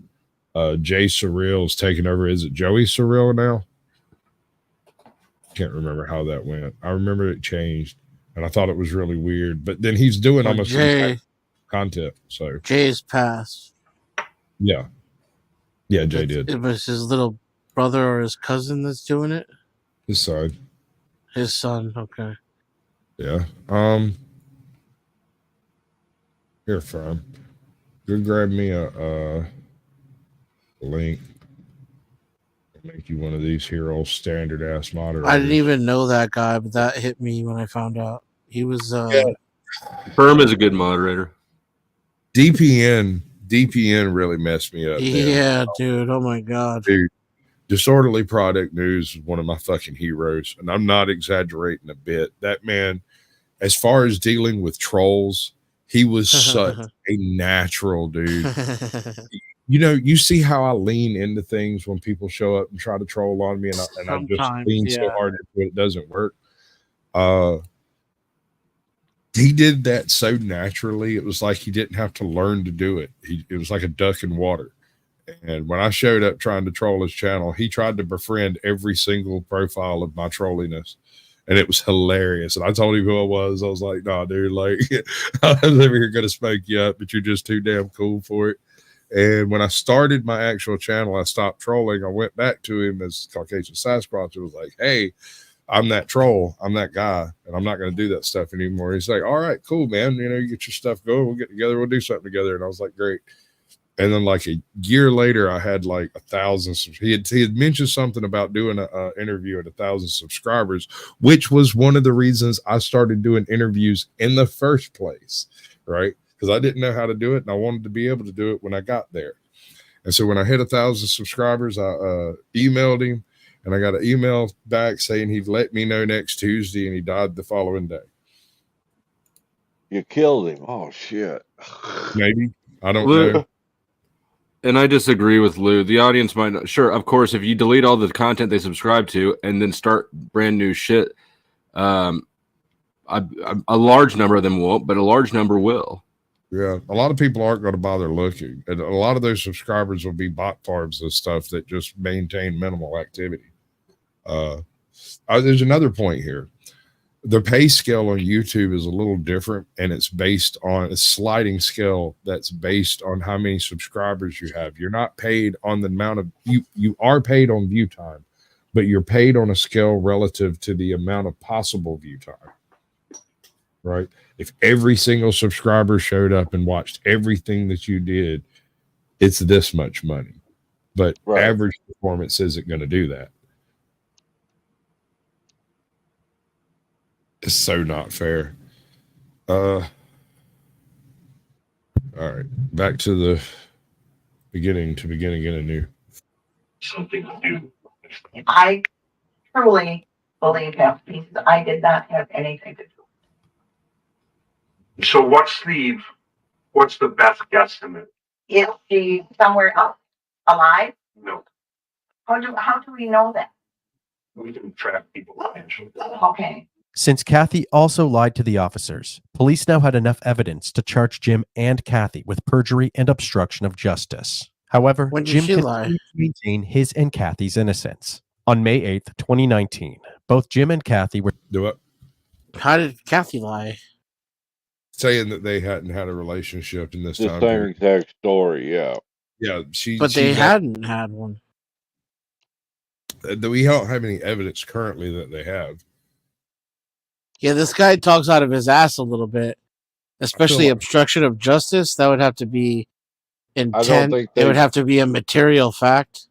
Jay Surreal's taking over, is it Joey Surreal now? Can't remember how that went. I remember it changed and I thought it was really weird, but then he's doing Well, almost Jay- the exact content. So Jay's passed. yeah. Yeah, Jay did. It was his little brother or his cousin that's doing it. His son. His son. Okay. Yeah. Here, Firm. Go grab me a link. Make you one of these here old standard ass moderators. I didn't even know that guy, but that hit me when I found out he was. Firm is a good moderator. DPN really messed me up. Yeah, dude. Oh my god. Dude, Disorderly Product News is one of my fucking heroes, and I'm not exaggerating a bit. That man, as far as dealing with trolls, he was such a natural dude. You know, you see how I lean into things when people show up and try to troll on me, and I just Sometimes, lean so yeah. hard into it doesn't work. He did that so naturally. It was like he didn't have to learn to do it. It was like a duck in water. And when I showed up trying to troll his channel, he tried to befriend every single profile of my trolliness. And it was hilarious. And I told him who I was. I was like, nah, dude, like, I was over here going to smoke you up, but you're just too damn cool for it. And when I started my actual channel, I stopped trolling. I went back to him as Caucasian Sasquatch. It was like, hey, I'm that troll. I'm that guy. And I'm not going to do that stuff anymore. He's like, all right, cool, man. You know, you get your stuff going. We'll get together. We'll do something together. And I was like, great. And then like a year later, I had like 1,000. He had mentioned something about doing an interview at 1,000 subscribers, which was one of the reasons I started doing interviews in the first place, right? Because I didn't know how to do it, and I wanted to be able to do it when I got there. And so when I hit 1,000 subscribers, I emailed him, and I got an email back saying he'd let me know next Tuesday, and he died the following day. You killed him. Oh shit. Maybe. I don't Lou, know. And I disagree with Lou. The audience might not. Sure, of course, if you delete all the content they subscribe to and then start brand new shit, a large number of them won't, but a large number will. Yeah, a lot of people aren't going to bother looking, and a lot of those subscribers will be bot farms and stuff that just maintain minimal activity. There's another point here. The pay scale on YouTube is a little different, and it's based on a sliding scale that's based on how many subscribers you have. You're not paid on the amount of you are paid on view time, but you're paid on a scale relative to the amount of possible view time. Right? If every single subscriber showed up and watched everything that you did, it's this much money. But average performance isn't going to do that. It's so not fair. All right, back to the beginning again anew. Something to do. I truly believe him. He said, I did not have anything to do. So what's the best guesstimate? Is she somewhere else alive? No, How do we know that? we can track people financially. Okay. Since Kathy also lied to the officers, police now had enough evidence to charge Jim and Kathy with perjury and obstruction of justice. However, When did Jim she lie? continued to maintain his and Kathy's innocence. On May 8th, 2019, both Jim and Kathy were... Do it. How did Kathy lie? Saying that they hadn't had a relationship in this The time same period. exact story, yeah. Yeah, But they hadn't had one. We don't have any evidence currently that they have. Yeah, this guy talks out of his ass a little bit, especially obstruction of justice. That would have to be intent. think It would they- have to be a material fact.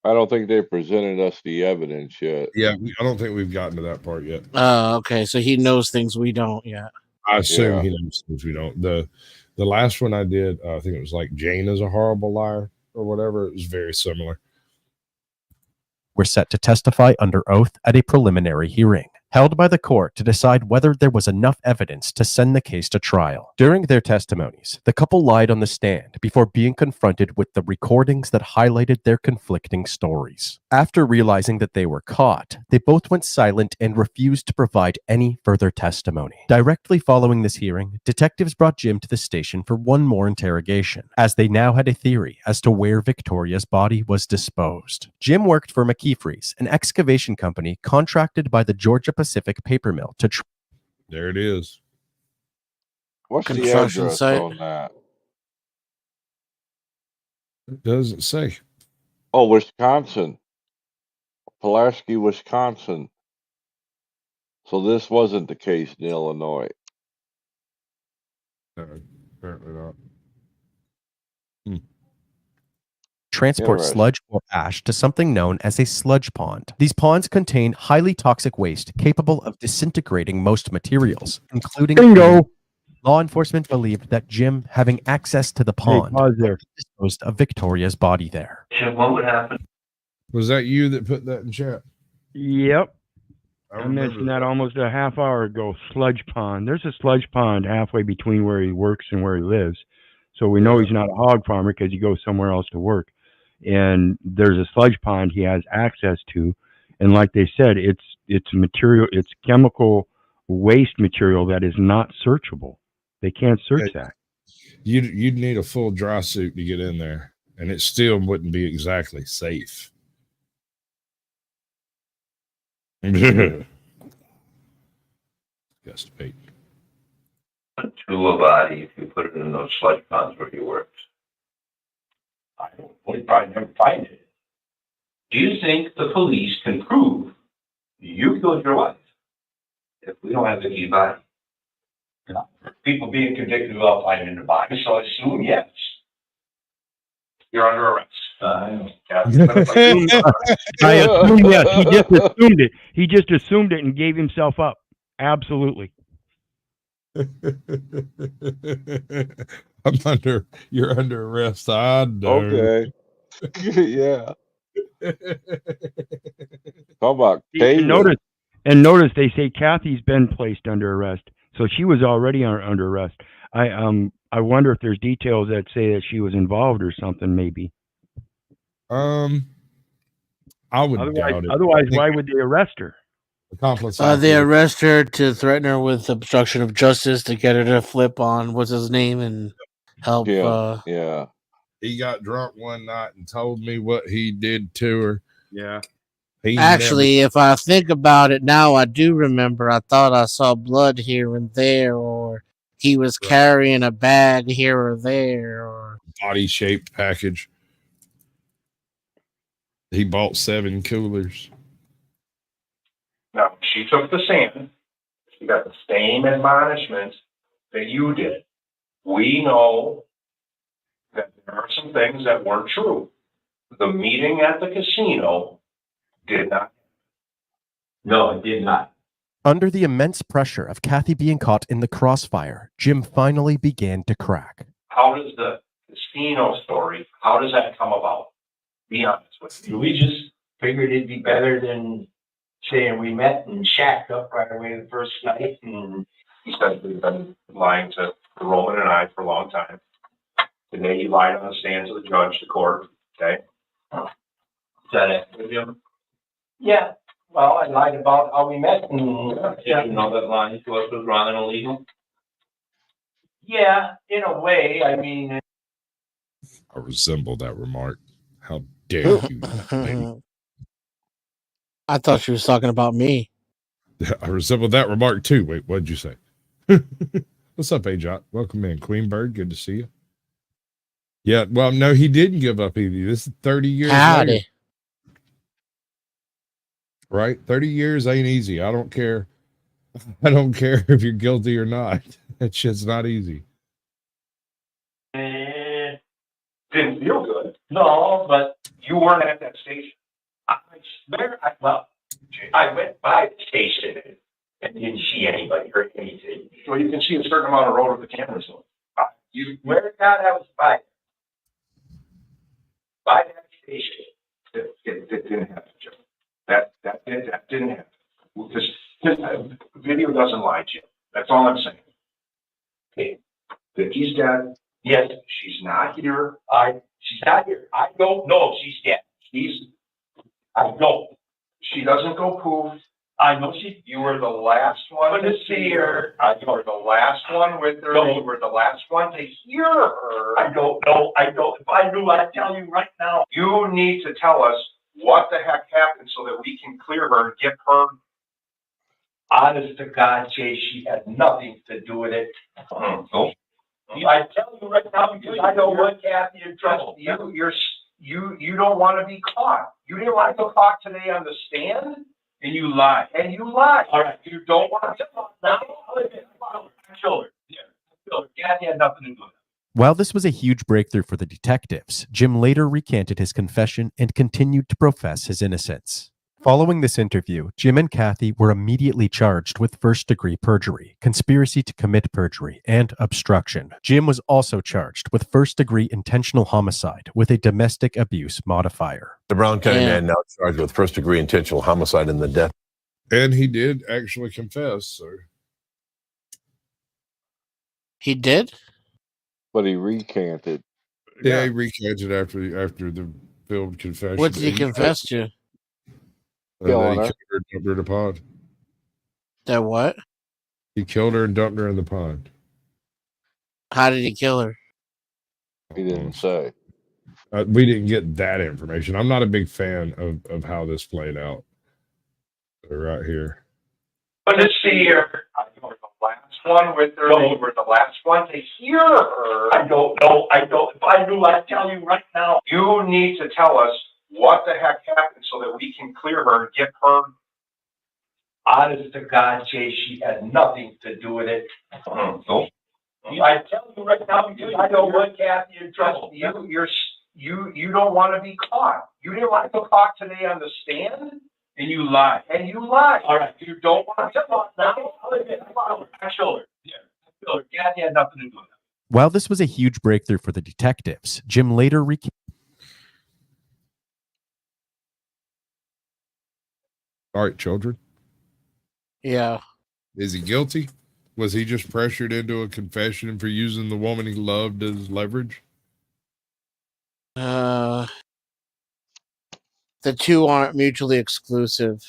I don't think they presented us the evidence yet. Yeah, I don't think we've gotten to that part yet. Oh, okay. So he knows things we don't yet. I assume Yeah. he knows things we don't. The last one I did, I think it was like Jane is a horrible liar or whatever. It was very similar. were set to testify under oath at a preliminary hearing, held by the court to decide whether there was enough evidence to send the case to trial. During their testimonies, the couple lied on the stand before being confronted with the recordings that highlighted their conflicting stories. After realizing that they were caught, they both went silent and refused to provide any further testimony. Directly following this hearing, detectives brought Jim to the station for one more interrogation, as they now had a theory as to where Victoria's body was disposed. Jim worked for McKeefreys, an excavation company contracted by the Georgia Pacific paper mill to there it is. What's the Construction address site. on that? It doesn't say. Oh, Wisconsin. Pulaski, Wisconsin. So this wasn't the case in Illinois. No, apparently not. transport Interesting. sludge or ash to something known as a sludge pond. These ponds contain highly toxic waste capable of disintegrating most materials, including Bingo. Law enforcement believed that Jim, having access to the pond, pause there. disposed of Victoria's body there. Jim, what would happen? Was that you that put that in chat? Yep. I I mentioned remember that almost a half hour ago. Sludge pond. There's a sludge pond halfway between where he works and where he lives. So we know he's not a hog farmer because he goes somewhere else to work. And there's a sludge pond he has access to. And like they said, it's material, it's chemical waste material that is not searchable. They can't search that. You'd need a full dry suit to get in there, and it still wouldn't be exactly safe. Yes, Pete. To a body if you put it in those sludge ponds where you worked. We'll probably never find it. Do you think the police can prove you killed your wife if we don't have Vicky's body? People being convicted without finding the body, so I assume yes. You're under arrest. I know. I assume yes. He just assumed it. He just assumed it and gave himself up. Absolutely. You're under arrest. I know. Okay. Yeah. How about And notice they say Kathy's been placed under arrest, so she was already under arrest. I wonder if there's details that say that she was involved or something. Maybe. I would doubt it. Otherwise, why would they arrest her? Accomplice. They arrest her to threaten her with obstruction of justice to get her to flip on what's his name and help. Yeah. He got drunk one night and told me what he did to her. Yeah. Actually, if I think about it now, I do remember. I thought I saw blood here and there, or he was carrying a bag here or there, or Body shaped package. He bought 7 coolers. Now, she took the stand. She got the same admonishment that you did. We know that there are some things that weren't true. The meeting at the casino did not. No, it did not. Under the immense pressure of Kathy being caught in the crossfire, Jim finally began to crack. How does the casino story, how does that come about? Be honest with me. We just figured it'd be better than saying we met and shacked up right away the first night, and he said we've been lying to Roman and I for a long time. Today he lied on the stand to the judge, the court. Okay. Is that it with him? Yeah. Well, I lied about how we met, and Did you know that lying to us was wrong and illegal? yeah, in a way. I mean, I resemble that remark. How dare you, lady? I thought she was talking about me. I resemble that remark too. Wait, what did you say? What's up, AJ? Welcome in, Queenbird. Good to see you. Yeah, well, no, he didn't give up either. This is 30 years Howdy. later. Right? 30 years ain't easy. I don't care. I don't care if you're guilty or not. That shit's not easy. didn't feel good. No, but you weren't at that station. I swear, I went by the station and didn't see anybody or anything. Well, you can see a certain amount of road with the cameras on. You swear to God, I was by that station. It didn't happen, Joe. That didn't happen. This video doesn't lie, Jim. That's all I'm saying. Okay. Vicky's dead. Yes. She's not here. She's not here. I don't know if she's dead. I don't. She doesn't go poof. I know You were the last one to see her. You were the last one with her. No. You were the last one to hear her. I don't know. If I knew, I'd tell you right now. You need to tell us what the heck happened so that we can clear her and get her. Honest to God, Jay, she had nothing to do with it. No. I tell you right now because I don't want Kathy in trouble. You don't want to be caught. You didn't want to be caught today on the stand, And you lie. All right, you don't want to. Now, I killed her. Yeah, I killed her. Kathy had nothing to do with it. While this was a huge breakthrough for the detectives, Jim later recanted his confession and continued to profess his innocence. Following this interview, Jim and Kathy were immediately charged with first-degree perjury, conspiracy to commit perjury, and obstruction. Jim was also charged with first-degree intentional homicide with a domestic abuse modifier. The Brown County man now charged with first-degree intentional homicide in the death. And he did actually confess, so. He did? But he recanted. Yeah, he recanted after the filmed confession. What did he confess to? That he Killing her. killed her and dumped her in the pond. That what? He killed her and dumped her in the pond. How did he kill her? He didn't say. We didn't get that information. I'm not a big fan of how this played out. Right here. But to see her. You were the last one with her. You were the last one to hear her. I don't know. If I knew, I'd tell you right now. You need to tell us what the heck happened so that we can clear her and get her. Honest to God, Jay, she had nothing to do with it. No. I tell you right now because I don't want Kathy in trouble. You don't want to be caught. You didn't want to be caught today on the stand, And you lie. All right, you don't want to. Now, I killed her. Yeah, I killed her. Kathy had nothing to do with it. While this was a huge breakthrough for the detectives, Jim later recanted. All right, children. Yeah. Is he guilty? Was he just pressured into a confession for using the woman he loved as leverage? The two aren't mutually exclusive.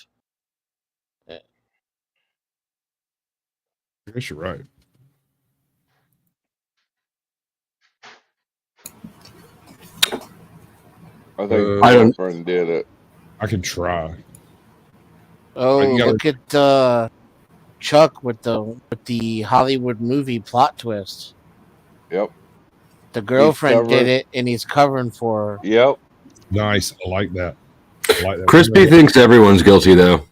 I guess you're right. I think I don't- girlfriend did it. I can try. Oh, You gotta- look at Chuck with the Hollywood movie plot twist. Yep. The girlfriend did covered- it, and he's covering for her. Yep. Nice. I like that. I like that. Crispy thinks everyone's guilty, though.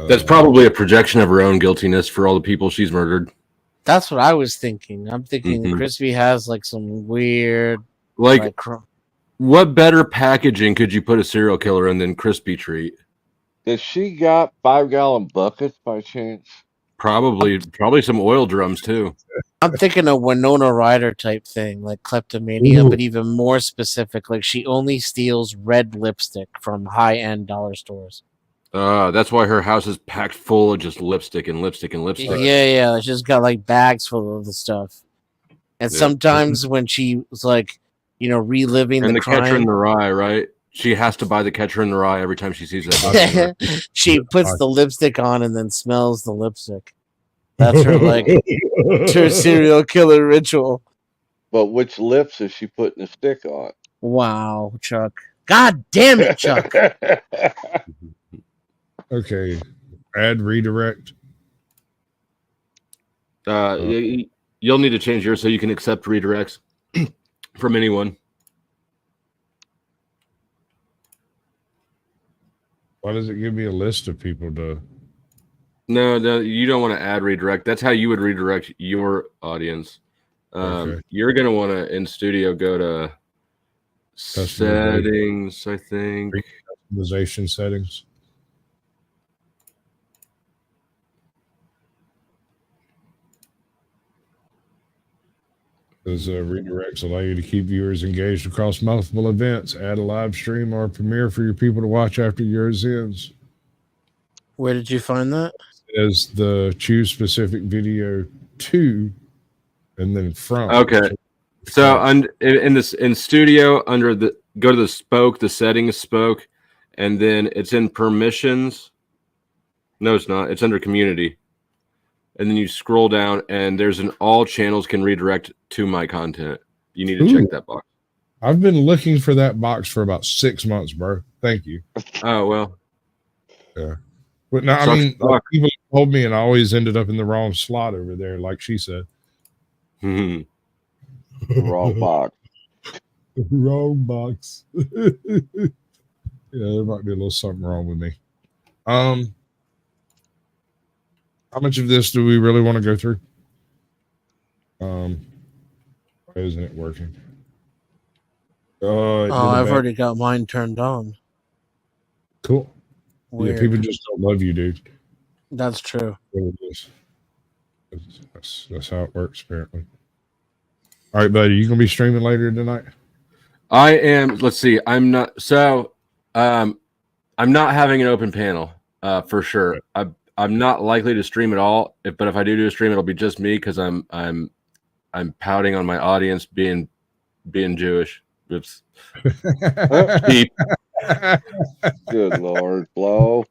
That's probably a projection of her own guiltiness for all the people she's murdered. That's what I was thinking. I'm thinking Mhm. Crispy has like some weird, Like, what better packaging could you put a serial killer in than Crispy treat? Did she got 5-gallon buckets by chance? Probably some oil drums too. I'm thinking a Winona Ryder type thing, like kleptomania, Ooh. but even more specific. Like she only steals red lipstick from high-end dollar stores. That's why her house is packed full of just lipstick and lipstick and lipstick. Yeah. She's got like bags full of the stuff. And Yeah. sometimes when she was like, reliving And the the Catcher in crime, the Rye, right? She has to buy the Catcher in the Rye every time she sees that. she puts the lipstick on and then smells the lipstick. That's her her serial killer ritual. But which lips is she putting the stick on? Wow, Chuck. God damn it, Chuck. Okay. Add redirect. You'll need to change yours so you can accept redirects from anyone. Why does it give me a list of people to? No, you don't want to add redirect. That's how you would redirect your audience. Okay. You're going to want to, in studio, go to settings, I think. Customization settings. Does redirects allow you to keep viewers engaged across multiple events? Add a live stream or a premiere for your people to watch after yours ends. Where did you find that? As the choose specific video to, and then from. Okay. So in studio, under go to the spoke, the settings spoke, and then it's in permissions. No, it's not. It's under community. And then you scroll down and there's an all channels can redirect to my content. You need to check that box. I've been looking for that box for about 6 months, bro. Thank you. Oh, well. Yeah. But no, I mean, people told me and I always ended up in the wrong slot over there, like she said. Wrong box. Wrong box. Yeah, there might be a little something wrong with me. How much of this do we really want to go through? Why isn't it working? I've already got mine turned on. Cool. Weird. Yeah, people just don't love you, dude. That's true. That's how it works, apparently. All right, buddy, you gonna be streaming later tonight? I am. Let's see. I'm not. So, I'm not having an open panel for sure. I'm not likely to stream at all. But if I do a stream, it'll be just me because I'm pouting on my audience being Jewish. Oops. Beep. Good Lord, Flo.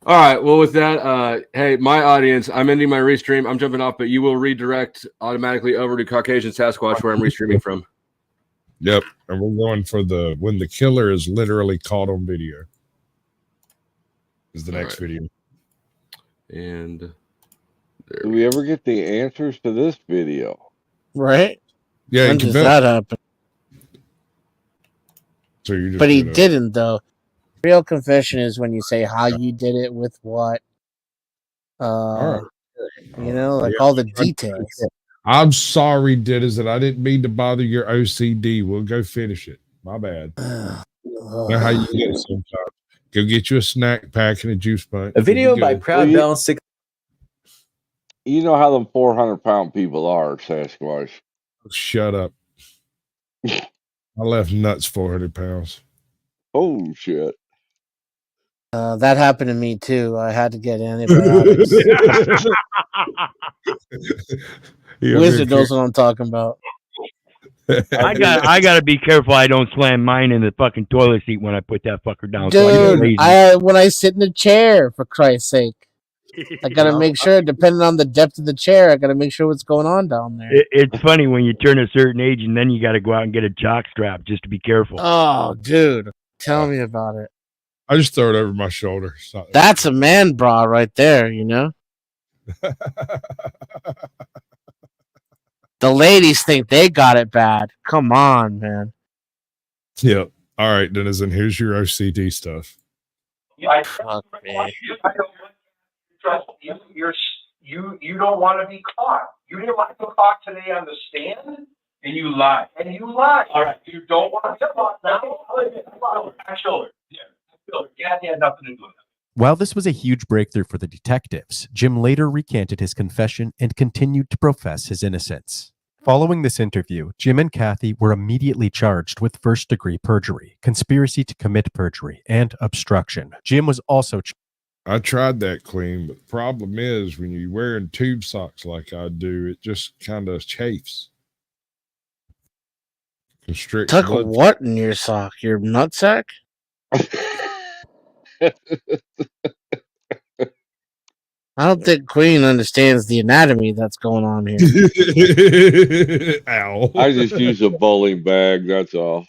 All right. Well, with that, hey, my audience, I'm ending my restream. I'm jumping off, but you will redirect automatically over to Caucasian Sasquatch where I'm restreaming from. Yep. And we're going for when the killer is literally caught on video. Is the next video. And do we ever get the answers to this video? Right? Yeah. When does that happen? So you just but he didn't, though. Real confession is when you say how you did it with what. All right. all the details. I'm sorry, Dennis, that I didn't mean to bother your OCD. We'll go finish it. My bad. Know how you get it sometimes. Go get you a snack pack and a juice punch. A video by Proud Balance 6. You know how them 400-pound people are, Sasquatch. Shut up. I left nuts 400 pounds. Oh, shit. That happened to me, too. I had to get antibiotics. Wizard knows what I'm talking about. I gotta be careful I don't slam mine in the fucking toilet seat when I put that fucker down. Dude, when I sit in the chair, for Christ's sake. I gotta make sure, depending on the depth of the chair, I gotta make sure what's going on down there. It's funny when you turn a certain age and then you gotta go out and get a jock strap just to be careful. Oh, dude. Tell me about it. I just throw it over my shoulder. That's a man bra right there, you know? The ladies think they got it bad. Come on, man. Yep. All right, Dennis, and here's your OCD stuff. Fuck me. I don't trust you. You don't want to be caught. You didn't want to be caught today on the stand, and you lied. All right, you don't want to be caught now. Back shoulder. Yeah, he had nothing to do with it. While this was a huge breakthrough for the detectives, Jim later recanted his confession and continued to profess his innocence. Following this interview, Jim and Kathy were immediately charged with first-degree perjury, conspiracy to commit perjury, and obstruction. Jim was also I tried that clean, but the problem is when you're wearing tube socks like I do, it just kind of chafes. Constricts Tuck blood. what in your sock? Your nutsack? I don't think Queen understands the anatomy that's going on here. Ow. I just use a bowling bag, that's all.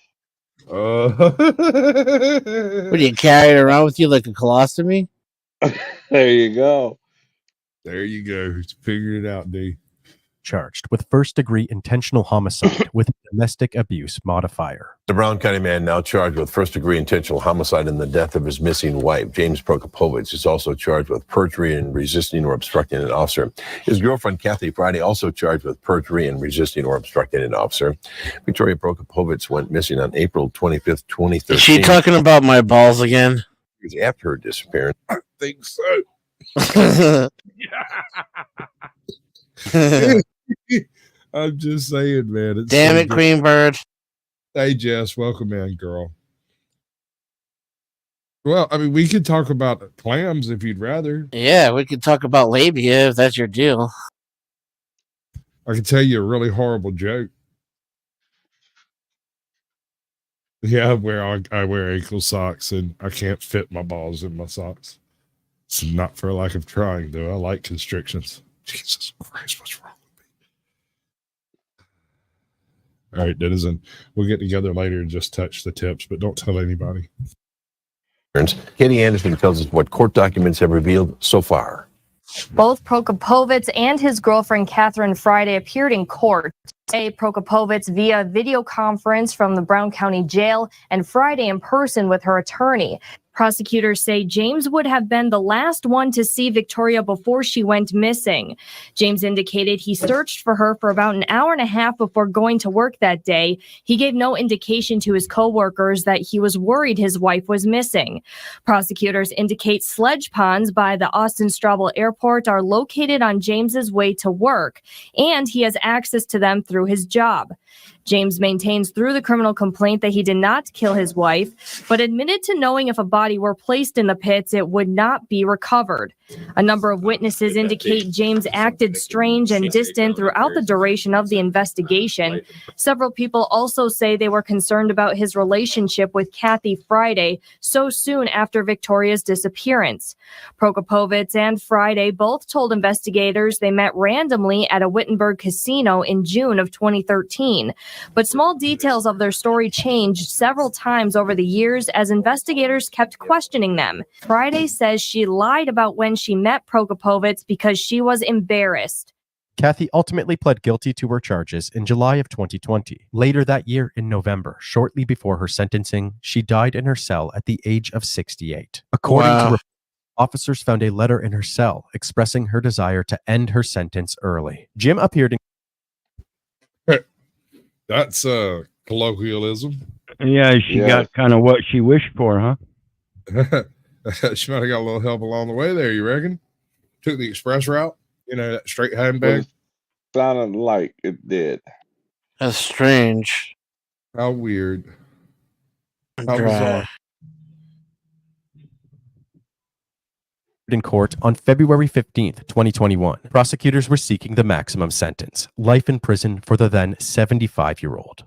What, do you carry it around with you like a colostomy? There you go. There you go. Figured it out, D. charged with first-degree intentional homicide with a domestic abuse modifier. The Brown County man now charged with first-degree intentional homicide in the death of his missing wife. James Prokopovich is also charged with perjury and resisting or obstructing an officer. His girlfriend, Kathy Friday, also charged with perjury and resisting or obstructing an officer. Victoria Prokopovich went missing on April 25th, 2013. Is she talking about my balls again? After her disappearance. I think so. I'm just saying, man. It's Damn so it, good. Queen Bird. Hey, Jess, welcome in, girl. Well, I mean, we could talk about clams if you'd rather. Yeah, we could talk about labia if that's your deal. I can tell you a really horrible joke. Yeah, I wear ankle socks and I can't fit my balls in my socks. It's not for a lack of trying, though. I like constrictions. Jesus Christ, what's wrong with me? All right, Denizen, we'll get together later and just touch the tips, but don't tell anybody. Katie Anderson tells us what court documents have revealed so far. Both Prokopovich and his girlfriend Catherine Friday appeared in court. Today, Prokopovich via video conference from the Brown County Jail and Friday in person with her attorney. Prosecutors say James would have been the last one to see Victoria before she went missing. James indicated he searched for her for about an hour and a half before going to work that day. He gave no indication to his co-workers that he was worried his wife was missing. Prosecutors indicate sledge ponds by the Austin Straubel Airport are located on James's way to work, and he has access to them through his job. James maintains through the criminal complaint that he did not kill his wife, but admitted to knowing if a body were placed in the pits, it would not be recovered. A number of witnesses indicate James acted strange and distant throughout the duration of the investigation. Several people also say they were concerned about his relationship with Kathy Friday so soon after Victoria's disappearance. Prokopovich and Friday both told investigators they met randomly at a Wittenberg casino in June of 2013. But small details of their story changed several times over the years as investigators kept questioning them. Friday says she lied about when she met Prokopovich because she was embarrassed. Kathy ultimately pled guilty to her charges in July of 2020. Later that year, in November, shortly before her sentencing, she died in her cell at the age of 68. According to reports, officers found a letter in her cell expressing her desire to end her sentence early. Jim appeared in That's colloquialism. Yeah, she got kind of what she wished for, huh? She might have got a little help along the way there, you reckon? Took the express route, that straight handbag. Sounded like it did. That's strange. How weird. How Dry. bizarre. in court on February 15th, 2021. Prosecutors were seeking the maximum sentence, life in prison for the then 75-year-old.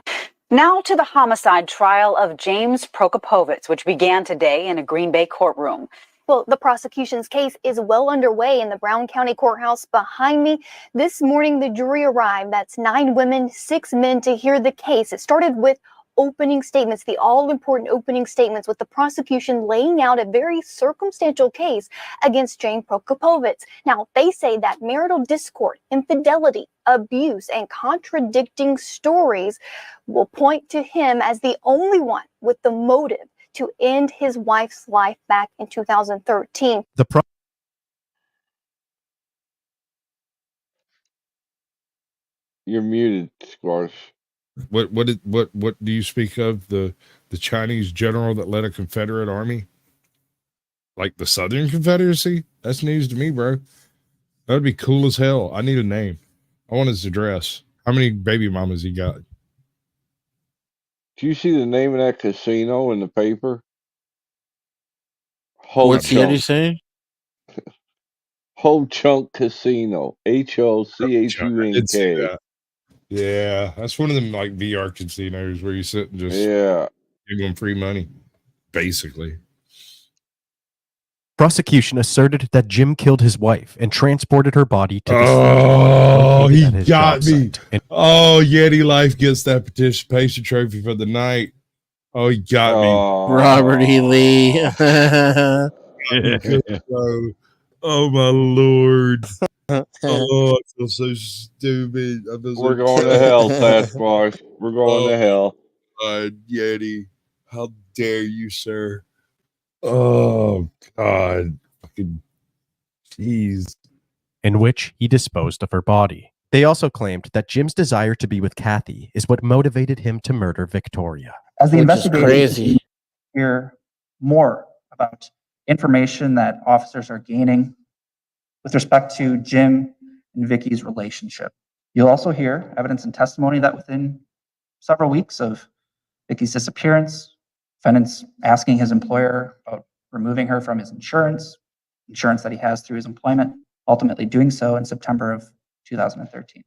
Now to the homicide trial of James Prokopovich, which began today in a Green Bay courtroom. Well, the prosecution's case is well underway in the Brown County Courthouse behind me. This morning, the jury arrived. That's 9 women, 6 men to hear the case. It started with opening statements, the all-important opening statements, with the prosecution laying out a very circumstantial case against James Prokopovich. Now, they say that marital discord, infidelity, abuse, and contradicting stories will point to him as the only one with the motive to end his wife's life back in 2013. You're muted, Squash. What do you speak of? The Chinese general that led a Confederate army? Like the Southern Confederacy? That's news to me, bro. That would be cool as hell. I need a name. I want his address. How many baby mamas he got? Do you see the name of that casino in the paper? What's the other Ho-Chunk. saying? Ho-Chunk Casino. I did see Hochunk. that. Yeah, that's one of them like VR casinos where you sit and just give them free money, basically. Prosecution asserted that Jim killed his wife and transported her body to the Oh, scene he at his got job me. site. Oh, Yeti Life gets that participation trophy for the night. Oh, he got me. Robert E. Lee. Good, bro. Oh my lord. Oh, I feel so stupid. I feel We're so going to hell, Sasquatch. We're going to hell. God, Yeti. How dare you, sir? Oh God. Fucking jeez. In which he disposed of her body. They also claimed that Jim's desire to be with Kathy is what motivated him to murder Victoria. As the Which is investigators crazy. hear more about information that officers are gaining with respect to Jim and Vicky's relationship. You'll also hear evidence and testimony that within several weeks of Vicky's disappearance, defendant's asking his employer about removing her from his insurance that he has through his employment, ultimately doing so in September of 2013.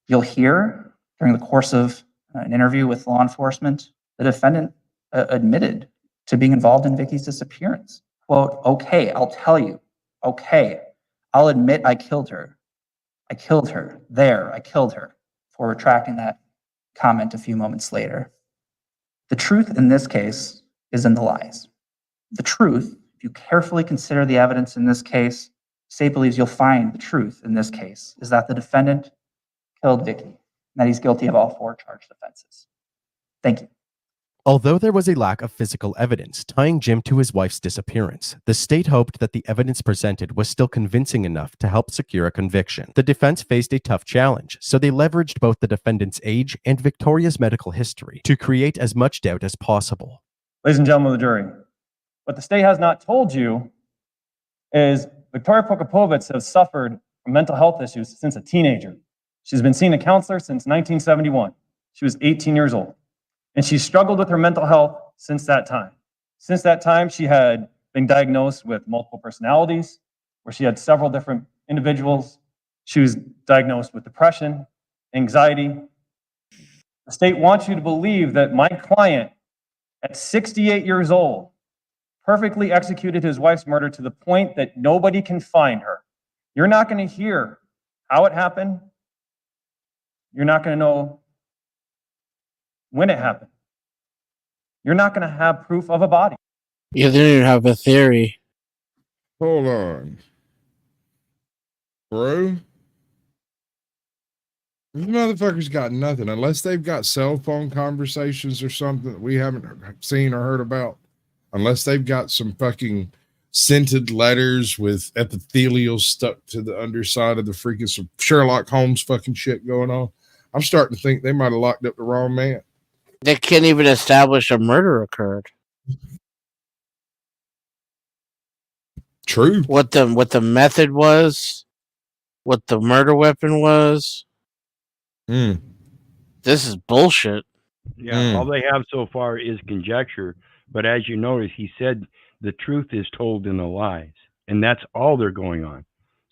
You'll hear during the course of an interview with law enforcement, the defendant admitted to being involved in Vicky's disappearance. Quote, "Okay, I'll tell you. Okay, I'll admit I killed her. I killed her. There, I killed her," before retracting that comment a few moments later. The truth in this case is in the lies. The truth, if you carefully consider the evidence in this case, State believes you'll find the truth in this case is that the defendant killed Vicky, and that he's guilty of all 4 charged offenses. Thank you. Although there was a lack of physical evidence tying Jim to his wife's disappearance, the state hoped that the evidence presented was still convincing enough to help secure a conviction. The defense faced a tough challenge, so they leveraged both the defendant's age and Victoria's medical history to create as much doubt as possible. Ladies and gentlemen of the jury, what the state has not told you is Victoria Prokopovich has suffered from mental health issues since a teenager. She's been seeing a counselor since 1971. She was 18 years old. And she struggled with her mental health since that time. Since that time, she had been diagnosed with multiple personalities, where she had several different individuals. She was diagnosed with depression, anxiety. The state wants you to believe that my client, at 68 years old, perfectly executed his wife's murder to the point that nobody can find her. You're not going to hear how it happened. You're not going to know when it happened. You're not going to have proof of a body. Yeah, they don't even have a theory. Hold on. Bro. These motherfuckers got nothing unless they've got cell phone conversations or something that we haven't seen or heard about. Unless they've got some fucking scented letters with epithelial stuck to the underside of the freaking some Sherlock Holmes fucking shit going on. I'm starting to think they might have locked up the wrong man. They can't even establish a murder occurred. True. What the method was, what the murder weapon was. This is bullshit. Yeah, all they have so far is conjecture. But as you notice, he said the truth is told in the lies, and that's all they're going on.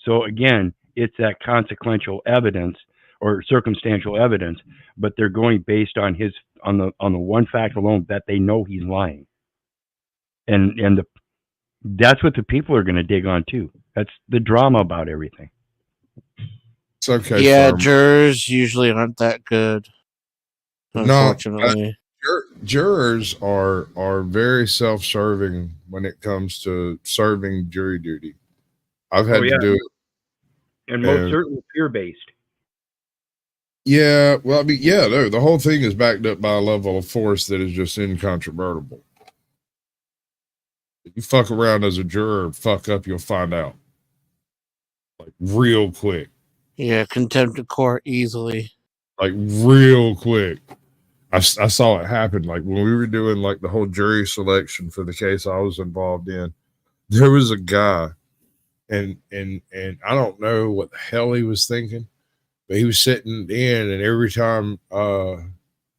So again, it's that consequential evidence or circumstantial evidence, but they're going based on his on the one fact alone that they know he's lying, and that's what the people are going to dig on too. That's the drama about everything. It's okay. Yeah, jurors usually aren't that good. Unfortunately, jurors are very self-serving when it comes to serving jury duty. I've had to do it, and most certainly peer-based. Yeah, well, I mean, yeah, no, the whole thing is backed up by a level of force that is just incontrovertible. If you fuck around as a juror, fuck up, you'll find out. Like, real quick. Yeah, contempt of court easily. Like, real quick. I saw it happen. Like, when we were doing, like, the whole jury selection for the case I was involved in, there was a guy, and I don't know what the hell he was thinking, but he was sitting in, and every time,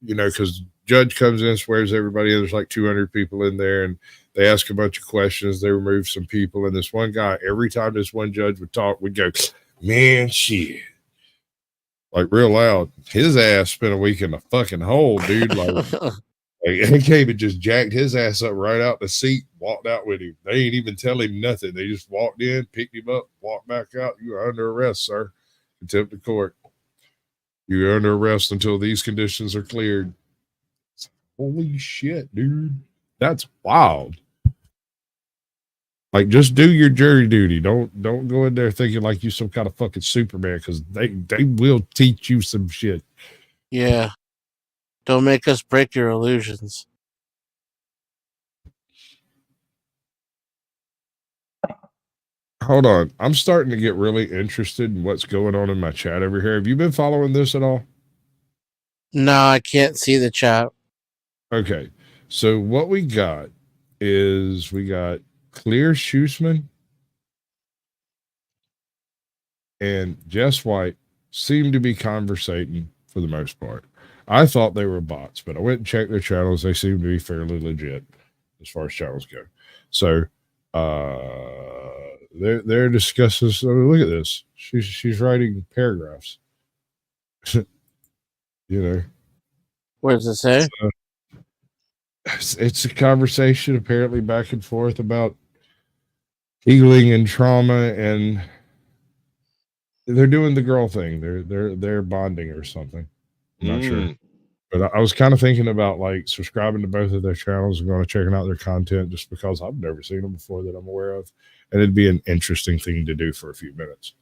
because judge comes in, swears everybody in, there's like 200 people in there, and they ask a bunch of questions. They remove some people, and this one guy, every time this one judge would talk, would go, "Man, shit." Like real loud. His ass spent a week in the fucking hole, dude. Like he came and just jacked his ass up right out the seat, walked out with him. They ain't even tell him nothing. They just walked in, picked him up, walked back out. You are under arrest, sir. Contempt of court. You're under arrest until these conditions are cleared. Holy shit, dude. That's wild. Like, just do your jury duty. Don't go in there thinking like you some kind of fucking Superman, because they will teach you some shit. Yeah. Don't make us break your illusions. Hold on. I'm starting to get really interested in what's going on in my chat over here. Have you been following this at all? No, I can't see the chat. Okay. So what we got is we got Clear Schussman and Jess White seem to be conversating for the most part. I thought they were bots, but I went and checked their channels. They seem to be fairly legit as far as channels go. So they're discussing. So look at this. She's writing paragraphs. What does it say? It's a conversation apparently back and forth about healing and trauma, and they're doing the girl thing. They're bonding or something. I'm not sure. But I was kind of thinking about like subscribing to both of their channels and going to checking out their content, just because I've never seen them before that I'm aware of. And it'd be an interesting thing to do for a few minutes.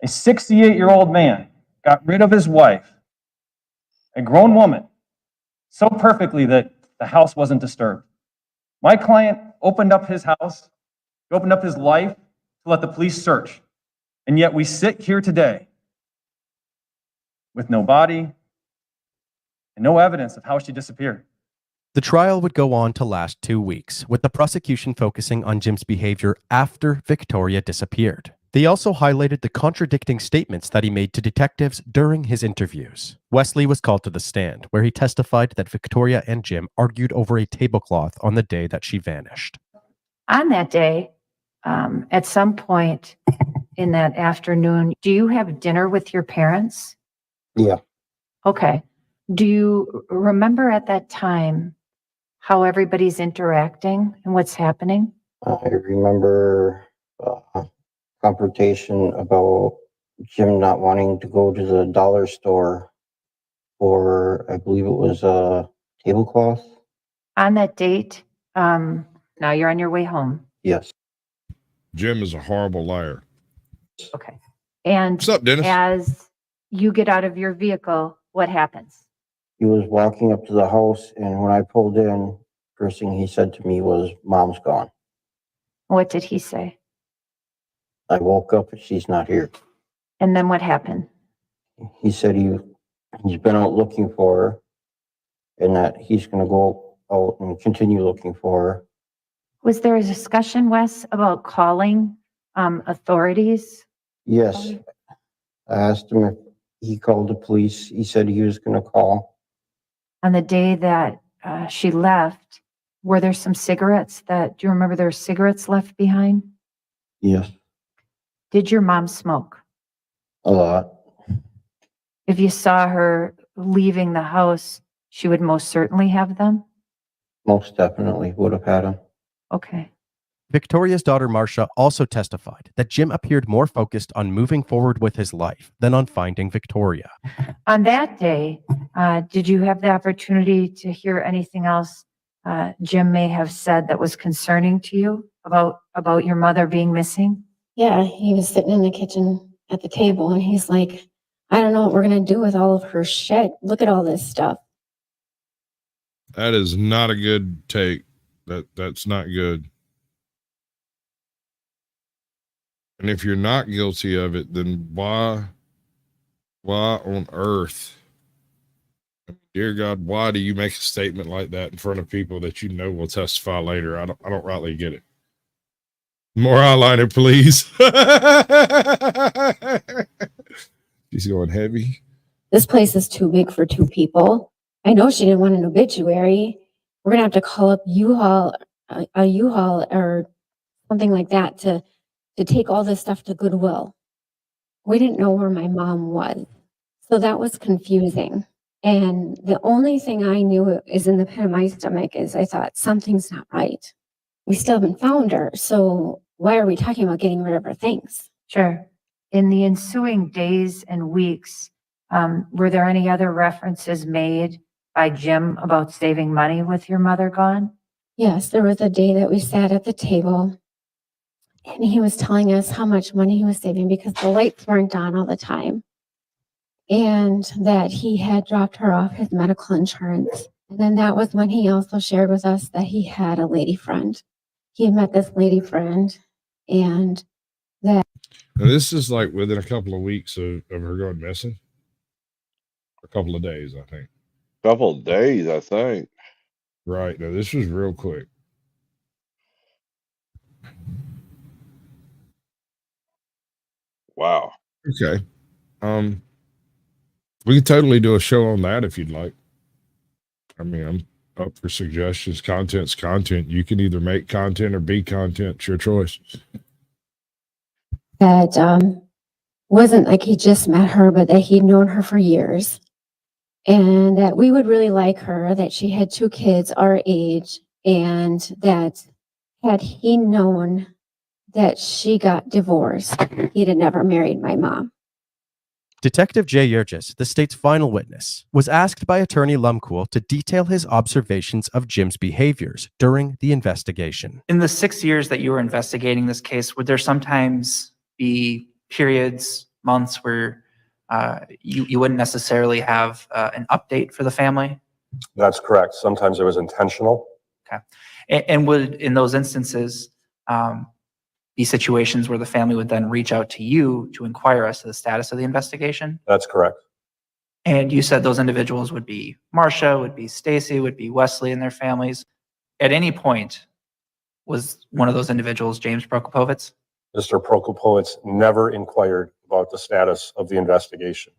A 68-year-old man got rid of his wife, a grown woman, so perfectly that the house wasn't disturbed. My client opened up his house, opened up his life to let the police search. And yet we sit here today with no body and no evidence of how she disappeared. The trial would go on to last 2 weeks, with the prosecution focusing on Jim's behavior after Victoria disappeared. They also highlighted the contradicting statements that he made to detectives during his interviews. Wesley was called to the stand, where he testified that Victoria and Jim argued over a tablecloth on the day that she vanished. On that day, at some point in that afternoon, do you have dinner with your parents? Yeah. Okay. Do you remember at that time how everybody's interacting and what's happening? I remember confrontation about Jim not wanting to go to the dollar store for, I believe it was a tablecloth. On that date, now you're on your way home. Yes. Jim is a horrible liar. Okay. And what's up, Dennis? As you get out of your vehicle, what happens? He was walking up to the house, and when I pulled in, first thing he said to me was, "Mom's gone." What did he say? I woke up and she's not here. And then what happened? He said he's been out looking for her, and that he's going to go out and continue looking for her. Was there a discussion, Wes, about calling authorities? Yes. I asked him if he called the police. He said he was going to call. On the day that she left, were there some cigarettes do you remember there were cigarettes left behind? Yes. Did your mom smoke? A lot. If you saw her leaving the house, she would most certainly have them? Most definitely would have had him. Okay. Victoria's daughter Marcia also testified that Jim appeared more focused on moving forward with his life than on finding Victoria. On that day, did you have the opportunity to hear anything else Jim may have said that was concerning to you about your mother being missing? Yeah, he was sitting in the kitchen at the table and he's like, "I don't know what we're going to do with all of her shit. Look at all this stuff." That is not a good take. That's not good. And if you're not guilty of it, then why on earth Dear God, why do you make a statement like that in front of people that you know will testify later? I don't rightly get it. More eyeliner, please. She's going heavy. This place is too big for two people. I know she didn't want an obituary. We're gonna have to call up U-Haul, a U-Haul or something like that to take all this stuff to Goodwill. We didn't know where my mom was. So that was confusing. And the only thing I knew is in the pit of my stomach is I thought something's not right. We still haven't found her. So why are we talking about getting rid of her things? Sure. In the ensuing days and weeks, were there any other references made by Jim about saving money with your mother gone? Yes, there was a day that we sat at the table and he was telling us how much money he was saving because the lights weren't on all the time. And that he had dropped her off his medical insurance. And then that was when he also shared with us that he had a lady friend. He had met this lady friend and that. Now, this is like within a couple of weeks of her going missing. A couple of days, I think. Couple of days, I think. Right. Now, this was real quick. Wow. Okay. We could totally do a show on that if you'd like. I mean, I'm up for suggestions. Content's content. You can either make content or be content. It's your choice. That wasn't like he just met her, but that he'd known her for years. And that we would really like her, that she had 2 kids our age, and that had he known that she got divorced, he'd have never married my mom. Detective Jay Yergis, the state's final witness, was asked by attorney Lumkool to detail his observations of Jim's behaviors during the investigation. In the 6 years that you were investigating this case, would there sometimes be periods, months where you wouldn't necessarily have an update for the family? That's correct. Sometimes it was intentional. Okay. And would, in those instances, be situations where the family would then reach out to you to inquire as to the status of the investigation? That's correct. And you said those individuals would be Marcia, would be Stacy, would be Wesley and their families. At any point, was one of those individuals James Prokopovits? Mr. Prokopovits never inquired about the status of the investigation.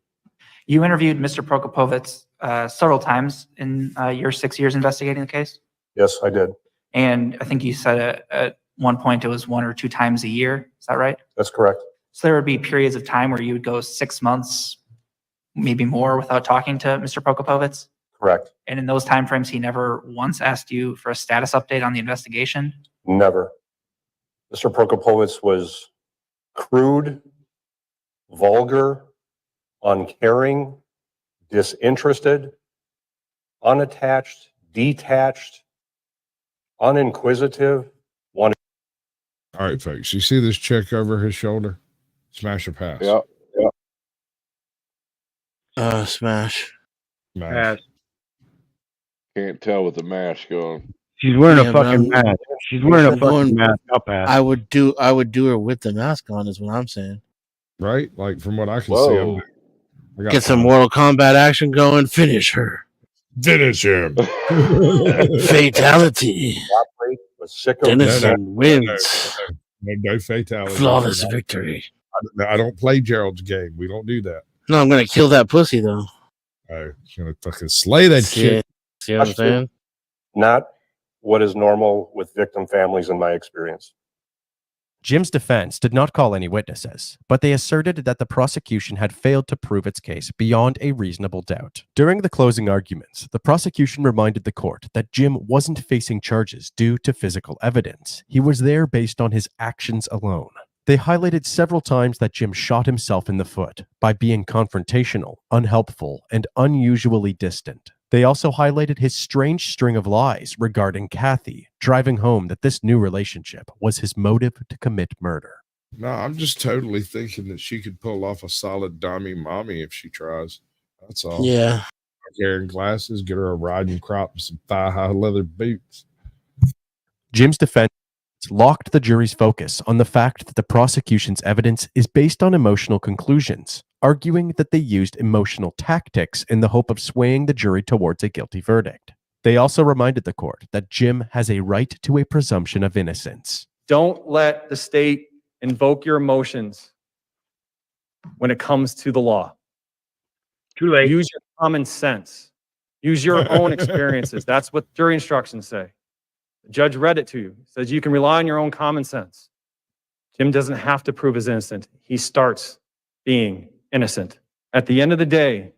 You interviewed Mr. Prokopovits several times in your 6 years investigating the case? Yes, I did. And I think you said at one point it was 1 or 2 times a year. Is that right? That's correct. So there would be periods of time where you would go 6 months, maybe more, without talking to Mr. Prokopovits? Correct. And in those timeframes, he never once asked you for a status update on the investigation? Never. Mr. Prokopovits was crude, vulgar, uncaring, disinterested, unattached, detached, uninquisitive. All right, folks. You see this check over his shoulder? Smash or pass? Yep. Smash. Pass. Can't tell with the mask on. She's wearing Yeah, a but fucking mask. She's wearing a fucking mask. I'll pass. I would do her with the mask on, is what I'm saying. Right? Like from what I can Whoa. see, I got Get some time. Mortal Kombat action going. Finish her. Finish him. Fatality. Dennison wins. No fatality. Flawless victory. I don't play Gerald's game. We don't do that. No, I'm gonna kill that pussy though. I'm gonna fucking slay that shit. See what I'm saying? Not what is normal with victim families in my experience. Jim's defense did not call any witnesses, but they asserted that the prosecution had failed to prove its case beyond a reasonable doubt. During the closing arguments, the prosecution reminded the court that Jim wasn't facing charges due to physical evidence. He was there based on his actions alone. They highlighted several times that Jim shot himself in the foot by being confrontational, unhelpful, and unusually distant. They also highlighted his strange string of lies regarding Kathy, driving home that this new relationship was his motive to commit murder. No, I'm just totally thinking that she could pull off a solid dummy mommy if she tries. That's all. Yeah. Wearing glasses, get her a riding crop and some thigh-high leather boots. Jim's defense locked the jury's focus on the fact that the prosecution's evidence is based on emotional conclusions. arguing that they used emotional tactics in the hope of swaying the jury towards a guilty verdict. They also reminded the court that Jim has a right to a presumption of innocence. Don't let the state invoke your emotions when it comes to the law. Too late. Use your common sense. Use your own experiences. That's what jury instructions say. The judge read it to you. It says you can rely on your own common sense. Jim doesn't have to prove his innocent. He starts being innocent. At the end of the day,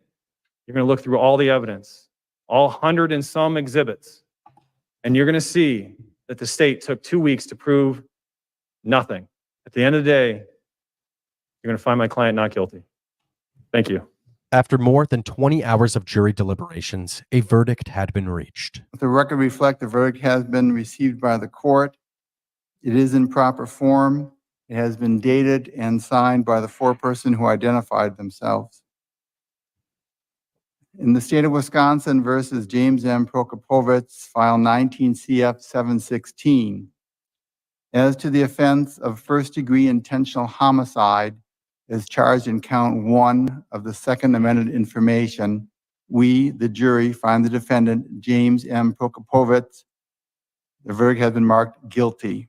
you're going to look through all the evidence, all 100 and some exhibits, and you're going to see that the state took 2 weeks to prove nothing. At the end of the day, you're going to find my client not guilty. Thank you. After more than 20 hours of jury deliberations, a verdict had been reached. The record reflects the verdict has been received by the court. It is in proper form. It has been dated and signed by the foreperson who identified themselves. In the state of Wisconsin versus James M. Prokopovich, file 19 CF 716. As to the offense of first-degree intentional homicide, as charged in count 1 of the second amended information, we, the jury, find the defendant, James M. Prokopovich. The verdict has been marked guilty.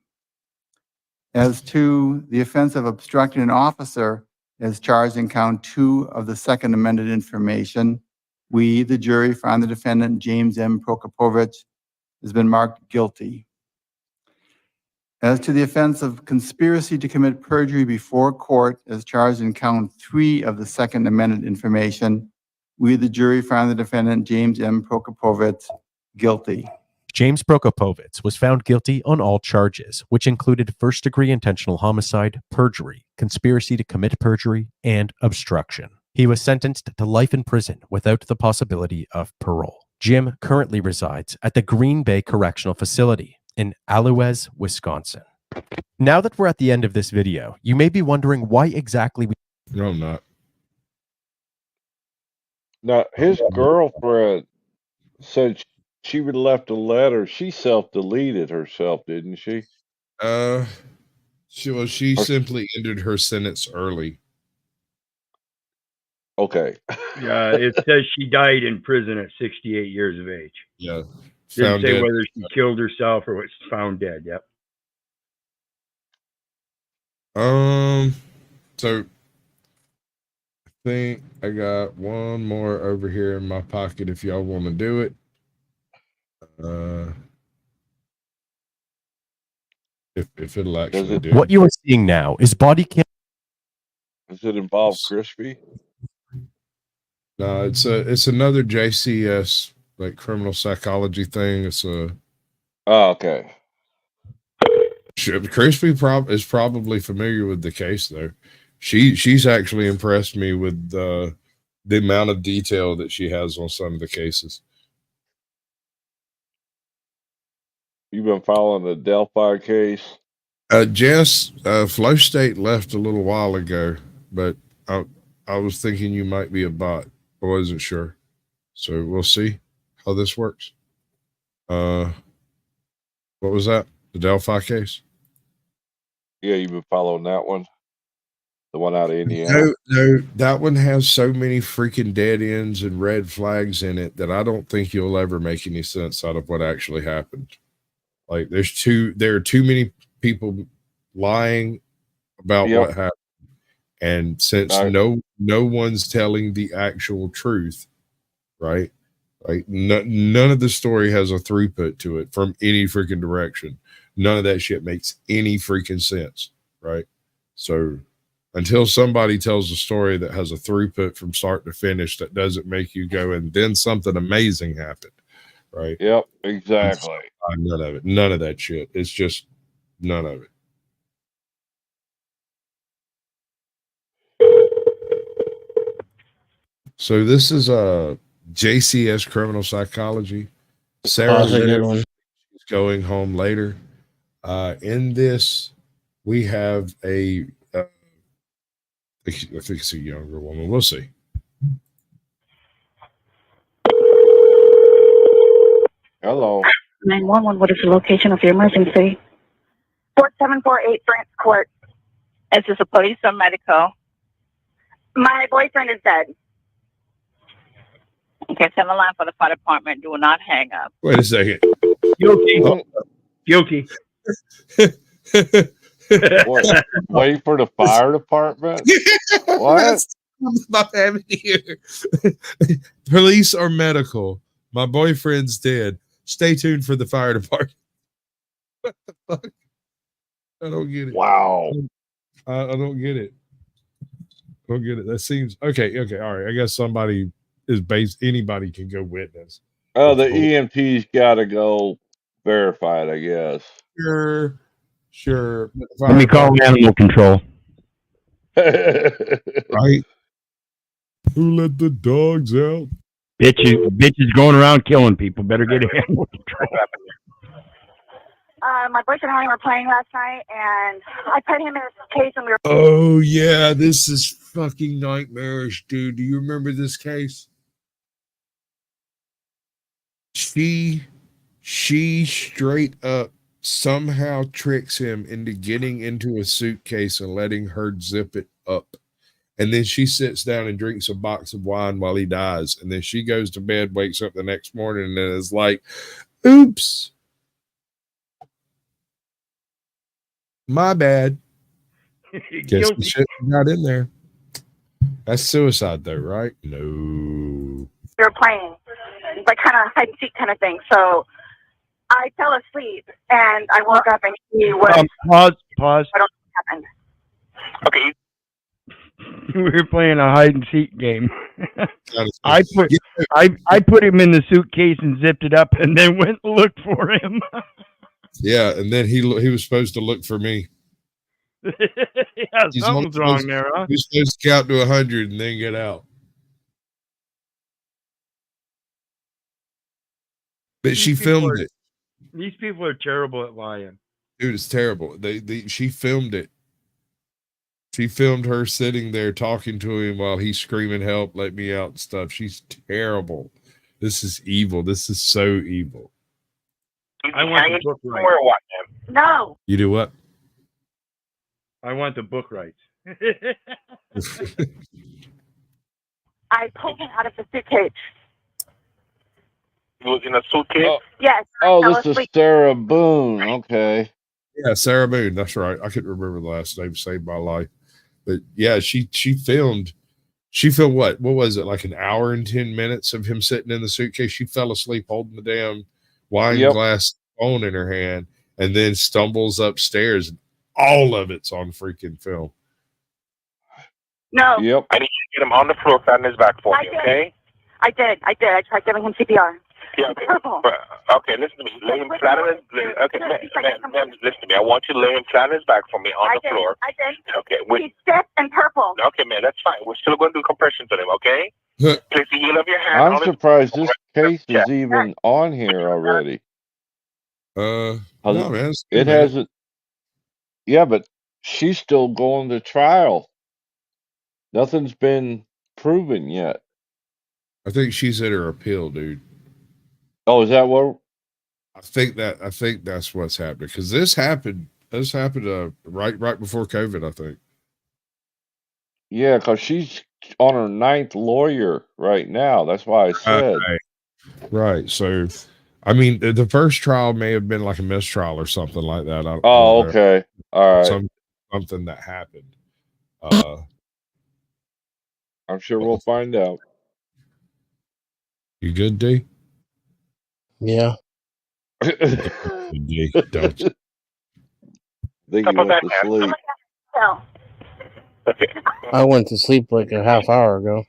As to the offense of obstructing an officer, as charged in count 2 of the second amended information, we, the jury, find the defendant, James M. Prokopovich, has been marked guilty. As to the offense of conspiracy to commit perjury before court, as charged in count 3 of the second amended information, we, the jury, find the defendant, James M. Prokopovich, guilty. James Prokopovich was found guilty on all charges, which included first-degree intentional homicide, perjury, conspiracy to commit perjury, and obstruction. He was sentenced to life in prison without the possibility of parole. Jim currently resides at the Green Bay Correctional Facility in Alouez, Wisconsin. Now that we're at the end of this video, you may be wondering why exactly we... No, I'm not. Now, his girlfriend said she would have left a letter. She self-deleted herself, didn't she? She simply ended her sentence early. Okay. Yeah, it says she died in prison at 68 years of age. Yeah. Didn't say dead. whether she killed herself or was found dead. Yep. So I think I got one more over here in my pocket if y'all want to do it. If it'll actually do it. What you are seeing now is body cam. Does it involve Crispy? No, it's another JCS like criminal psychology thing. It's a okay. Crispy is probably familiar with the case though. She's actually impressed me with the amount of detail that she has on some of the cases. You've been following the Delphi case? Jess, FlowState left a little while ago, but I was thinking you might be a bot. I wasn't sure. So we'll see how this works. What was that? The Delphi case? Yeah, you've been following that one? The one out of Indiana? No, that one has so many freaking dead ends and red flags in it that I don't think you'll ever make any sense out of what actually happened. Like there are too many people lying about what happened. And since no one's telling the actual truth, right? Like none of the story has a throughput to it from any freaking direction. None of that shit makes any freaking sense, right? So until somebody tells a story that has a throughput from start to finish that doesn't make you go, and then something amazing happened, right? Yep, exactly. None of it. None of that shit. It's just none of it. So this is JCS criminal psychology. Sarah is going home later. In this, we have I think it's a younger woman. We'll see. Hello. 911, what is the location of your emergency? 4748 France Court. Is this a police or medical? My boyfriend is dead. Okay, 7 line for the fire department. Do not hang up. Wait a second. Guilty. Guilty. What? Wait for the fire department? What? Not having here. Police or medical. My boyfriend's dead. Stay tuned for the fire department. What the fuck? I don't get it. Wow. I don't get it. I don't get it. That seems okay. Okay. All right. I guess somebody is based. Anybody can go witness. Oh, the EMT's got to go verify it, I guess. Sure. Let me call animal control. Right? Who let the dogs out? Bitches going around killing people. Better get animal control. My boyfriend and I were playing last night, and I put him in his case, and we were. Oh yeah, this is fucking nightmarish, dude. Do you remember this case? She straight up somehow tricks him into getting into a suitcase and letting her zip it up. And then she sits down and drinks a box of wine while he dies. And then she goes to bed, wakes up the next morning, and is like, oops. My bad. Guess the shit got in there. That's suicide, though, right? No. We were playing, like kind of hide and seek kind of thing. So I fell asleep, and I woke up, and he was. Pause. I don't know what happened. Okay. We were playing a hide and seek game. I put him in the suitcase and zipped it up, and then went and looked for him. Yeah, and then he was supposed to look for me. Yeah, something's wrong there, huh? He's supposed to count to 100 and then get out. But she filmed it. These people are terrible at lying. Dude, it's terrible. She filmed it. She filmed her sitting there talking to him while he's screaming, help, let me out and stuff. She's terrible. This is evil. This is so evil. I want the book rights. No. You do what? I want the book rights. I pulled him out of the suitcase. He was in a suitcase? Yes. Oh, this is Sarah Boone. Okay. Yeah, Sarah Boone. That's right. I couldn't remember the last name. Saved my life. But yeah, she filmed what was it, like an hour and 10 minutes of him sitting in the suitcase. She fell asleep holding the damn wine glass phone in her hand and then stumbles upstairs. All of it's on freaking film. No. Yep. I need you to get him on the floor, flat on his back for me, okay? I did. I tried giving him CPR. Yeah, okay. Purple. Okay, listen to me. Lay him flat on his okay, ma'am, listen to me. I want you to lay him flat on his back for me on the floor. I did. Okay. He's stiff and purple. Okay, man, that's fine. We're still going to do compressions on him, okay? Place the heel of your hand. I'm surprised this case is even on here already. No, man. It hasn't. Yeah, but she's still going to trial. Nothing's been proven yet. I think she's at her appeal, dude. Oh, is that what? I think that's what's happening because this happened right before COVID, I think. Yeah, because she's on her 9th lawyer right now. That's why I said. Right. So, I mean, the first trial may have been like a mistrial or something like that. Oh, okay. All right. Something that happened. I'm sure we'll find out. You good, D? Yeah. D, don't you? Think you went to sleep. No. I went to sleep like a half hour ago.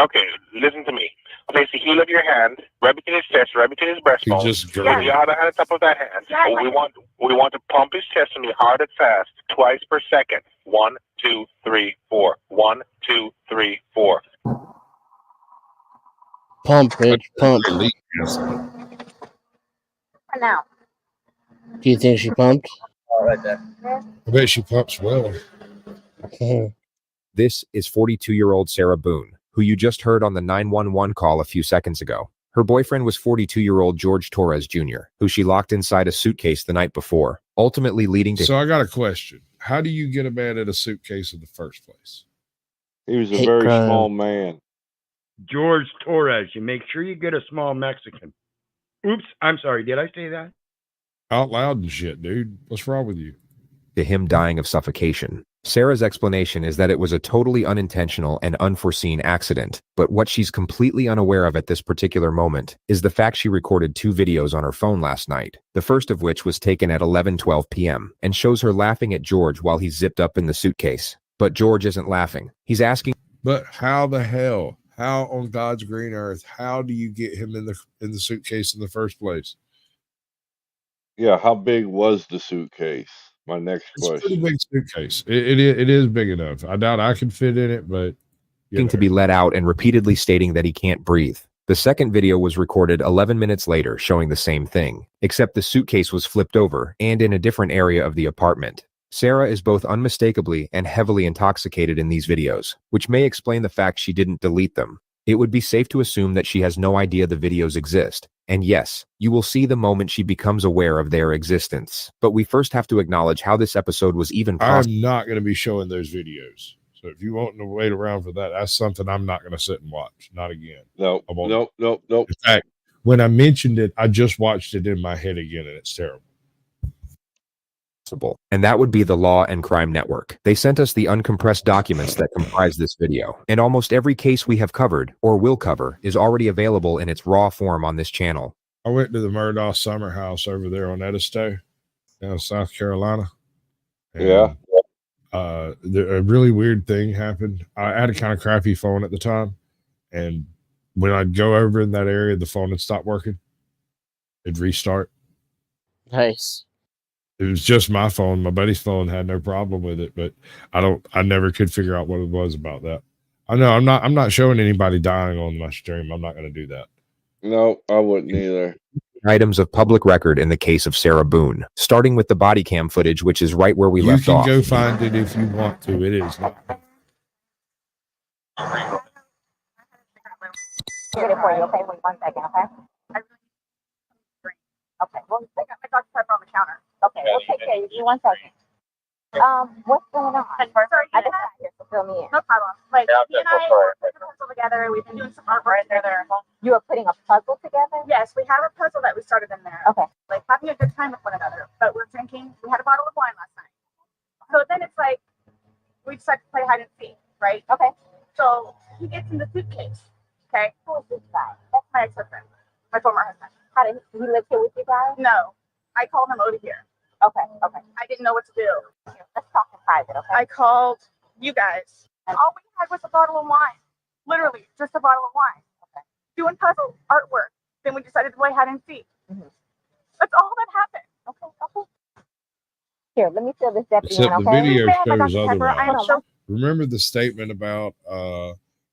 Okay, listen to me. Place the heel of your hand, rub it in his chest, rub it in his breastbone. Just the other hand on top of that hand. We want to pump his chest on you hard and fast, twice per second. 1, 2, 3, 4. 1, 2, 3, 4. Pump, bitch, pump. Now. Do you think she pumped? Oh, right there. I bet she pumps well. This is 42-year-old Sarah Boone, who you just heard on the 911 call a few seconds ago. Her boyfriend was 42-year-old George Torres Jr., who she locked inside a suitcase the night before, ultimately leading to... So I got a question. How do you get a man in a suitcase in the first place? He was a Hate very crime. small man. George Torres. You make sure you get a small Mexican. Oops, I'm sorry. Did I say that? Out loud and shit, dude. What's wrong with you? To him dying of suffocation. Sarah's explanation is that it was a totally unintentional and unforeseen accident, but what she's completely unaware of at this particular moment is the fact she recorded 2 videos on her phone last night, the first of which was taken at 11:12 p.m. and shows her laughing at George while he's zipped up in the suitcase. But George isn't laughing. He's asking, But how the hell? How on God's green earth? How do you get him in the suitcase in the first place? Yeah, how big was the suitcase? My next It's a pretty question. big suitcase. It is big enough. I doubt I could fit in it, but to be let out and repeatedly stating that he can't breathe. The second video was recorded 11 minutes later, showing the same thing, except the suitcase was flipped over and in a different area of the apartment. Sarah is both unmistakably and heavily intoxicated in these videos, which may explain the fact she didn't delete them. It would be safe to assume that she has no idea the videos exist. And yes, you will see the moment she becomes aware of their existence. But we first have to acknowledge how this episode was even possible. I'm not going to be showing those videos. So if you want to wait around for that, that's something I'm not going to sit and watch. Not again. No, I won't. nope. In fact, when I mentioned it, I just watched it in my head again, and it's terrible. And that would be the Law and Crime Network. They sent us the uncompressed documents that comprise this video, and almost every case we have covered, or will cover, is already available in its raw form on this channel. I went to the Murdaugh Summer House over there on Edisto, down in South Carolina. And, Yeah. A really weird thing happened. I had a kind of crappy phone at the time, and when I'd go over in that area, the phone would stop working. It'd restart. Nice. It was just my phone. My buddy's phone had no problem with it, but I never could figure out what it was about that. I know I'm not showing anybody dying on my stream. I'm not going to do that. No, I wouldn't either. Items of public record in the case of Sarah Boone, starting with the body cam footage, which is right where we left off. You can go find it if you want to. It is not. Get it for you, okay? Wait 1 second, okay? Okay, well, I got my Dr. Pepper on the counter. Okay, we'll take care of you. Give me 1 second. What's going on? I just got here, so fill me in. No problem. Like, he and I were putting a puzzle together. We've been doing some artwork together. You are putting a puzzle together? Yes, we have a puzzle that we started in there. Okay. Like, having a good time with one another. But we're drinking. We had a bottle of wine last night. So then it's like, we decided to play hide and seek, right? Okay. So he gets in the suitcase. Okay. Who is this guy? That's my ex-husband. My former husband. How did he live here with you guys? No. I called him over here. Okay. Okay. I didn't know what to do. Here, let's talk in private, okay? I called you guys. And all we had was a bottle of wine. Literally, just a bottle of wine. Okay. Doing puzzle artwork. Then we decided to play hide and seek. Mm-hmm. That's all that happened. Okay. Okay. Here, let me fill this deputy Except in, the okay? video Please, ma'am, shows Dr. Pepper, I am otherwise. so Remember the statement about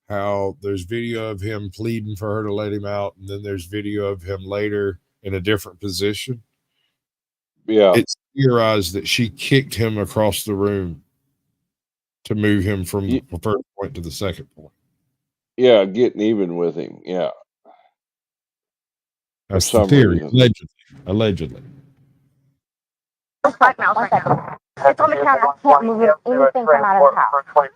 how there's video of him pleading for her to let him out, and then there's video of him later in a different position? Yeah. It's theorized that she kicked him across the room to move him from the first point to the second point. Yeah, getting even with him. Yeah. That's the theory. Allegedly. Right now, it's on the counter. I can't move anything from out of the house. Like,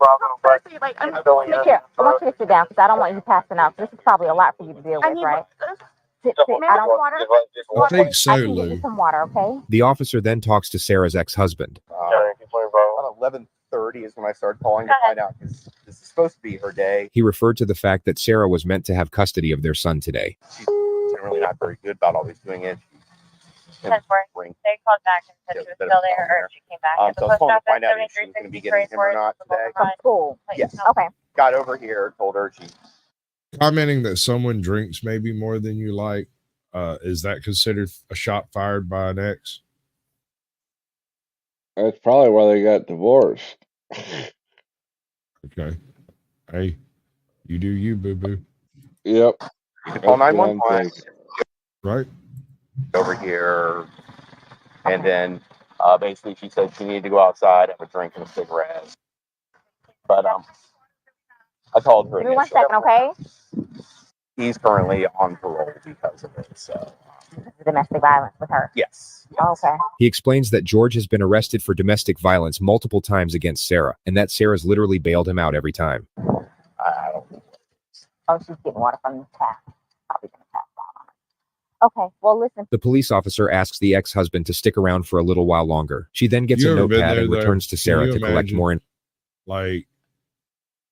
here, I want you to sit down because I don't want you passing out. This is probably a lot for you to deal with, right? Sit. I don't water. I think so, I can get you Lou. some water, okay? The officer then talks to Sarah's ex-husband. About 11:30 is when I started calling to find out because this is supposed to be her day. He referred to the fact that Sarah was meant to have custody of their son today. She's generally not very good about always doing it. They called back and said she was still there, or she came back. So I was calling to find out if she was going to be getting him or not today. From school. Yes. Okay. Got over here, told her she. Commenting that someone drinks maybe more than you like, is that considered a shot fired by an ex? That's probably why they got divorced. Okay. Hey, you do you, boo-boo. Yep. You can call 911. Right. Over here. And then basically she said she needed to go outside, have a drink and a cigarette. But I called her. Give me 1 second, okay? He's currently on parole because of it. So domestic violence with her? Yes. Okay. He explains that George has been arrested for domestic violence multiple times against Sarah, and that Sarah's literally bailed him out every time. I don't think Oh, she's getting water from the tap. Probably gonna pass out on her. Okay, well, listen. The police officer asks the ex-husband to stick around for a little while longer. She then gets You a ever been notepad there, and though? returns to Can Sarah you to collect imagine? more. Like,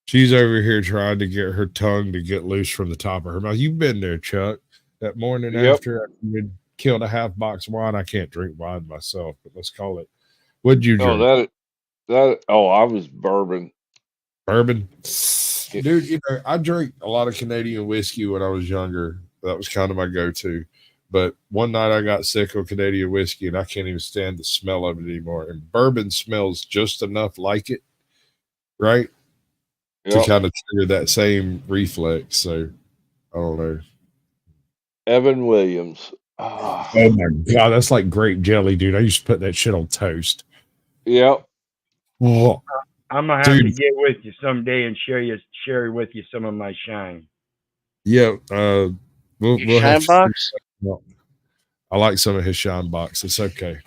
she's over here trying to get her tongue to get loose from the top of her mouth. You've been there, Chuck. That morning Yep. after you'd killed a half box of wine. I can't drink wine myself, but let's call it. What'd you Oh, drink? I was bourbon. Bourbon? Dude, you know, I drank a lot of Canadian whiskey when I was younger. That was kind of my go-to. But one night I got sick of Canadian whiskey and I can't even stand the smell of it anymore. And bourbon smells just enough like it, right? Yep. To kind of trigger that same reflex. So I don't know. Evan Williams. Oh, Oh my God, that's like grape jelly, dude. I used to put that shit on toast. yep. Oh, I'm gonna have to dude. get with you someday and share with you some of my shine. Yeah, we'll Your have shine box? I like some of his shine box. It's okay.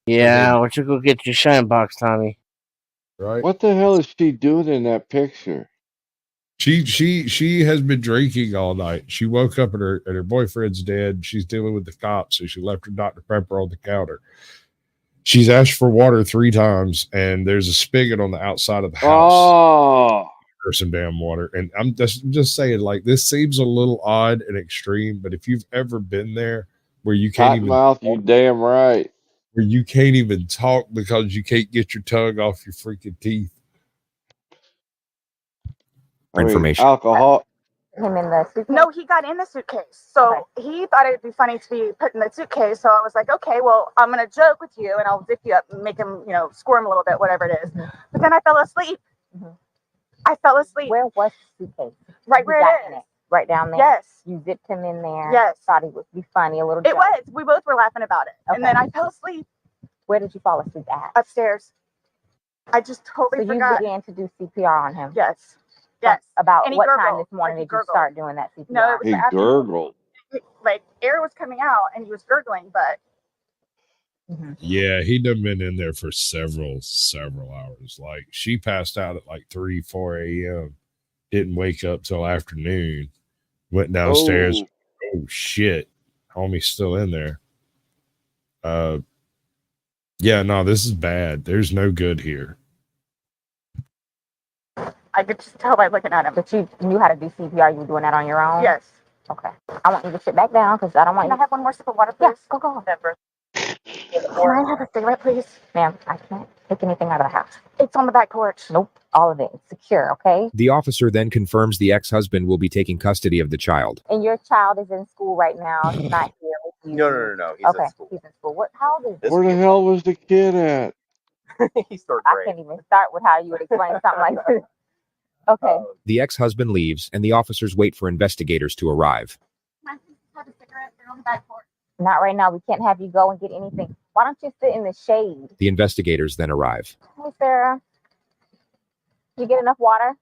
Yeah, why don't you go get your shine box, Tommy? Right? What the hell is she doing in that picture? She has been drinking all night. She woke up and her boyfriend's dead. She's dealing with the cops, so she left her Dr. Pepper on the counter. She's asked for water 3 times, and there's a spigot on the outside of the house. Oh, For some damn water. And I'm just saying, like, this seems a little odd and extreme, but if you've ever been there where you can't even Cottonmouth, you damn right. where you can't even talk because you can't get your tongue off your freaking teeth. I mean, Information. alcohol. Him in the suitcase? No, he got in the suitcase. So he thought it'd be funny to be put in the suitcase. So I was like, okay, well, I'm going to joke with you and I'll zip you up and make him, squirm a little bit, whatever it is. But then I fell asleep. I fell asleep. Where was the suitcase? Right You where got it in is. Right down there? Yes. You zipped him in there? Yes. Thought he would be funny, a little It joke. was. We both were laughing about it. And then I fell asleep. Where did you fall asleep at? Upstairs. I just totally So forgot. you began to do CPR on him? Yes. Yes. About And he what time gurgled. this morning Like he did you gurgled. start doing that CPR? No, it was He after. gurgled. Like air was coming out and he was gurgling, but Yeah, he done been in there for several hours. Like, she passed out at like 4 a.m. Didn't wake up till afternoon. Went downstairs. Oh shit. Homie's still in there. Yeah, no, this is bad. There's no good here. I could just tell by looking at him. But you knew how to do CPR. You were doing that on your own? Yes. Okay. I want you to sit back down because I don't want Can I you. have one more sip of water, please? Yeah, go. Can I have a cigarette, please? Ma'am, I can't take anything out of the house. It's on the back porch. Nope, all of it. It's secure, okay? The officer then confirms the ex-husband will be taking custody of the child. And your child is in school right now. He's not here with you. No. He's Okay, at school. he's in school. How old is he? Where the hell was the kid at? He's third I grade. can't even start with how you would explain something like this. Okay. The ex-husband leaves, and the officers wait for investigators to arrive. Can I please have a cigarette? They're on the back porch. Not right now. We can't have you go and get anything. Why don't you sit in the shade? The investigators then arrive. Hey, Sarah. You get enough water?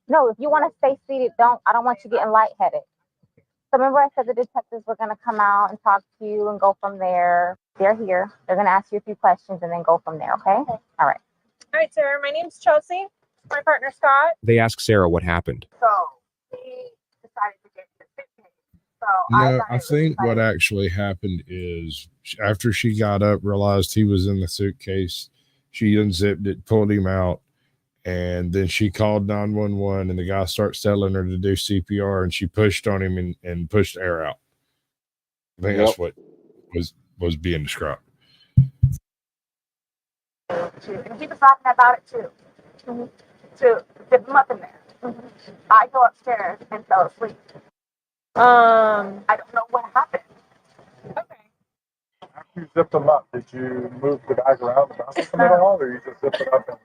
No, if you want to stay seated, I don't want you getting lightheaded. So remember I said the detectives were going to come out and talk to you and go from there. They're here. They're going to ask you a few questions and then go from there, okay? All right. All right, Sarah. My name's Chelsea. My partner, Scott. They ask Sarah what happened. So he decided to get the suitcase. So No, I think what actually happened is after she got up, realized he was in the suitcase, she unzipped it, pulled him out, and then she called 911, and the guy starts telling her to do CPR, and she pushed on him and pushed air out. I think that's what was being described. And he was laughing about it too. To zip him up in there. I go upstairs and fell asleep. I don't know what happened. After you zipped them up, did you move the bag around the bathroom at all, or you just zipped it up and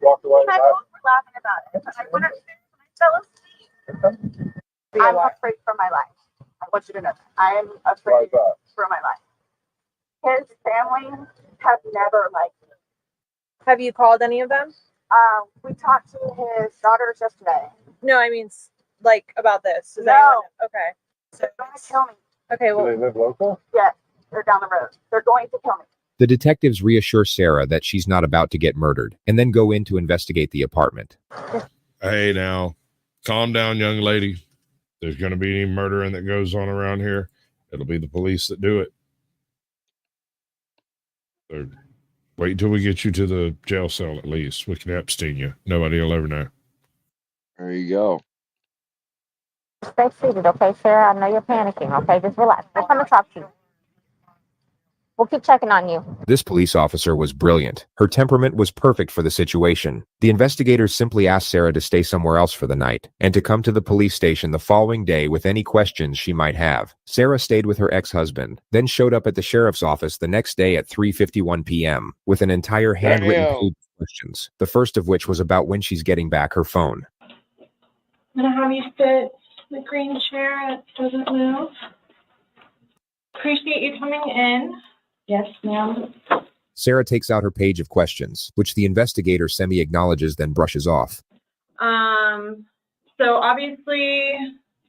walked away? And I both were laughing about it. But I went upstairs and I fell asleep. I'm afraid for my life. I want you to know that. I am afraid for my life. His family have never liked me. Have you called any of them? We talked to his daughters yesterday. No, I mean, like about this. Is No. okay. They're gonna kill me. Okay, well. Do they live local? Yes, they're down the road. They're going to kill me. The detectives reassure Sarah that she's not about to get murdered and then go in to investigate the apartment. Hey, now, calm down, young lady. There's going to be any murdering that goes on around here, it'll be the police that do it. So wait until we get you to the jail cell at least. We can Epstein you. Nobody will ever know. There you go. Stay seated, okay, Sarah? I know you're panicking, okay? Just relax. We'll come and talk to you. We'll keep checking on you. This police officer was brilliant. Her temperament was perfect for the situation. The investigators simply asked Sarah to stay somewhere else for the night and to come to the police station the following day with any questions she might have. Sarah stayed with her ex-husband, then showed up at the sheriff's office the next day at 3:51 p.m. with an entire handwritten page of questions, the first of which was about when she's getting back her phone. I'm gonna have you sit in the green chair. It doesn't move. Appreciate you coming in. Yes, ma'am. Sarah takes out her page of questions, which the investigator semi-acknowledges then brushes off. So obviously,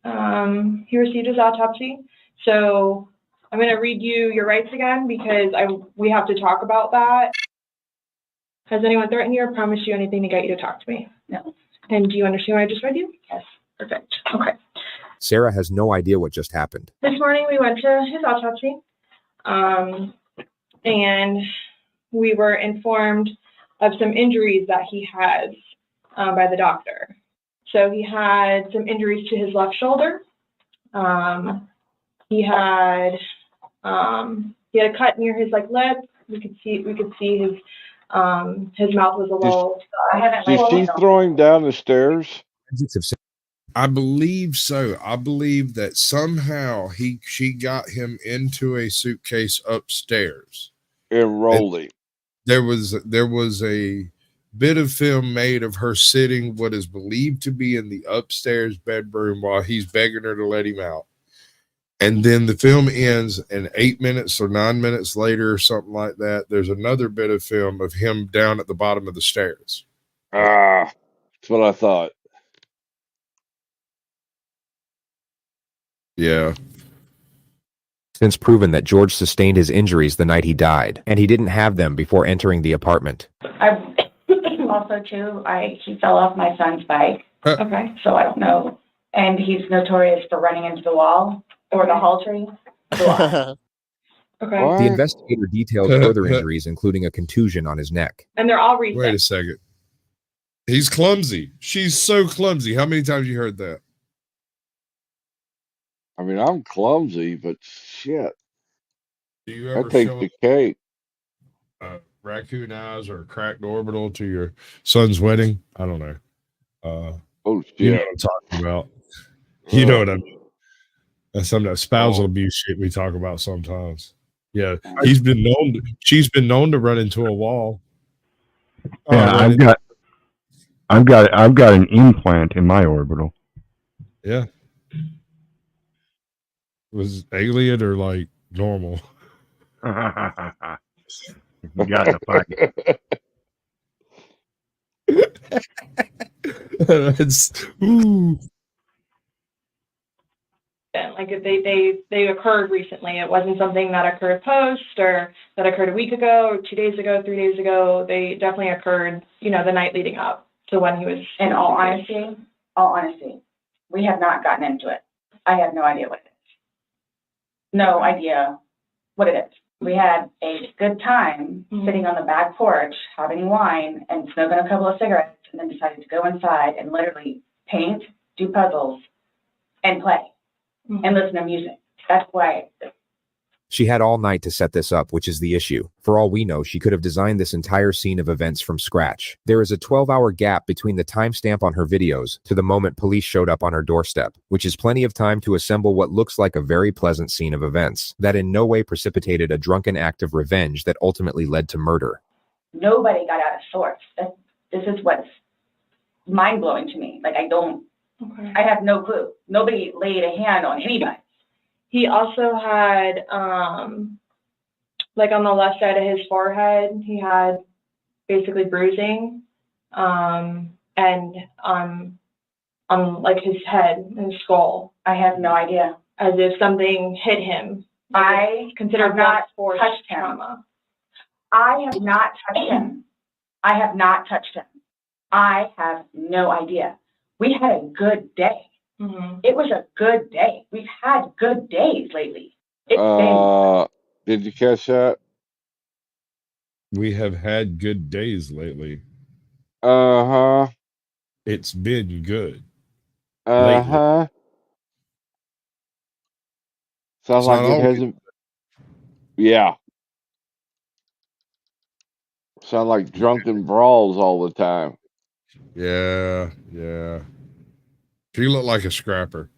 he received his autopsy. So I'm going to read you your rights again because we have to talk about that. Has anyone threatened you or promised you anything to get you to talk to me? No. And do you understand what I just read you? Yes. Perfect. Okay. Sarah has no idea what just happened. This morning we went to his autopsy. And we were informed of some injuries that he has by the doctor. So he had some injuries to his left shoulder. He had a cut near his lip. We could see his mouth was a little. Did she throw him down the stairs? I believe so. I believe that somehow she got him into a suitcase upstairs and rolled him. There was a bit of film made of her sitting what is believed to be in the upstairs bedroom while he's begging her to let him out. And then the film ends, and 8 minutes or 9 minutes later or something like that, there's another bit of film of him down at the bottom of the stairs. That's what I thought. Yeah. Since proven that George sustained his injuries the night he died, and he didn't have them before entering the apartment. Also, too, he fell off my son's bike. Okay. So I don't know. And he's notorious for running into the wall or the hall tree. Okay. The investigator detailed further injuries, including a contusion on his neck. And they're all recent. Wait a second. He's clumsy. She's so clumsy. How many times you heard that? I mean, I'm clumsy, but shit. Do you I ever take show the cake. Raccoon eyes or a cracked orbital to your son's wedding? I don't know. Oh shit! You know what I'm talking about. You know what I mean. That's some of that spousal abuse shit we talk about sometimes. Yeah, she's been known to run into a wall. Yeah, I've got an implant in my orbital. Yeah. Was alien or like normal? You got in a fight. They occurred recently. It wasn't something that occurred post or that occurred a week ago, or 2 days ago, 3 days ago. They definitely occurred, the night leading up to when he was. In all honesty, we have not gotten into it. I have no idea what it is. No idea what it is. We had a good time sitting on the back porch, having wine and smoking a couple of cigarettes, and then decided to go inside and literally paint, do puzzles, and play, and listen to music. That's why. She had all night to set this up, which is the issue. For all we know, she could have designed this entire scene of events from scratch. There is a 12-hour gap between the timestamp on her videos to the moment police showed up on her doorstep, which is plenty of time to assemble what looks like a very pleasant scene of events that in no way precipitated a drunken act of revenge that ultimately led to murder. Nobody got out of sorts. This is what's mind-blowing to me. I have no clue. Nobody laid a hand on anybody. He also had, on the left side of his forehead, he had basically bruising, and on his head and skull. I have no idea. as if something hit him. I Considered have not force touched him. trauma. I have not touched him. I have not touched him. I have no idea. We had a good day. It was a good day. We've had good days lately. Did you catch that? We have had good days lately. Uh-huh. It's been good. Uh-huh. Sounds It's like not it always. hasn't. Yeah. Sound like drunken brawls all the time. Yeah, yeah. She looked like a scrapper.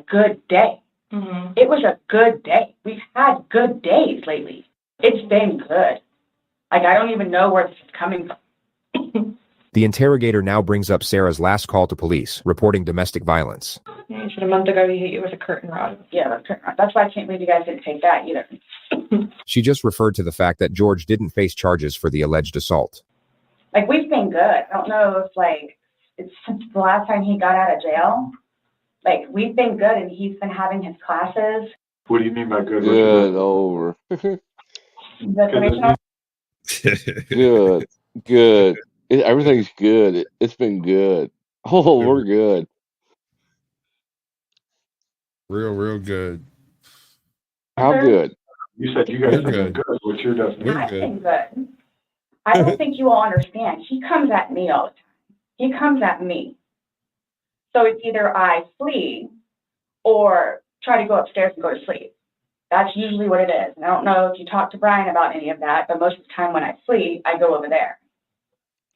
Good day. It was a good day. We've had good days lately. It's been good. Like, I don't even know where this is coming from. The interrogator now brings up Sarah's last call to police, reporting domestic violence. Yeah, you said a month ago he hit you with a curtain rod. Yeah, the curtain rod. That's why I can't believe you guys didn't take that either. She just referred to the fact that George didn't face charges for the alleged assault. Like, we've been good. I don't know if, like, it's since the last time he got out of jail. Like, we've been good, and he's been having his classes. What do you mean by good? Good over. The information Good. Good. Everything's good. It's been good. Oh, we're good. Real good. How good? You said you guys We're have been good. good. What's your definition? We're I've good. been good. I don't think you all understand. He comes at me all the time. He comes at me. So it's either I flee or try to go upstairs and go to sleep. That's usually what it is. And I don't know if you talk to Brian about any of that, but most of the time when I flee, I go over there.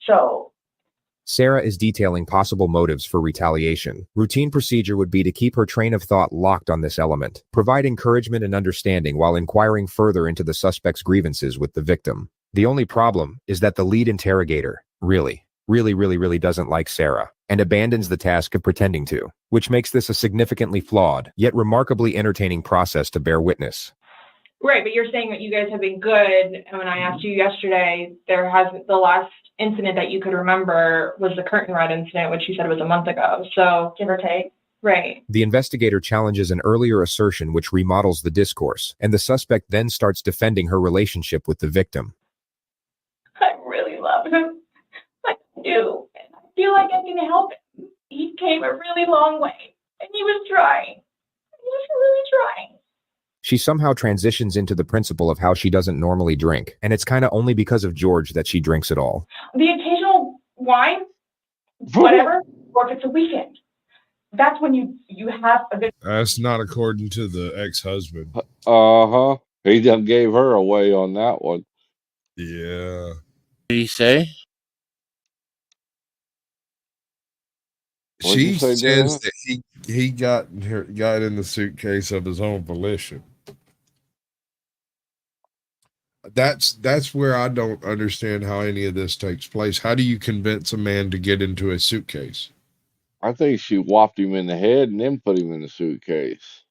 So Sarah is detailing possible motives for retaliation. Routine procedure would be to keep her train of thought locked on this element, provide encouragement and understanding while inquiring further into the suspect's grievances with the victim. The only problem is that the lead interrogator really doesn't like Sarah and abandons the task of pretending to, which makes this a significantly flawed, yet remarkably entertaining process to bear witness. Right, but you're saying that you guys have been good, and when I asked you yesterday, the last incident that you could remember was the curtain rod incident, which you said was a month ago, so give or take. Right. The investigator challenges an earlier assertion which remodels the discourse, and the suspect then starts defending her relationship with the victim. I really love him. I do. And I feel like I can help him. He came a really long way, and he was trying. He was really trying. She somehow transitions into the principle of how she doesn't normally drink, and it's kind of only because of George that she drinks at all. The occasional wine, whatever, or if it's a weekend. That's when you have a good. That's not according to the ex-husband. Uh-huh. He done gave her away on that one. Yeah. Did he say? What'd you She say, says Dana? that he got in the suitcase of his own volition. That's where I don't understand how any of this takes place. How do you convince a man to get into a suitcase? I think she whopped him in the head and then put him in the suitcase.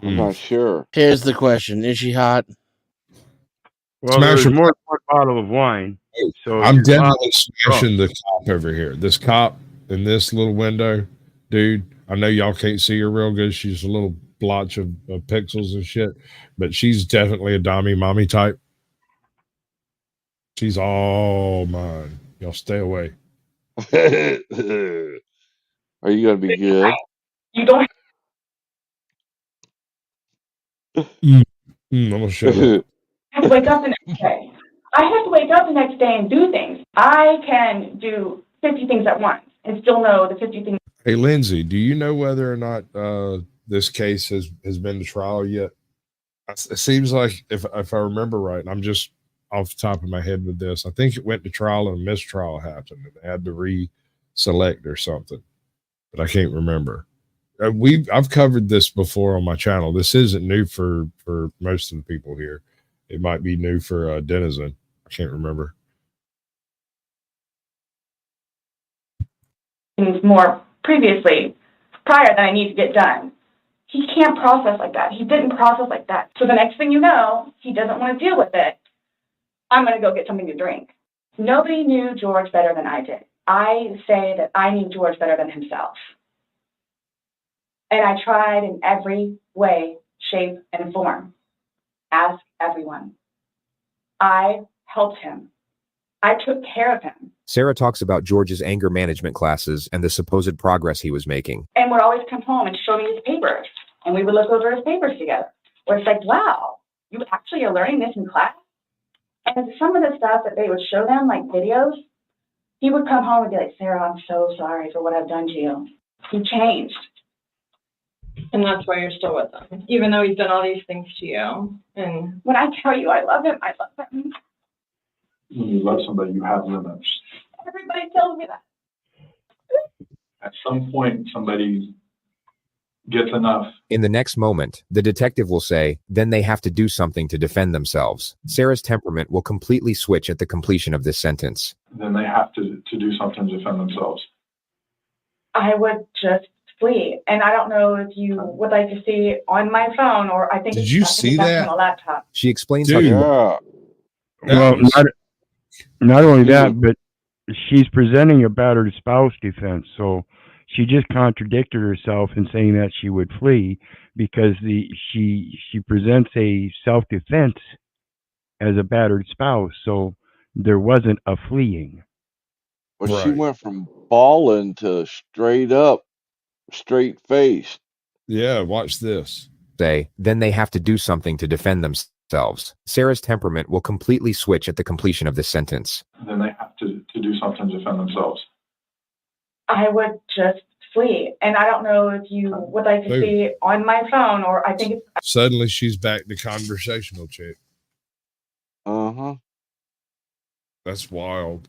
I'm not sure. Here's the question: is she hot? Well, Smash there's him. more than one bottle of wine. So I'm if you're hot, definitely smashing the cop over here. This cop in this little window, dude. I know y'all can't see her real good. She's a little blotch of pixels and shit, but she's definitely a dommy mommy type. She's all mine. Y'all stay away. Are you gonna be good? You don't. I'm gonna shut up. I have to wake up the next day. I have to wake up the next day and do things. I can do 50 things at once and still know the 50 things. Hey, Lindsay, do you know whether or not this case has been to trial yet? It seems like, if I remember right, and I'm just off the top of my head with this, I think it went to trial and a mistrial happened, and they had to re-select or something, but I can't remember. I've covered this before on my channel. This isn't new for most of the people here. It might be new for Denizen. I can't remember. Things more previously, prior that I need to get done. He can't process like that. He didn't process like that. So the next thing you know, he doesn't want to deal with it. I'm going to go get something to drink. Nobody knew George better than I did. I say that I knew George better than himself. And I tried in every way, shape, and form. Ask everyone. I helped him. I took care of him. Sarah talks about George's anger management classes and the supposed progress he was making. And would always come home and show me his papers. And we would look over his papers together. Where it's like, wow, you actually are learning this in class? And some of the stuff that they would show them, like videos, he would come home and be like, Sarah, I'm so sorry for what I've done to you. He changed. And that's why you're still with him, even though he's done all these things to you. And when I tell you I love him, I love him. When you love somebody, you have limits. Everybody tells me that. At some point, somebody gets enough. In the next moment, the detective will say, then they have to do something to defend themselves. Sarah's temperament will completely switch at the completion of this sentence. Then they have to do something to defend themselves. I would just flee. And I don't know if you would like to see on my phone, or I think Did you see that? on a laptop. She explains Dude, how Well, not only that, but she's presenting a battered spouse defense. So she just contradicted herself in saying that she would flee because she presents a self-defense as a battered spouse. So there wasn't a fleeing. Well, she went from bawling to straight up, straight face. Yeah, watch this. say, then they have to do something to defend themselves. Sarah's temperament will completely switch at the completion of this sentence. Then they have to do something to defend themselves. I would just flee. And I don't know if you would like to see on my phone, or I think it's... Suddenly she's back to conversational chick. Uh-huh. That's wild.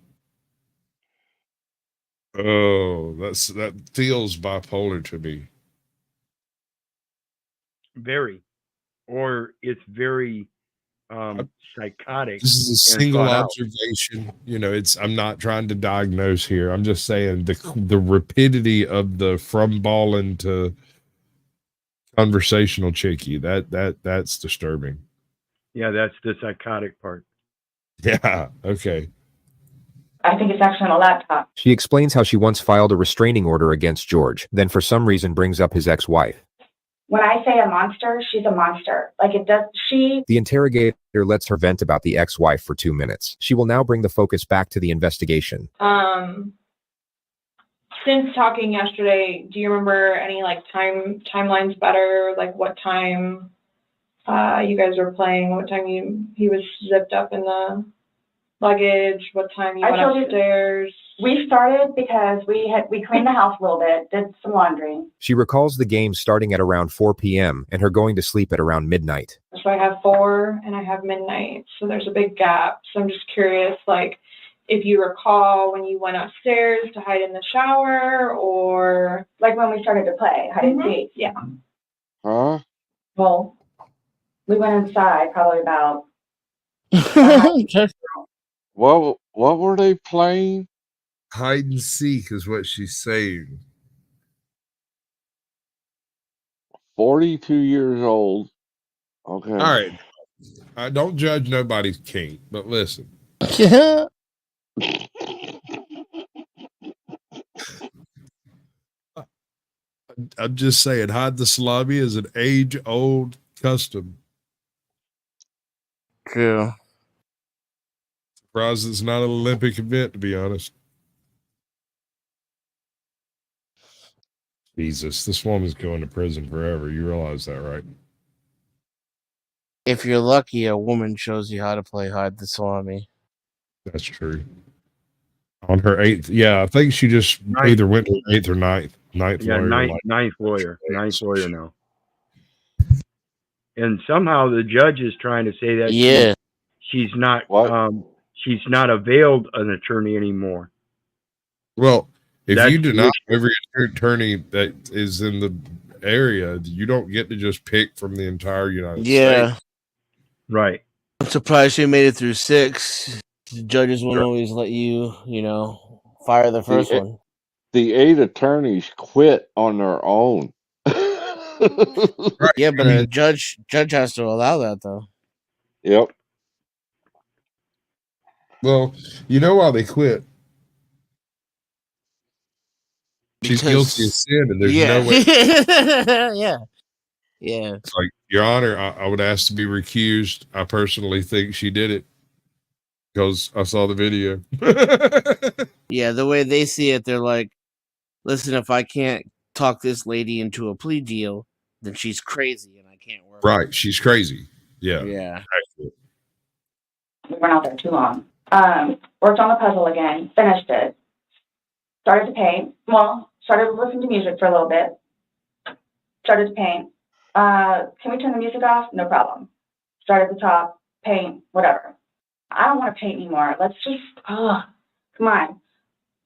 Oh, that feels bipolar to me. Very. Or it's very psychotic. This is a single observation. You know, I'm not trying to diagnose here. I'm just saying the rapidity of the from balling to conversational chickie, that's disturbing. Yeah, that's the psychotic part. Yeah, okay. I think it's actually on a laptop. She explains how she once filed a restraining order against George, then for some reason brings up his ex-wife. When I say a monster, she's a monster. Like it does, The interrogator lets her vent about the ex-wife for 2 minutes. She will now bring the focus back to the investigation. Since talking yesterday, do you remember any like timelines better? Like what time you guys were playing? What time he was zipped up in the luggage? What time you went upstairs? We started because we cleaned the house a little bit, did some laundry. She recalls the game starting at around 4 p.m. and her going to sleep at around midnight. So I have 4 and I have midnight. So there's a big gap. So I'm just curious, like, if you recall when you went upstairs to hide in the shower, or like when we started to play hide and seek. Yeah. Huh? Well, we went inside probably about. What were they playing? Hide and seek is what she's saying. 42 years old. Okay. All right. I don't judge nobody's kink, but listen. I'm just saying, hide the salami is an age-old custom. True. Surprised it's not an Olympic event, to be honest. Jesus, this woman's going to prison forever. You realize that, right? If you're lucky, a woman shows you how to play hide the salami. That's true. On her 8th, yeah, I think she just either went to 8th or 9th. Ninth Yeah, lawyer. ninth lawyer. Ninth lawyer now. And somehow the judge is trying to say that she's not availed an attorney anymore. Well, if That's you the deny issue. every attorney that is in the area, you don't get to just pick from the entire United States. Right. I'm surprised she made it through 6. The judges won't always let you, fire the first one. The 8 attorneys quit on their own. Right. Yeah, but a judge has to allow that, though. Yep. Well, you know why they quit? She's guilty of Because sin, and there's yeah, no way. yeah, yeah. It's like, Your Honor, I would ask to be recused. I personally think she did it because I saw the video. Yeah, the way they see it, they're like, listen, if I can't talk this lady into a plea deal, then she's crazy and I can't work. Right. She's crazy. Yeah. Yeah. We weren't out there too long. Worked on the puzzle again, finished it. Started to paint. Well, started listening to music for a little bit. Started to paint. Can we turn the music off? No problem. Start at the top, paint, whatever. I don't want to paint anymore. Let's just, come on.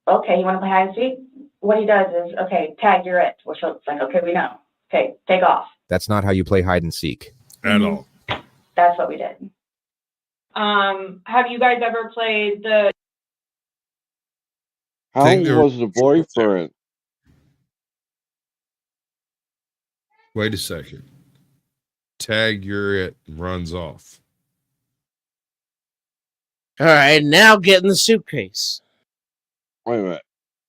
Okay, you want to play hide and seek? What he does is, okay, tag, you're it. Which looks like, okay, we know. Okay, take off. That's not how you play hide and seek. At all. That's what we did. Have you guys ever played the? How was the boyfriend? Wait a second. Tag, you're it, runs off. All right, now get in the suitcase. Wait a minute.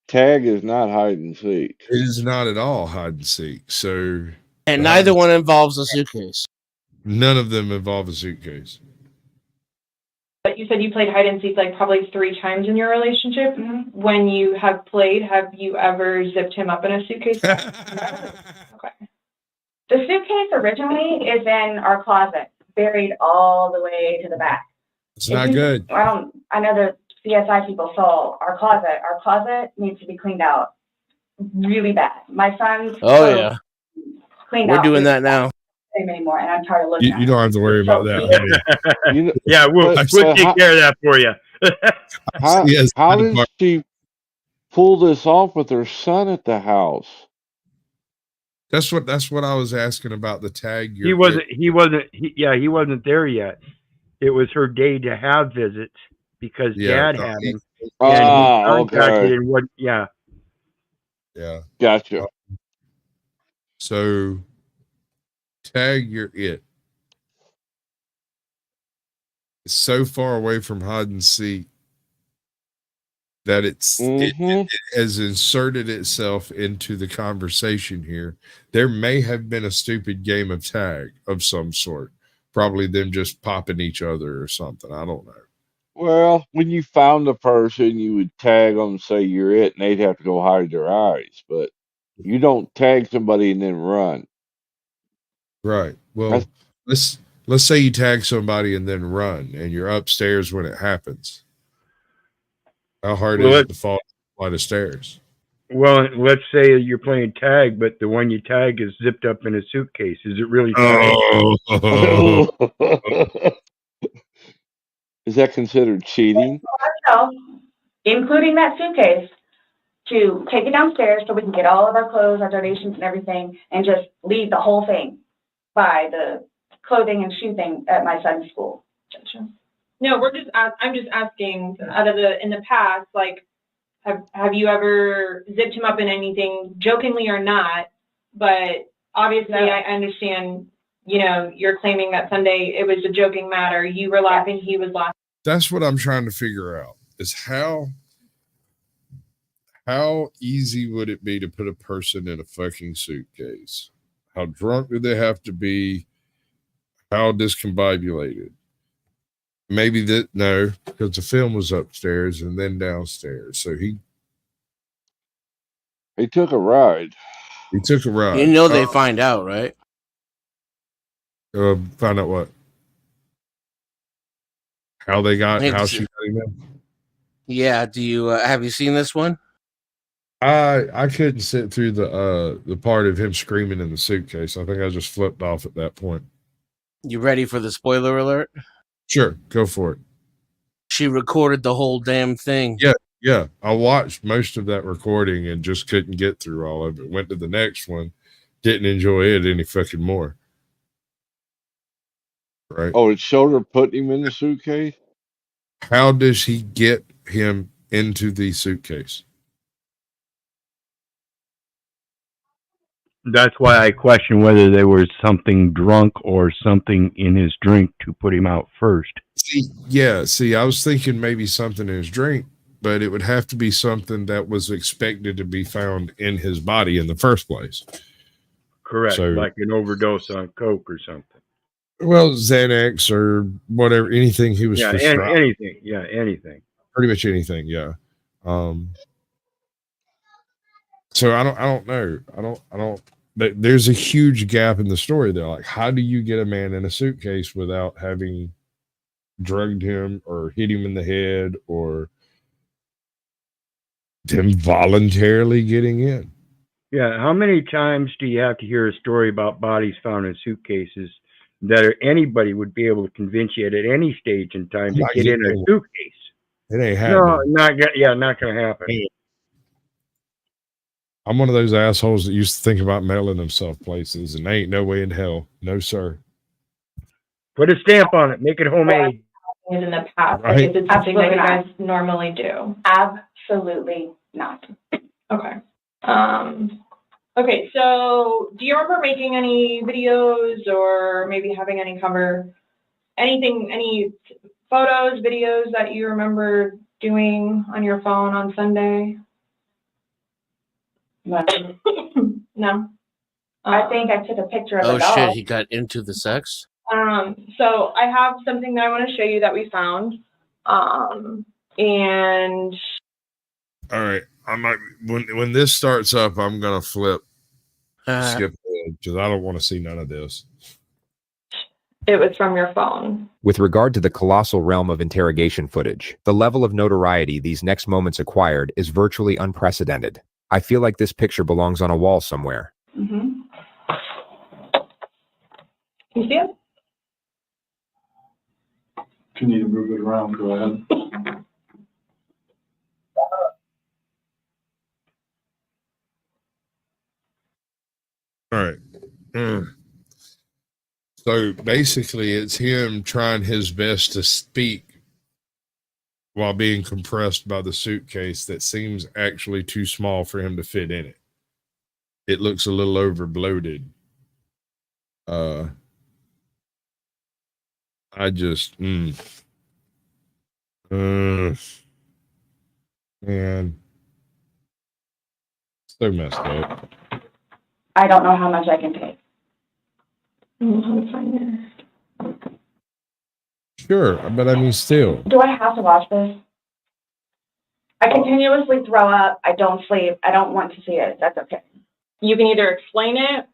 Tag is not hide and seek. It is not at all hide and seek. So, And neither one involves a suitcase. None of them involve a suitcase. But you said you played hide and seek like probably 3 times in your relationship. Mm-hmm. When you have played, have you ever zipped him up in a suitcase? Okay. The suitcase originally is in our closet, buried all the way to the back. It's not good. I know the CSI people saw our closet. Our closet needs to be cleaned out really bad. My son's clothes cleaned out. We're doing that now. Anymore, and I'm tired of looking at You don't have to worry about that. Yeah, we'll take care of that for you. How did she pull this off with her son at the house? That's what I was asking about the tag. He wasn't there yet. It was her day to have visits because Dad had him. And he contacted and what? Yeah. Yeah. Gotcha. So, tag, you're it. It's so far away from hide and seek that it has inserted itself into the conversation here. There may have been a stupid game of tag of some sort. Probably them just popping each other or something. I don't know. Well, when you found the person, you would tag them and say you're it, and they'd have to go hide their eyes. But you don't tag somebody and then run. Right. Well, let's say you tag somebody and then run, and you're upstairs when it happens. How hard is it to fall a flight of stairs? Well, let's say you're playing tag, but the one you tag is zipped up in a suitcase. Is it really tag? Is that considered cheating? Including that suitcase, to take it downstairs so we can get all of our clothes, our donations, and everything, and just leave the whole thing by the clothing and shoe thing at my son's school. No, I'm just asking. In the past, like, have you ever zipped him up in anything, jokingly or not? But obviously, I understand. You know, you're claiming that Sunday it was a joking matter. You were laughing, he was laughing. That's what I'm trying to figure out. Is how easy would it be to put a person in a fucking suitcase? How drunk do they have to be? How discombobulated? Maybe no, because the film was upstairs and then downstairs. So he took a ride. He took a ride. You know they find out, right? Find out what? How they got? How she got him in? Yeah. Do you have you seen this one? I couldn't sit through the part of him screaming in the suitcase. I think I just flipped off at that point. You ready for the spoiler alert? Sure, go for it. She recorded the whole damn thing. Yeah. I watched most of that recording and just couldn't get through all of it. Went to the next one, didn't enjoy it any fucking more. Right. Oh, it showed her putting him in the suitcase? How does he get him into the suitcase? That's why I question whether there was something drunk or something in his drink to put him out first. See, I was thinking maybe something in his drink, but it would have to be something that was expected to be found in his body in the first place. Correct, So, like an overdose on coke or something. well, Xanax or whatever, anything he was prescribed. Anything. Yeah, anything. Pretty much anything, yeah. So I don't know. I don't. There's a huge gap in the story there. Like, how do you get a man in a suitcase without having drugged him or hit him in the head or them voluntarily getting in? Yeah, how many times do you have to hear a story about bodies found in suitcases that anybody would be able to convince you at any stage in time to get in a suitcase? It ain't happening. No, not gonna happen. I'm one of those assholes that used to think about mailing themselves places, and they ain't no way in hell. No, sir. Put a stamp on it. Make it homemade. In the past, Right. like, is it something that you guys normally do? Absolutely not. Okay. Okay, so do you remember making any videos or maybe having any anything, any photos, videos that you remember doing on your phone on Sunday? No. I think I took a picture of Oh a dog. shit, he got into the sex? So I have something that I want to show you that we found. And All right, I might when this starts up, I'm gonna skip ahead because I don't want to see none of this. it was from your phone. With regard to the colossal realm of interrogation footage, the level of notoriety these next moments acquired is virtually unprecedented. I feel like this picture belongs on a wall somewhere. Mm-hmm. Can you see it? If you need to move it around, go ahead. All right. So basically, it's him trying his best to speak while being compressed by the suitcase that seems actually too small for him to fit in it. It looks a little over bloated. I just, man, so messed up. I don't know how much I can take. I don't know how to find it. Sure, but I mean, still. Do I have to watch this? I continuously throw up. I don't sleep. I don't want to see it. That's okay. You can either explain it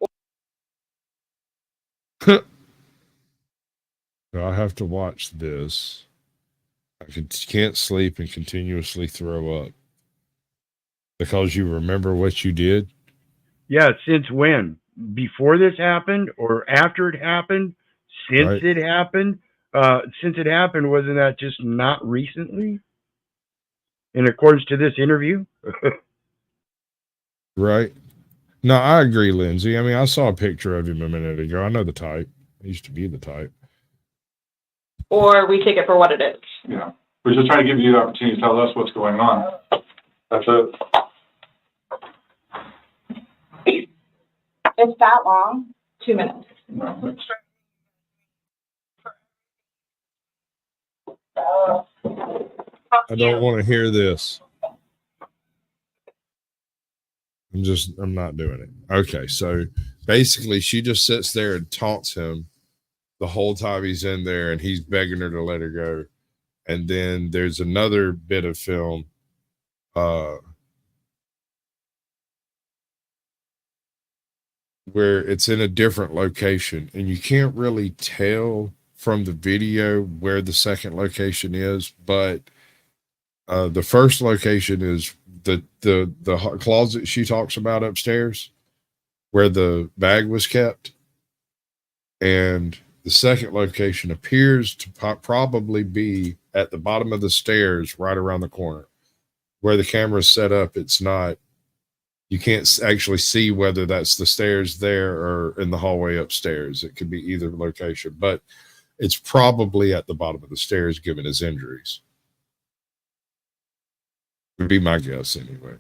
I have to watch this. I can't sleep and continuously throw up because you remember what you did. Yeah, since when? Before this happened or after it happened? Since it happened? Since it happened, wasn't that just not recently? In accordance to this interview? Right. No, I agree, Lindsay. I mean, I saw a picture of him a minute ago. I know the type. He used to be the type. or we take it for what it is. Yeah. We're just trying to give you the opportunity to tell us what's going on. That's it. It's that long? 2 minutes. No. I don't want to hear this. I'm not doing it. Okay, so basically she just sits there and taunts him the whole time he's in there and he's begging her to let her go. And then there's another bit of film where it's in a different location and you can't really tell from the video where the second location is, but the first location is the closet she talks about upstairs where the bag was kept. And the second location appears to probably be at the bottom of the stairs right around the corner. Where the camera's set up, it's not, you can't actually see whether that's the stairs there or in the hallway upstairs. It could be either location, but it's probably at the bottom of the stairs given his injuries. Would be my guess anyway.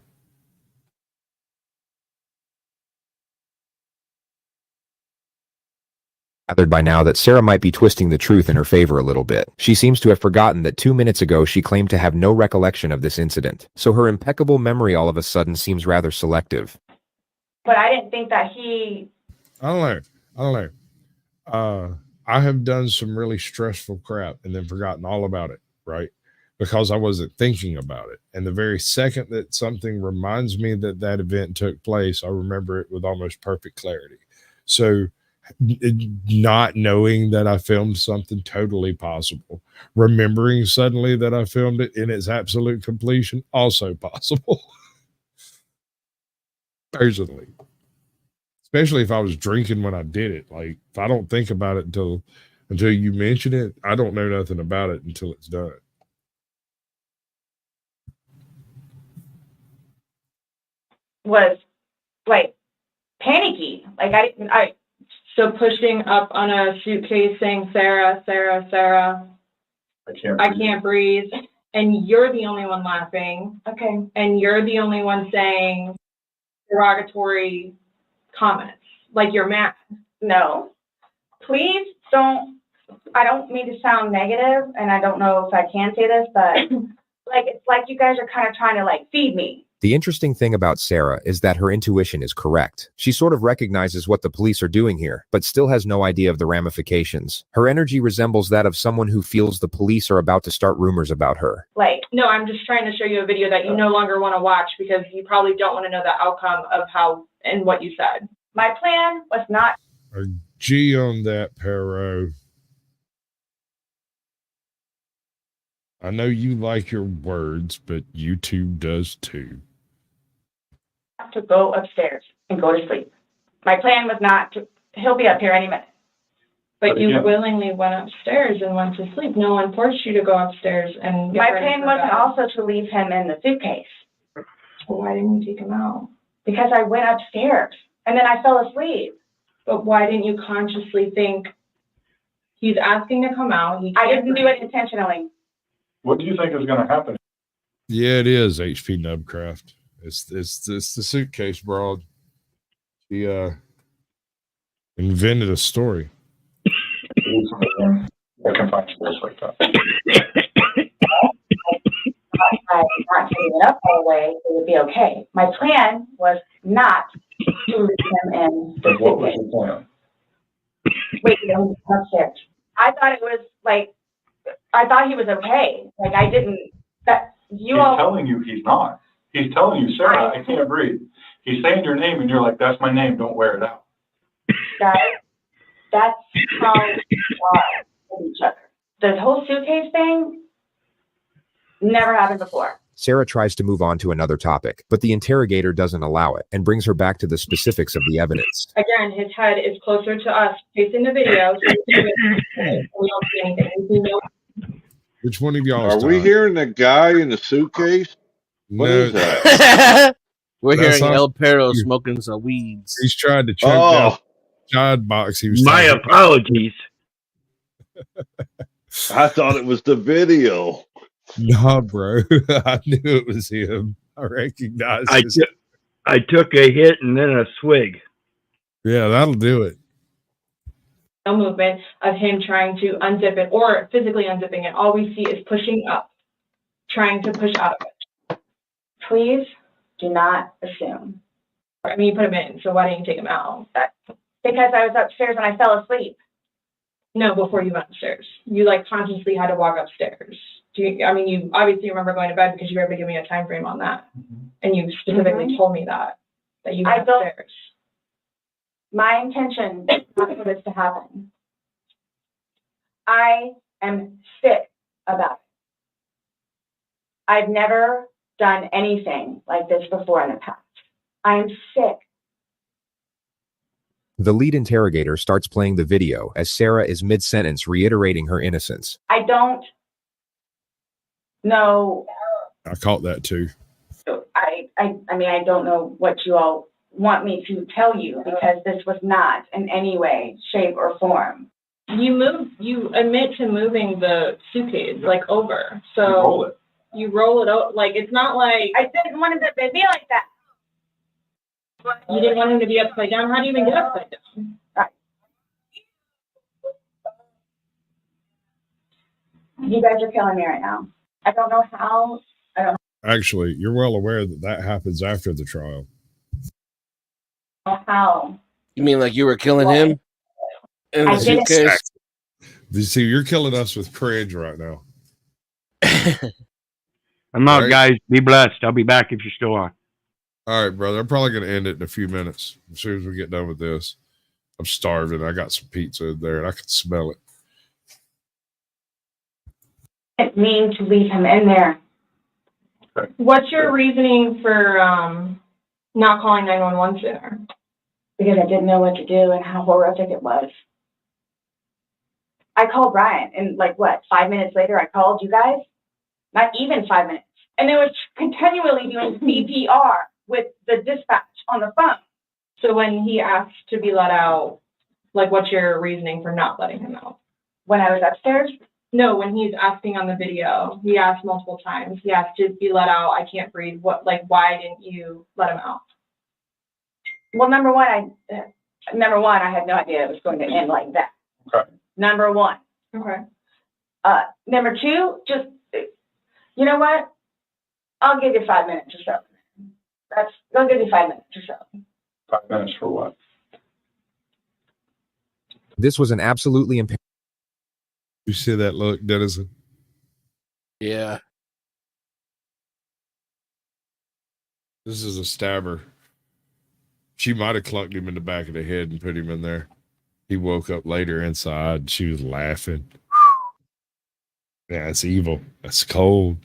gathered by now that Sarah might be twisting the truth in her favor a little bit. She seems to have forgotten that 2 minutes ago she claimed to have no recollection of this incident, so her impeccable memory all of a sudden seems rather selective. But I didn't think that he. I don't know. I have done some really stressful crap and then forgotten all about it, right? Because I wasn't thinking about it. And the very second that something reminds me that that event took place, I remember it with almost perfect clarity. So not knowing that I filmed something, totally possible. Remembering suddenly that I filmed it in its absolute completion, also possible. Personally. Especially if I was drinking when I did it. Like, if I don't think about it until you mention it, I don't know nothing about it until it's done. Was like panicky. Like So pushing up on a suitcase saying, Sarah, Sarah, Sarah, I can't breathe. And you're the only one laughing. Okay. And you're the only one saying derogatory comments. Like you're mad. No. Please don't. I don't mean to sound negative, and I don't know if I can say this, but like it's like you guys are kind of trying to like feed me. The interesting thing about Sarah is that her intuition is correct. She sort of recognizes what the police are doing here, but still has no idea of the ramifications. Her energy resembles that of someone who feels the police are about to start rumors about her. Like, no, I'm just trying to show you a video that you no longer want to watch because you probably don't want to know the outcome of how and what you said. My plan was not. A G on that, Perot. I know you like your words, but YouTube does too. To go upstairs and go to sleep. My plan was not to. He'll be up here any minute. But you willingly went upstairs and went to sleep. No one forced you to go upstairs and. My plan wasn't also to leave him in the suitcase. Well, why didn't you take him out? Because I went upstairs and then I fell asleep. But why didn't you consciously think he's asking to come out? I didn't do it intentionally. What do you think is going to happen? Yeah, it is HP Nubcraft. It's the suitcase broad. She invented a story. I can find stories like that. By not taking it up all the way, it would be okay. My plan was not to leave him in the What was suitcase. your plan? Wait, no, upstairs. I thought it was like, I thought he was okay. Like I didn't. That you He's all. telling you he's not. He's telling you, Sarah, I can't breathe. He's saying your name, and you're like, "That's my name. Don't wear it out." Guys, that's how we are with each other. The whole suitcase thing never happened before. Sarah tries to move on to another topic, but the interrogator doesn't allow it and brings her back to the specifics of the evidence. Again, his head is closer to us facing the video. So we don't see anything. We know. Which one of y'all Are we hearing the guy in the suitcase? What No. is that? We're That's hearing not- El Perro smoking some weeds. He's trying to choke down John box. He was My talking about. apologies. I thought it was the video. Nah, bro. I knew it was him. I recognized his. I took a hit and then a swig. Yeah, that'll do it. No movement of him trying to unzip it or physically unzipping it. All we see is pushing up, trying to push out of it. Please do not assume. I mean, you put him in, so why didn't you take him out? Because I was upstairs and I fell asleep. No, before you went upstairs. You like consciously had to walk upstairs. You obviously remember going to bed because you were able to give me a time frame on that. And you specifically told me that you went upstairs. My intention is not for this to happen. I am sick about it. I've never done anything like this before in the past. I am sick. The lead interrogator starts playing the video as Sarah is mid-sentence reiterating her innocence. I don't know. I caught that too. I mean, I don't know what you all want me to tell you because this was not in any way, shape, or form. You admit to moving the suitcase like over. So you roll it out. Like it's not like I didn't want it to be like that. You didn't want him to be upside down. How do you even get upside down? You guys are killing me right now. I don't know how. I don't Actually, you're well aware that that happens after the trial. know how. You mean like you were killing him in I the didn't. suitcase? You see, you're killing us with cringe right now. I'm out, Right? guys. Be blessed. I'll be back if you're still on. All right, brother. I'm probably going to end it in a few minutes as soon as we get done with this. I'm starving. I got some pizza in there, and I can smell it. I didn't mean to leave him in there. What's your reasoning for not calling 911 sooner? Because I didn't know what to do and how horrific it was. I called Ryan, and like what, 5 minutes later, I called you guys? Not even 5 minutes. And they were continually doing CPR with the dispatch on the phone. So when he asked to be let out, like what's your reasoning for not letting him out? When I was upstairs? No, when he's asking on the video, he asked multiple times. He asked to be let out. I can't breathe. What, like, why didn't you let him out? Well, number one, I had no idea it was going to end like that. Okay. Number one. Okay. Number two, just, you know what? I'll give you 5 minutes or so. I'll give you 5 minutes or so. 5 minutes for what? This was an absolutely imperative. You see that look, Denizen? Yeah. This is a stabber. She might have clunked him in the back of the head and put him in there. He woke up later inside. She was laughing. Yeah, it's evil. That's cold.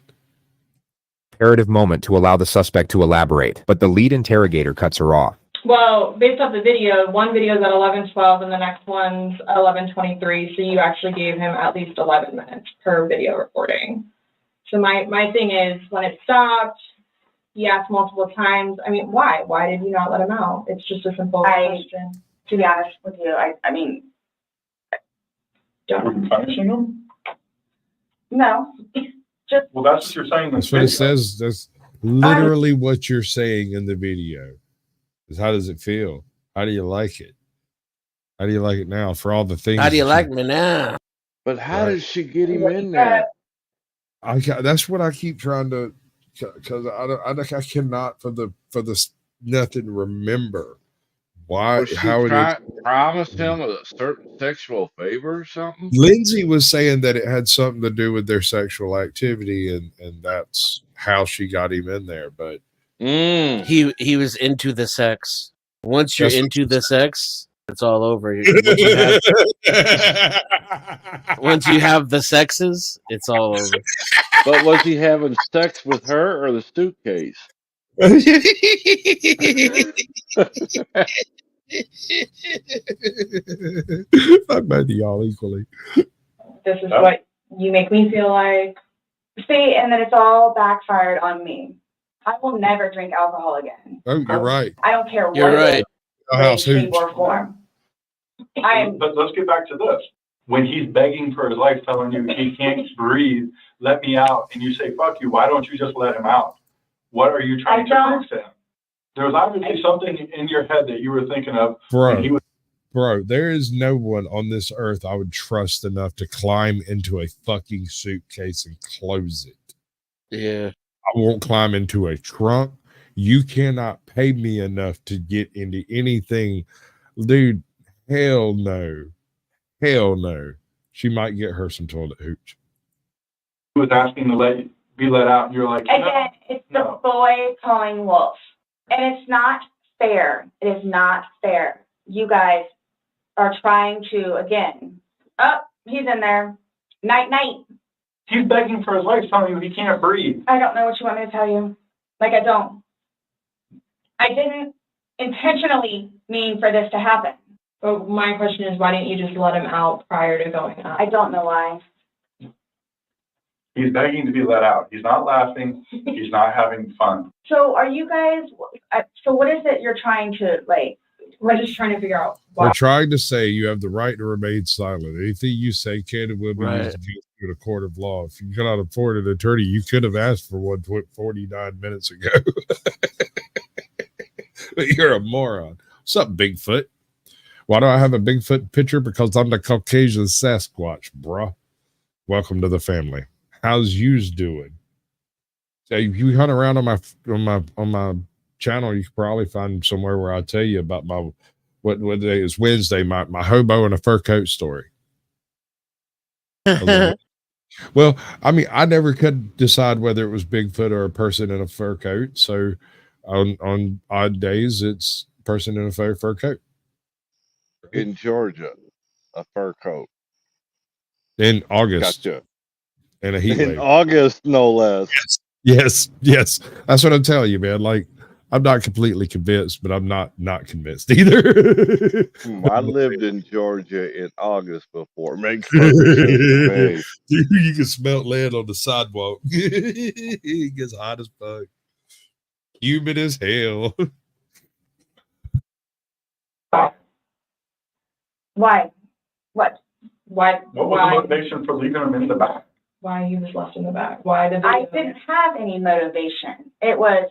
Imperative moment to allow the suspect to elaborate, but the lead interrogator cuts her off. Well, based off the video, one video is at 11:12 and the next one's at 11:23. So you actually gave him at least 11 minutes per video recording. So my thing is, when it stopped, he asked multiple times. I mean, why? Why did you not let him out? It's just a simple question. To be honest with you, I mean, Were you punishing him? no. Just Well, that's what you're saying. in That's this what it video. says. That's literally what you're saying in the video. Is how does it feel? How do you like it? How do you like it now? For all the things. How do you that like me now? But how Right. did she get him in there? That's what I keep trying to, because I cannot for the nothing remember why Was she how it is. promised him a certain sexual favor or something? Lindsay was saying that it had something to do with their sexual activity, and that's how she got him in there. But He was into the sex. Once you're That's what into the sex, it's all over. Once you have the sexes, it's all over. But was he having sex with her or the suitcase? Fuck both of y'all equally. This is what you make me feel like. see, and then it's all backfired on me. I will never drink alcohol again. Oh, you're right. I don't care You're what it right. is, House shape, hooch. or form. I'm But let's get back to this. When he's begging for his life, telling you he can't breathe, let me out, and you say, fuck you, why don't you just let him out? What are you trying to prove to him? There was obviously something in your head that you were thinking of. And he was Bro, there is no one on this earth I would trust enough to climb into a fucking suitcase and close it. Yeah. I won't climb into a trunk. You cannot pay me enough to get into anything. Dude, hell no. Hell no. She might get her some toilet hooch. asking to be let out, and you're like, again, it's the boy calling wolf. And it's not fair. It is not fair. You guys are trying to, again, he's in there. Night, night. He's begging for his life, telling you he can't breathe. I don't know what you want me to tell you. Like, I don't. I didn't intentionally mean for this to happen. But my question is, why didn't you just let him out prior to going up? I don't know why. He's begging to be let out. He's not laughing. He's not having fun. So are you guys, so what is it you're trying to, like? We're just trying to figure out why. We're trying to say you have the right to remain silent. Anything you say can and will be Right. used against you in a court of law. If you cannot afford an attorney, you could have asked for one 49 minutes ago. But you're a moron. What's up, Bigfoot? Why do I have a Bigfoot picture? Because I'm the Caucasian Sasquatch, bruh. welcome to the family. How's yous doing? So if you hunt around on my channel, you can probably find somewhere where I tell you about my what day is Wednesday, my hobo in a fur coat story. Well, I mean, I never could decide whether it was Bigfoot or a person in a fur coat. So on odd days, it's person in a fur coat. In Georgia, a fur coat. In August. Gotcha. And a heat In wave. August, no less. Yes. That's what I'm telling you, man. Like, I'm not completely convinced, but I'm not convinced either. I lived in Georgia in August before. Makes perfect sense to me. Dude, you can smell land on the sidewalk. It gets hot as fuck. Humid as hell. Why? What? Why? What was the motivation for leaving him in the back? Why he was left in the back? Why did I didn't have any motivation. It was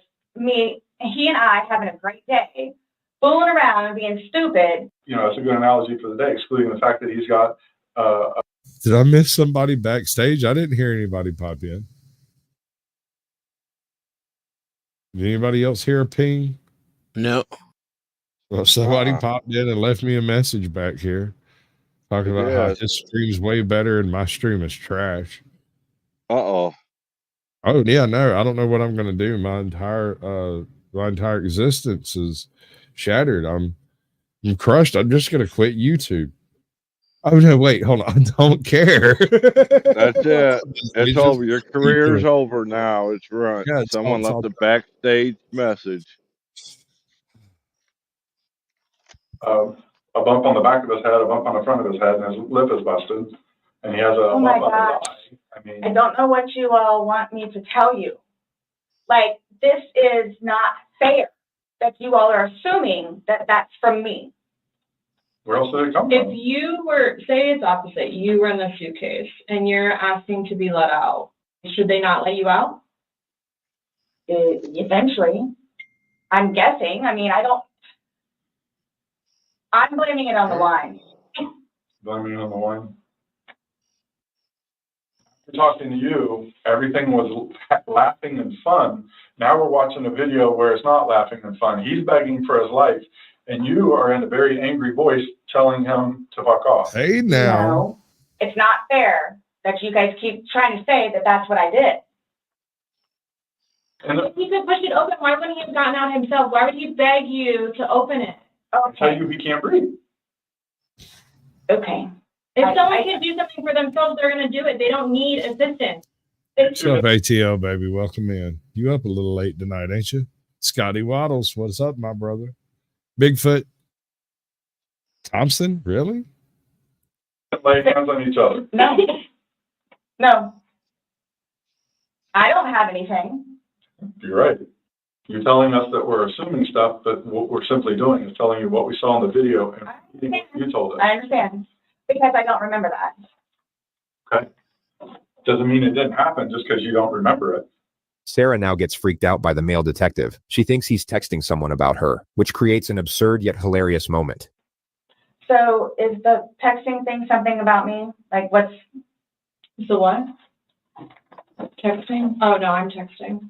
he and I having a great day, fooling around and being stupid. You know, it's a good analogy for the day, excluding the fact that he's got Did I miss somebody backstage? I didn't hear anybody pop in. Did anybody else hear a ping? No. Well, somebody popped in and left me a message back here talking about how his stream's way better and my stream is trash. Uh-oh. Oh, yeah, no. I don't know what I'm going to do. My entire existence is shattered. I'm crushed. I'm just going to quit YouTube. Oh, no, wait. Hold on. I don't care. That's it. It's over. Your career's over now. It's run. Yeah, Someone left a backstage message. a bump on the back of his head, a bump on the front of his head, and his lip is busted, and he has a Oh my bump on gosh. his eye. I mean, I don't know what you all want me to tell you. Like, this is not fair that you all are assuming that that's from me. where else did it come If from? you were, say it's opposite, you were in the suitcase and you're asking to be let out, should they not let you out? Eventually. I'm guessing. I mean, I'm blaming it on the line. Blaming it on the line. Talking to you, everything was laughing and fun. Now we're watching a video where it's not laughing and fun. He's begging for his life, and you are in a very angry voice telling him to fuck off. Hey, now. No, it's not fair that you guys keep trying to say that that's what I did. And If he could push it open, why wouldn't he have gotten out himself? Why would he beg you to open it? tell you he can't breathe. Okay. If someone can do something for themselves, they're going to do it. They don't need assistance. What's up, ATL, baby? Welcome in. You up a little late tonight, ain't you? Scotty Waddles, what's up, my brother? Bigfoot Thompson, really? Lay hands on each other. No. No. I don't have anything. You're right. You're telling us that we're assuming stuff, but what we're simply doing is telling you what we saw in the video and you told us. I understand. Because I don't remember that. Okay. Doesn't mean it didn't happen just because you don't remember it. Sarah now gets freaked out by the male detective. She thinks he's texting someone about her, which creates an absurd yet hilarious moment. So is the texting thing something about me? Like what's the what? Texting? Oh, no, I'm texting.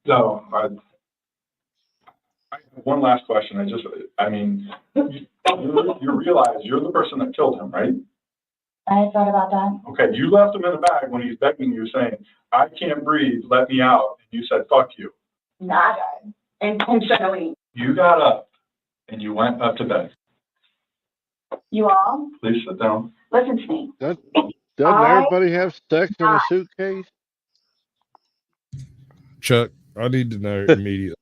So I have one last question. You realize you're the person that killed him, right? I thought about that. Okay, you left him in the bag when he's begging you, saying, I can't breathe, let me out. And you said, fuck you. Not intentionally. You got up and you went up to bed. You all? Please sit down. Listen to me. Doesn't everybody have sex in a suitcase? Chuck, I need to know immediately.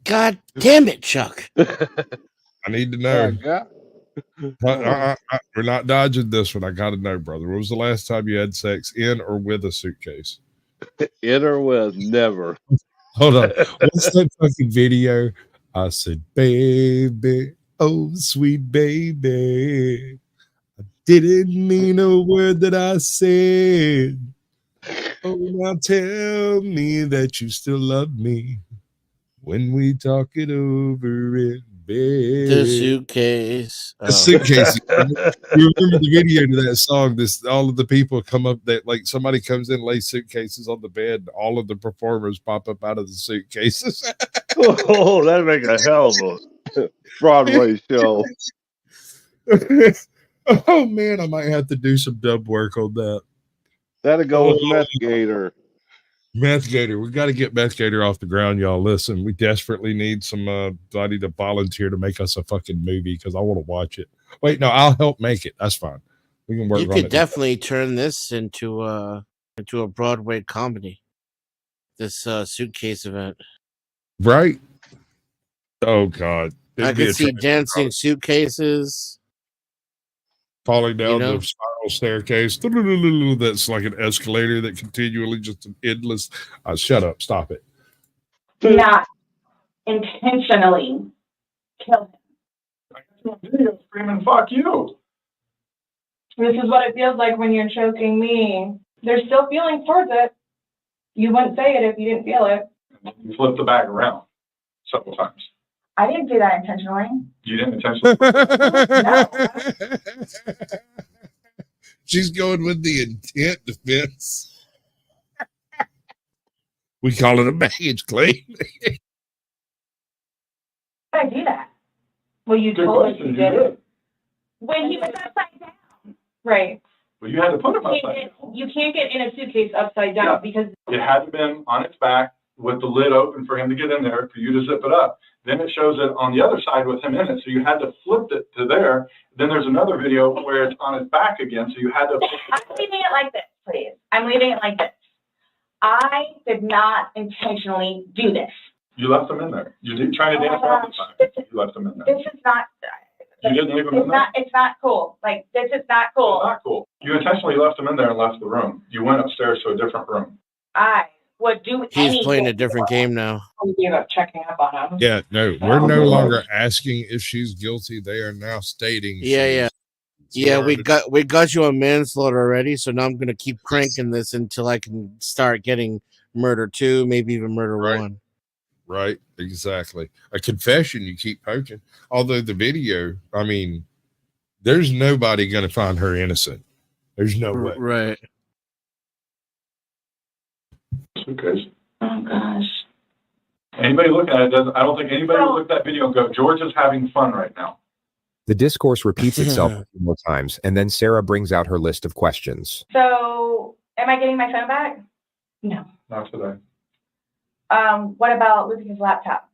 God damn it, Chuck. I need to know. Yeah, We're not dodging this one. I got to know, brother. When was the last time you had sex in or with a suitcase? In or with? Never. Hold on. What's that fucking video? I said, baby, oh, sweet baby. I didn't mean a word that I said. Oh, now tell me that you still love me when we talk it over in bed. The suitcase. The suitcase. You remember the video to that song? All of the people come up that like somebody comes in, lays suitcases on the bed, and all of the performers pop up out of the suitcases. Oh, that'd make a hell of a Broadway show. Oh man, I might have to do some dub work on that. That'd go with Meth Gator. Meth Gator, we got to get Meth Gator off the ground, y'all. Listen, we desperately need somebody to volunteer to make us a fucking movie because I want to watch it. Wait, no, I'll help make it. That's fine. We can work You on could it. definitely turn this into a Broadway comedy. This suitcase event. Right? Oh God. I could see dancing suitcases. Falling down know? the spiral staircase. That's like an escalator that continually just an endless. Shut up. Stop it. Not intentionally kill him. Screaming, fuck you. This is what it feels like when you're choking me. There's still feelings towards it. You wouldn't say it if you didn't feel it. You flipped the bag around several times. I didn't do that intentionally. You didn't intentionally. She's going with the intent defense. We call it a baggage claim. I do that. Well, you Good told us question, you you did did. it. When he was upside down. Right. Well, you had to put him upside down. You can't get in a suitcase upside down Yeah. because It hadn't been on its back with the lid open for him to get in there, for you to zip it up. Then it shows it on the other side with him in it. So you had to flip it to there. Then there's another video where it's on his back again. So you had to. I'm leaving it like this, please. I'm leaving it like this. I did not intentionally do this. You left him in there. You did trying to dance around the time. You left him in there. This is not. You didn't leave him in there. It's not cool. Like, this is not cool. It's not cool. You intentionally left him in there and left the room. You went upstairs to a different room. I would do anything. He's playing a different game now. we gave up checking up on him. Yeah, no, we're no longer asking if she's guilty. They are now stating. Yeah. We got you on manslaughter already, so now I'm gonna keep cranking this until I can start getting murder 2, maybe even murder 1. Right, exactly. A confession you keep poking. Although the video, I mean, there's nobody going to find her innocent. There's no way. Right. Suitcase. Oh gosh. Anybody looking at it doesn't. I don't think anybody would look at that video and go, "George is having fun right now." The discourse repeats itself a few more times, and then Sarah brings out her list of questions. So, am I getting my phone back? No. Not today. What about losing his laptop?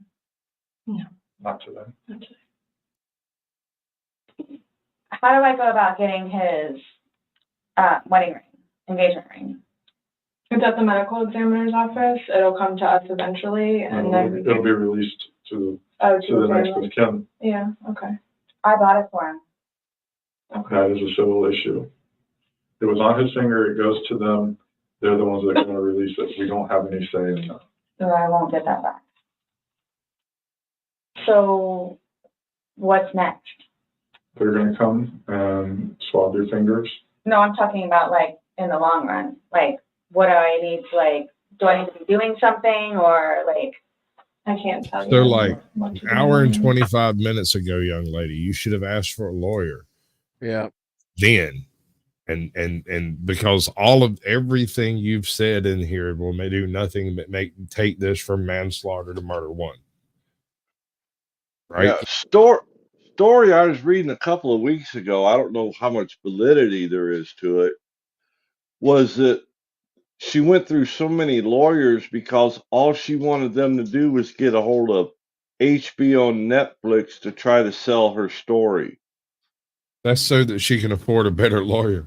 No. Not today. Not today. How do I go about getting his wedding ring, engagement ring? It's at the medical examiner's office. It'll come to us eventually, and then It'll be released to oh, the next family. of kin. Yeah. Okay. I bought it for him. That is a civil issue. It was on his finger. It goes to them. They're the ones that are going to release it. We don't have any say in that. So I won't get that back. So, what's next? They're going to come and swab your fingers. No, I'm talking about like in the long run. Like, what do I need to like? Do I need to be doing something or like? I can't tell you. They're like an hour and 25 minutes ago, young lady. You should have asked for a lawyer. Yeah. Then. And because all of everything you've said in here will do nothing but take this from manslaughter to murder 1. Right? Yeah, story I was reading a couple of weeks ago, I don't know how much validity there is to it, was that she went through so many lawyers because all she wanted them to do was get a hold of HBO and Netflix to try to sell her story. That's so that she can afford a better lawyer.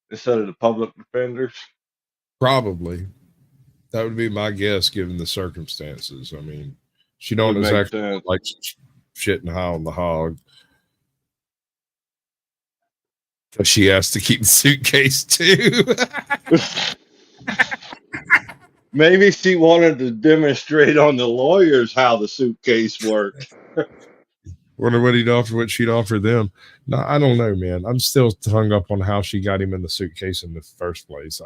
Instead of the public defenders? Probably. That would be my guess given the circumstances. I mean, she don't Would make exactly sense. like shitting high on the hog. Because she has to keep the suitcase too. Maybe she wanted to demonstrate on the lawyers how the suitcase worked. Wonder what he'd offer, what she'd offer them. No, I don't know, man. I'm still hung up on how she got him in the suitcase in the first place.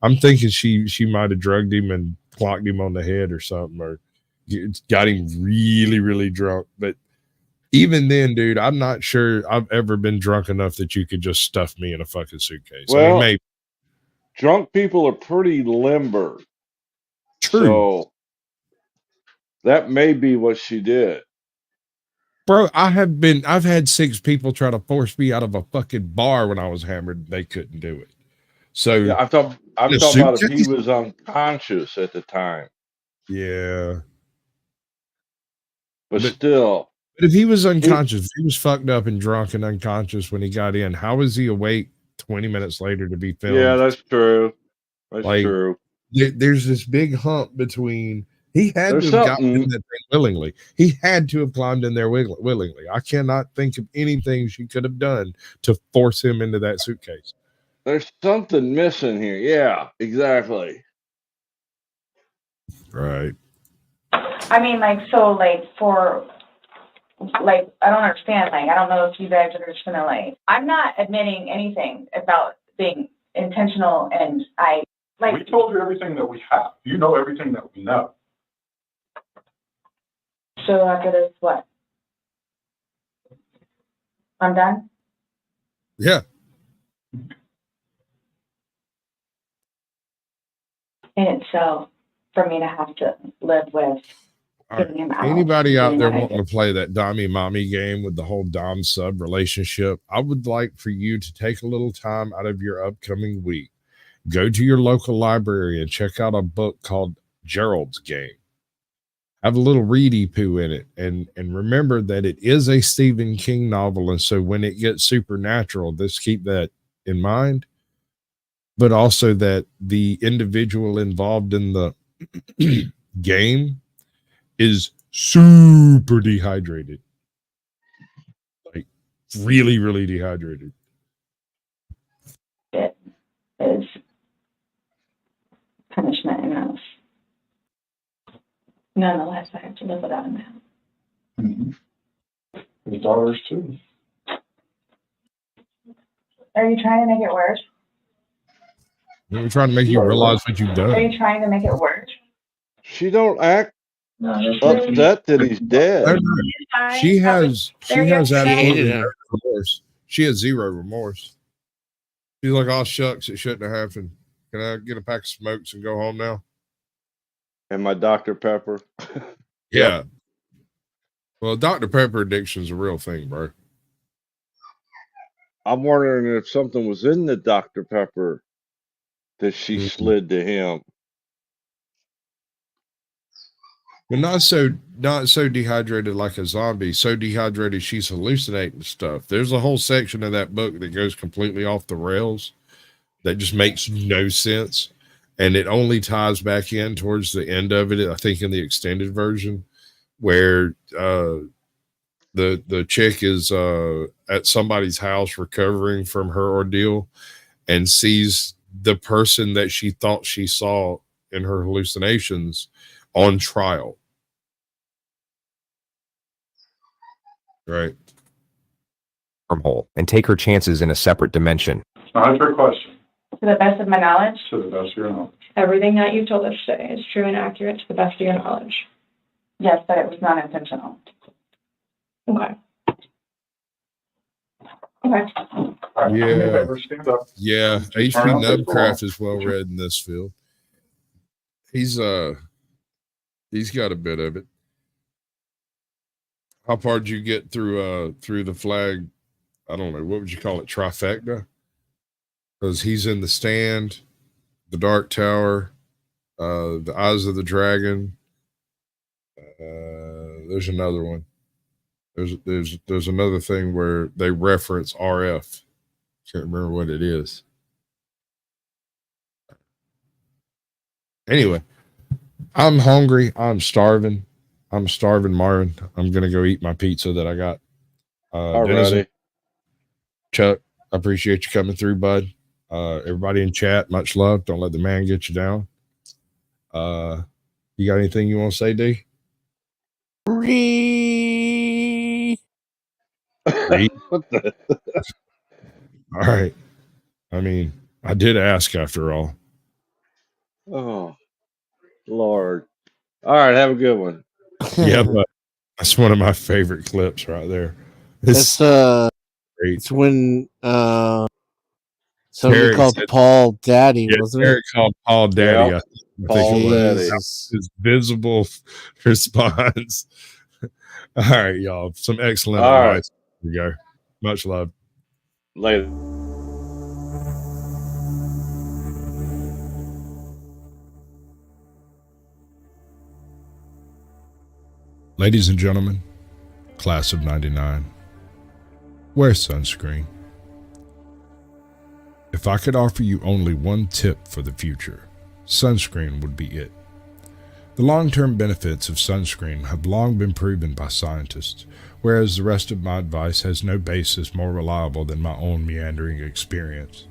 I'm thinking she might have drugged him and clocked him on the head or something, or got him really, really drunk. But even then, dude, I'm not sure I've ever been drunk enough that you could just stuff me in a fucking suitcase. I mean, Well, maybe. drunk people are pretty limber. True. So that may be what she did. Bro, I've had 6 people try to force me out of a fucking bar when I was hammered. They couldn't do it. So Yeah, I'm talking about if he suitcase? was unconscious at the time. Yeah. But still. But if he was unconscious, if he was fucked up and drunk and unconscious when he got in, how was he awake 20 minutes later to be filmed? Yeah, that's true. That's Like, true. There's this big hump between. He had There's to have gotten in something. that thing willingly. He had to have climbed in there willingly. I cannot think of anything she could have done to force him into that suitcase. There's something missing here. Yeah, exactly. Right. I mean, like, so, like, for, like, I don't understand. Like, I don't know if you guys are just gonna, like, I'm not admitting anything about being intentional, and we told you everything that we have. You know everything that we know. So after this, what? I'm done? Yeah. And so, for me to have to live with getting him out. Anybody out doing there what I wanting to play that Dommy Mommy game with the whole Dom sub relationship, I would like for you to take a little time out of your upcoming week. Go to your local library and check out a book called Gerald's Game. Have a little reedy poo in it, and remember that it is a Stephen King novel, and so when it gets supernatural, just keep that in mind. But also that the individual involved in the game is super dehydrated, like really, really dehydrated. It is punishment enough. Nonetheless, I have to live without him now. His daughters too. Are you trying to make it worse? We're trying to make you realize what you've Are done. you trying to make it worse? She don't act upset that he's dead. She has absolutely him. no remorse. She has zero remorse. She's like, oh shucks, it shouldn't have happened. Can I get a pack of smokes and go home now? And my Dr. Pepper. Yeah. Well, Dr. Pepper addiction is a real thing, bro. I'm wondering if something was in the Dr. Pepper that she slid to him. But not so dehydrated like a zombie, so dehydrated she's hallucinating stuff. There's a whole section of that book that goes completely off the rails that just makes no sense. And it only ties back in towards the end of it, I think in the extended version, where the chick is at somebody's house recovering from her ordeal and sees the person that she thought she saw in her hallucinations on trial. Right. Wormhole and take her chances in a separate dimension. It's not a trick question. To the best of my knowledge? To the best of your knowledge. Everything that you've told us today is true and accurate to the best of your knowledge. Yes, but it was not intentional. Okay. Okay. Yeah. HP Nubcraft is well read in this field. He's got a bit of it. How far did you get through the flag? I don't know, what would you call it, trifecta? Because he's in the Stand, the Dark Tower, the Eyes of the Dragon. There's another one. There's another thing where they reference RF. Can't remember what it is. Anyway, I'm hungry. I'm starving. Marvin. I'm gonna go eat my pizza that I got. Alrighty. Chuck, I appreciate you coming through, bud. Everybody in chat, much love. Don't let the man get you down. You got anything you want to say, D? What the? All right. I mean, I did ask after all. Oh, Lord. All right. Have a good one. Yeah, but that's one of my favorite clips right there. It's great. it's when somebody Derek called said- Paul Daddy, Yeah, wasn't Derek called Paul Daddy. Yeah, I think Paul it was. Daddy. That was his visible response. All right, y'all. Some excellent All right. advice. Here we go. Much love. Later. Ladies and gentlemen, class of 99, wear sunscreen. If I could offer you only one tip for the future, sunscreen would be it. The long-term benefits of sunscreen have long been proven by scientists, whereas the rest of my advice has no basis more reliable than my own meandering experience.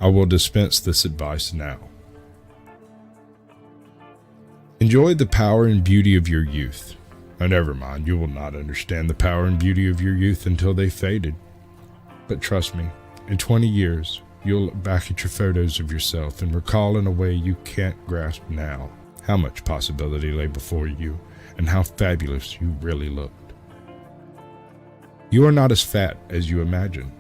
I will dispense this advice now. Enjoy the power and beauty of your youth. Oh, never mind, you will not understand the power and beauty of your youth until they faded. But trust me, in 20 years, you'll look back at your photos of yourself and recall in a way you can't grasp now how much possibility lay before you and how fabulous you really looked. You are not as fat as you imagine.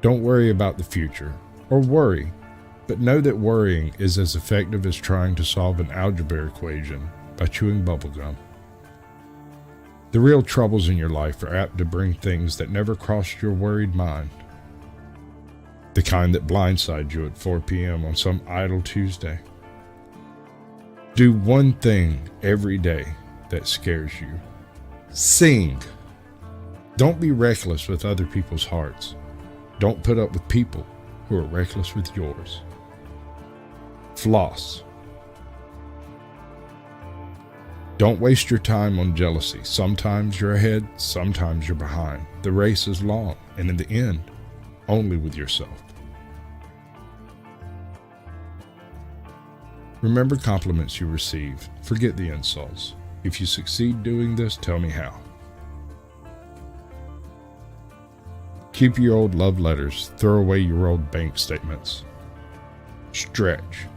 Don't worry about the future, or worry, but know that worrying is as effective as trying to solve an algebra equation by chewing bubblegum. The real troubles in your life are apt to bring things that never crossed your worried mind. The kind that blindside you at 4 p.m. on some idle Tuesday. Do one thing every day that scares you. Sing. Don't be reckless with other people's hearts. Don't put up with people who are reckless with yours. Floss. Don't waste your time on jealousy. Sometimes you're ahead, sometimes you're behind. The race is long, and in the end, only with yourself. Remember compliments you receive. Forget the insults. If you succeed doing this, tell me how. Keep your old love letters. Throw away your old bank statements. Stretch.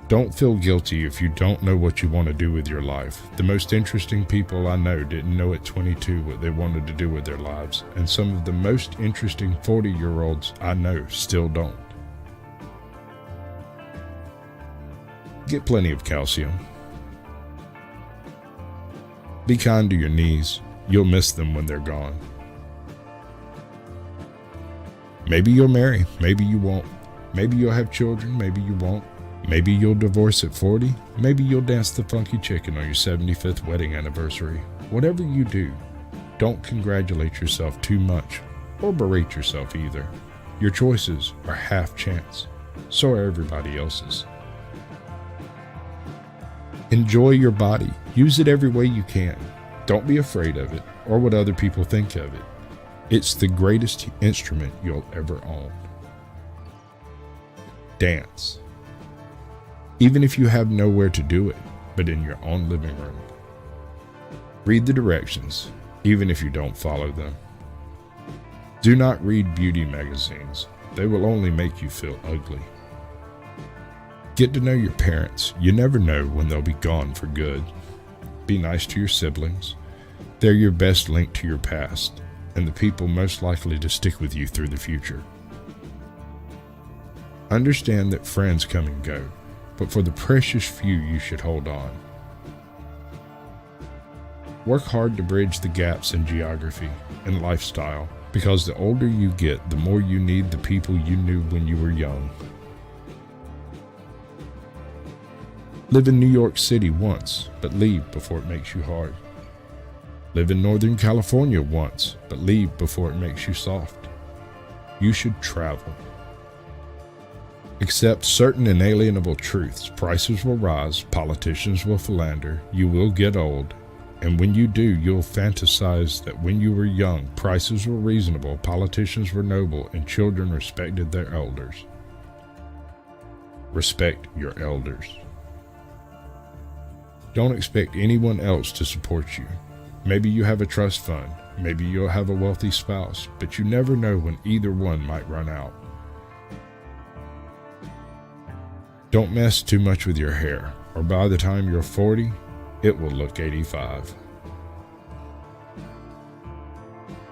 Don't feel guilty if you don't know what you want to do with your life. The most interesting people I know didn't know at 22 what they wanted to do with their lives, and some of the most interesting 40-year-olds I know still don't. Get plenty of calcium. Be kind to your knees. You'll miss them when they're gone. Maybe you'll marry, maybe you won't. Maybe you'll have children, maybe you won't. Maybe you'll divorce at 40. Maybe you'll dance the funky chicken on your 75th wedding anniversary. Whatever you do, don't congratulate yourself too much or berate yourself either. Your choices are half chance. So are everybody else's. Enjoy your body. Use it every way you can. Don't be afraid of it or what other people think of it. It's the greatest instrument you'll ever own. Dance. Even if you have nowhere to do it, but in your own living room. Read the directions, even if you don't follow them. Do not read beauty magazines. They will only make you feel ugly. Get to know your parents. You never know when they'll be gone for good. Be nice to your siblings. They're your best link to your past, and the people most likely to stick with you through the future. Understand that friends come and go, but for the precious few you should hold on. Work hard to bridge the gaps in geography and lifestyle, because the older you get, the more you need the people you knew when you were young. Live in New York City once, but leave before it makes you hard. Live in Northern California once, but leave before it makes you soft. You should travel. Accept certain inalienable truths. Prices will rise, politicians will philander, you will get old, and when you do, you'll fantasize that when you were young, prices were reasonable, politicians were noble, and children respected their elders. Respect your elders. Don't expect anyone else to support you. Maybe you have a trust fund, maybe you'll have a wealthy spouse, but you never know when either one might run out. Don't mess too much with your hair, or by the time you're 40, it will look 85.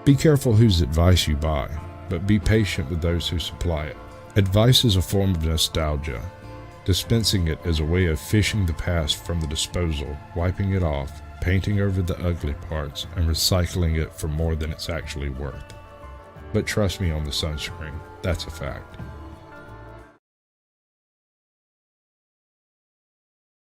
Be careful whose advice you buy, but be patient with those who supply it. Advice is a form of nostalgia. Dispensing it is a way of fishing the past from the disposal, wiping it off, painting over the ugly parts, and recycling it for more than it's actually worth. But trust me on the sunscreen, that's a fact.